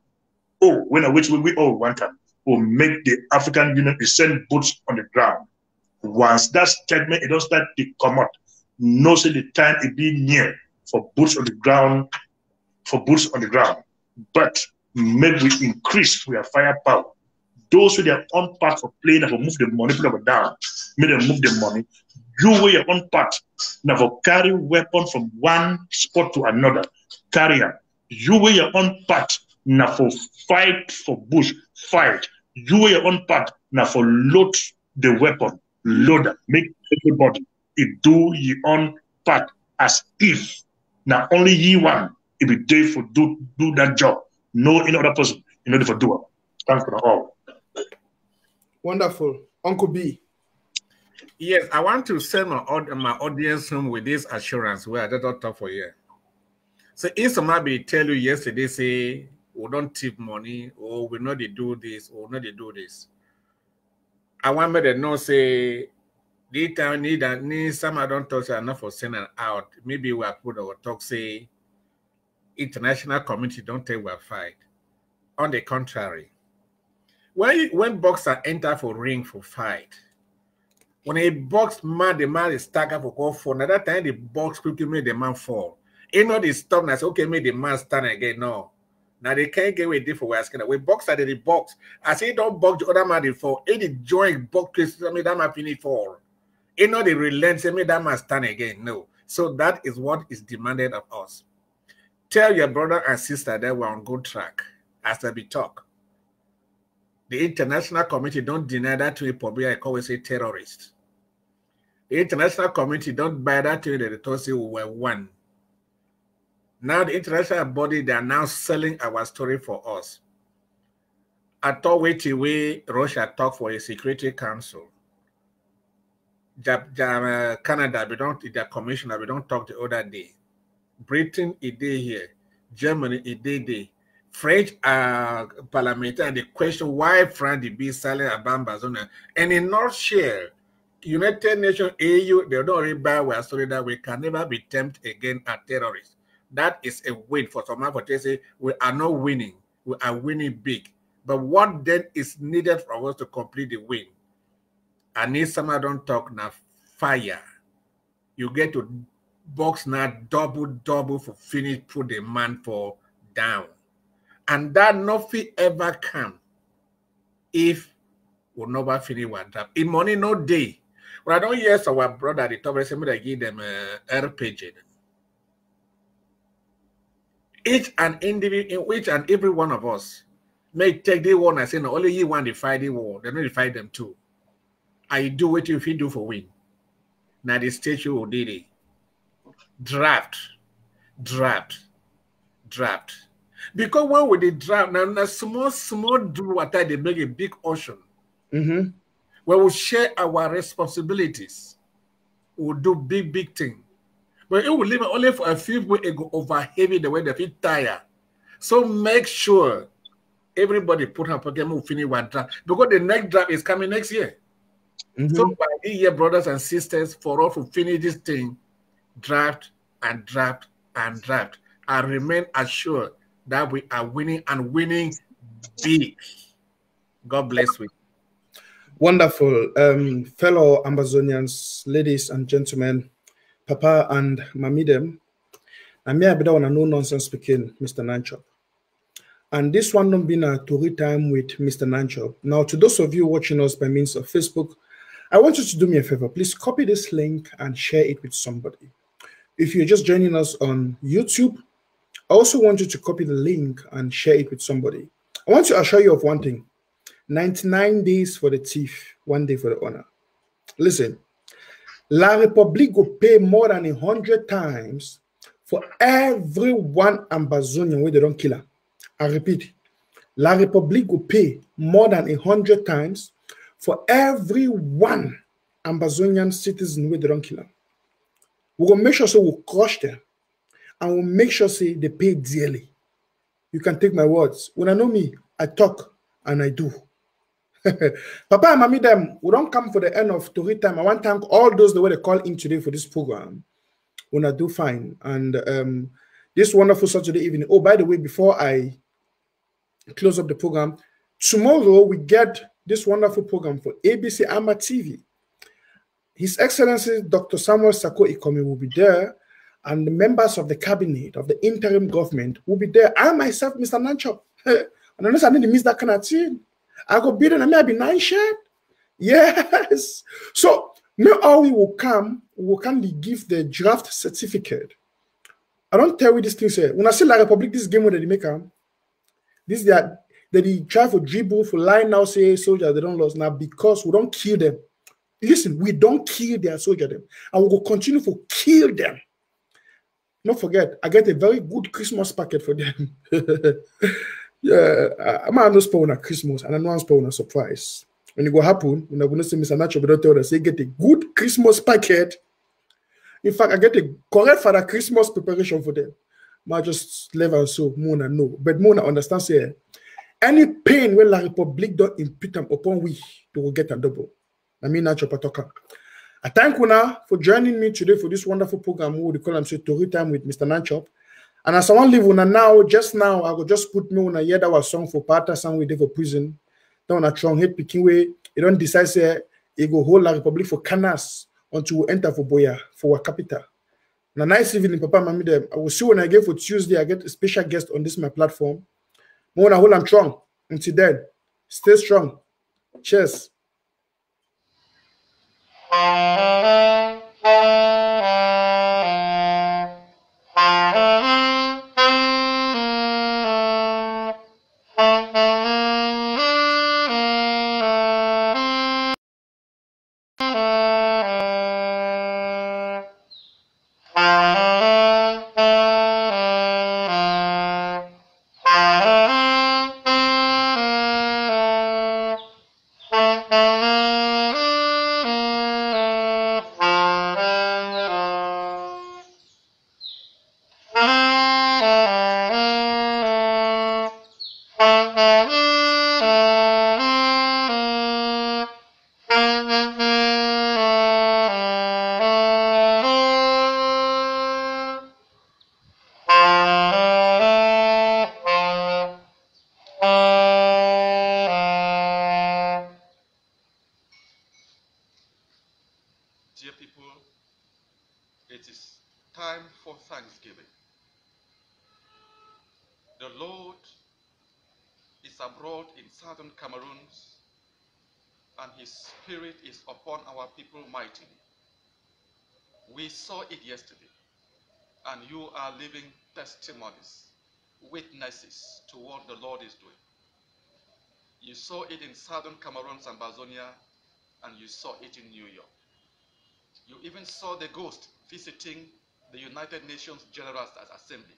Oh, when I wish we all want them, will make the African Union send boots on the ground. Once that statement it don't start to come out, no say the time it be near for boots on the ground, But maybe we increase our firepower. Those with their own part of playing that will move the money, put them down, make them move the money. You wear your own part. Now carry weapon from one spot to another. Carrier. You wear your own part. Now for fight for bush, fight. You wear your own part. Now for load the weapon. Loader. Make everybody it do your own part as if now only ye one it be there for do that job. No any other person in order for do it. Thanks for all.
Wonderful. Uncle B.
Yes, I want to send my audience home with this assurance where I don't talk for you. So if somebody tell you yesterday, say we don't tip money, or we know they do this, or not they do this. I want me to know, say, the time need some I don't touch enough for sending out. Maybe we are put our talk, say, international community don't take our fight. On the contrary, when boxer enter for ring for fight, when a box man, the man is stagger for call for another time the box quickly made the man fall. You know, they stop and say, okay, make the man stand again. No. Now they can't get away different way asking. We box at the box. I say don't box the other man they fall. Any joint box made that man finish fall. You know, they relent, say made that man stand again. No. So that is what is demanded of us. Tell your brother and sister that we're on good track as we talk. The international community don't deny that to a public, I always say terrorist. The international community don't buy that to the they say we were one. Now the international body, they are now selling our story for us. I thought wait away Russia talk for a Security Council. Canada, we don't the commissioner, we don't talk the other day. Britain a day here, Germany a day there. French parliamentary and the question why France be silent about Amazon. And in North Share, United Nations, AU, they don't already buy our story that we can never be tempted again as terrorists. That is a win for some people to say we are not winning, we are winning big. But what then is needed for us to complete the win? I need someone don't talk now fire. You get to box now double for finish, put the man for down. And that nothing ever come if we never finish one trap. In money no day. But I don't hear our brother at the top, I give them RPG. Each and every one of us may take the one and say, no, only you want to fight the war. They don't fight them too. I do what you do for win. Now the state you will do it. Draft. Because when we draft, now small do what they make a big ocean.
Mm-hmm.
Where we share our responsibilities. We'll do big things. But it will leave only for a few people it go over heavy the way they feel tired. So make sure everybody put up again will finish one draft. Because the next draft is coming next year. Mm-hmm. So by the year, brothers and sisters, for us to finish this thing, draft. I remain assured that we are winning and winning big. God bless you.
Wonderful. Fellow Amazonians, ladies and gentlemen, Papa and Mamidem, I'm here with a no-nonsense speaking, Mr. Nanchope. And this one don't be a Tory time with Mr. Nanchope. Now, to those of you watching us by means of Facebook, I want you to do me a favor. Please copy this link and share it with somebody. If you're just joining us on YouTube, I also want you to copy the link and share it with somebody. I want to assure you of one thing. 99 days for the thief, 1 day for the honor. Listen, La République will pay more than 100 times for every one Amazonian where they don't kill her. I repeat, La République will pay more than 100 times for every one Amazonian citizen where they don't kill her. We're going to make sure so we'll crush them and we'll make sure say they pay dearly. You can take my words. When I know me, I talk and I do. Papa and Mommy, them, we don't come for the end of Tory time. I want to thank all those that were call in today for this program. When I do fine. And this wonderful Saturday evening. Oh, by the way, before I close up the program, tomorrow we get this wonderful program for ABC Ama TV. His Excellency Dr. Samuel Sako Ikomi will be there, and the members of the cabinet of the interim government will be there. I myself, Mr. Nanchope, and unless I need to miss that kind of thing, I go bid and I may be nice shirt. Yes. So now all we will come give the draft certificate. I don't tell you this thing, sir. When I say La République, this game where they make them, this they try for dribble for line now say soldiers they don't lose now because we don't kill them. Listen, we don't kill their soldiers them, and we will continue to kill them. Don't forget, I get a very good Christmas packet for them. Yeah, I'm not spoil on Christmas, and I'm not spoil on a surprise. When it go happen, when I'm going to say Mr. Nanchope, don't tell them, say get a good Christmas packet. In fact, I get a correct for the Christmas preparation for them. might just level so Mona no. But Mona understands here. Any pain where La Republic don't impute them upon we, they will get a double. I mean, Nanchope talker. I thank Una for joining me today for this wonderful program. We call them Story Time with Mr. Nanchope. And as I want to leave Una now, just now, I will just put me on a hear that was song for Pata song we did for prison. Then on a strong head picking way, you don't decide say you go hold La Republic for Canas until we enter for Boya for our capital. Now, nice evening, Papa, Mommy, them. I will see when I get for Tuesday. I get a special guest on this my platform. Mona hold I'm strong. Until then, stay strong. Cheers.
Dear people, it is time for Thanksgiving. The Lord is abroad in southern Cameroon, and his spirit is upon our people mightily. We saw it yesterday, and you are living testimonies, witnesses to what the Lord is doing. You saw it in southern Cameroon and Bazonia, and you saw it in New York. You even saw the ghost visiting the United Nations General Assembly.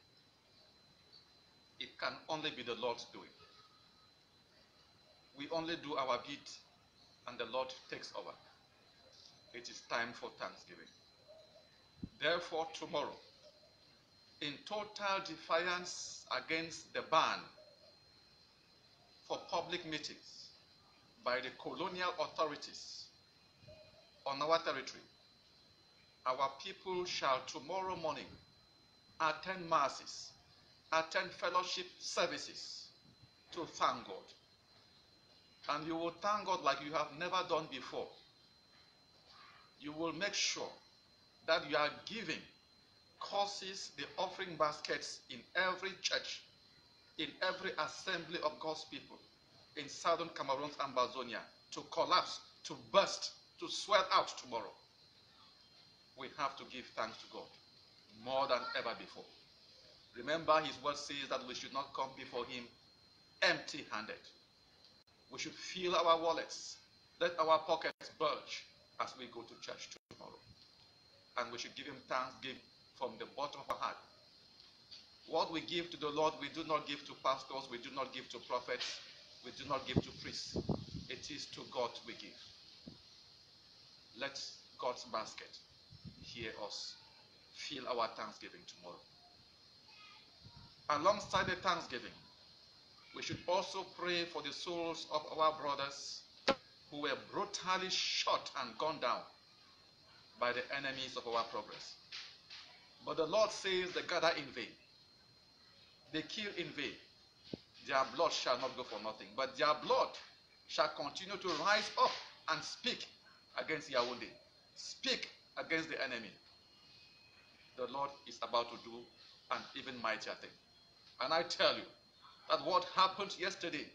It can only be the Lord's doing. We only do our bit, and the Lord takes over. It is time for Thanksgiving. Therefore, tomorrow, in total defiance against the ban for public meetings by the colonial authorities on our territory, our people shall tomorrow morning attend masses, attend fellowship services to thank God. And you will thank God like you have never done before. You will make sure that you are giving causes the offering baskets in every church, in every assembly of God's people, in southern Cameroon and Bazonia, to collapse, to burst, to swell out tomorrow. We have to give thanks to God more than ever before. Remember, his word says that we should not come before him empty-handed. We should fill our wallets, let our pockets bulge as we go to church tomorrow. And we should give him thanksgiving from the bottom of our heart. What we give to the Lord, we do not give to pastors, we do not give to prophets, we do not give to priests. It is to God we give. Let God's basket hear us. Fill our thanksgiving tomorrow. Alongside the thanksgiving, we should also pray for the souls of our brothers who were brutally shot and gunned down by the enemies of our progress. But the Lord says they gather in vain. They kill in vain. Their blood shall not go for nothing, but their blood shall continue to rise up and speak against Yaoundé, speak against the enemy. The Lord is about to do an even mightier thing. And I tell you that what happened yesterday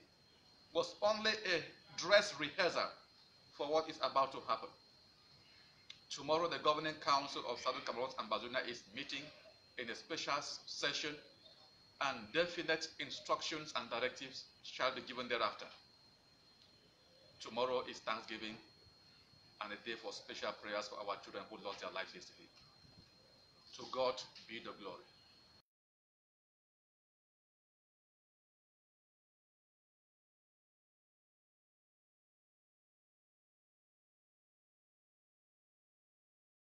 was only a dress rehearsal for what is about to happen. Tomorrow, the Governing Council of Southern Cameroon and Bazonia is meeting in a special session, and definite instructions and directives shall be given thereafter. Tomorrow is Thanksgiving and a day for special prayers for our children who lost their lives yesterday. To God be the glory.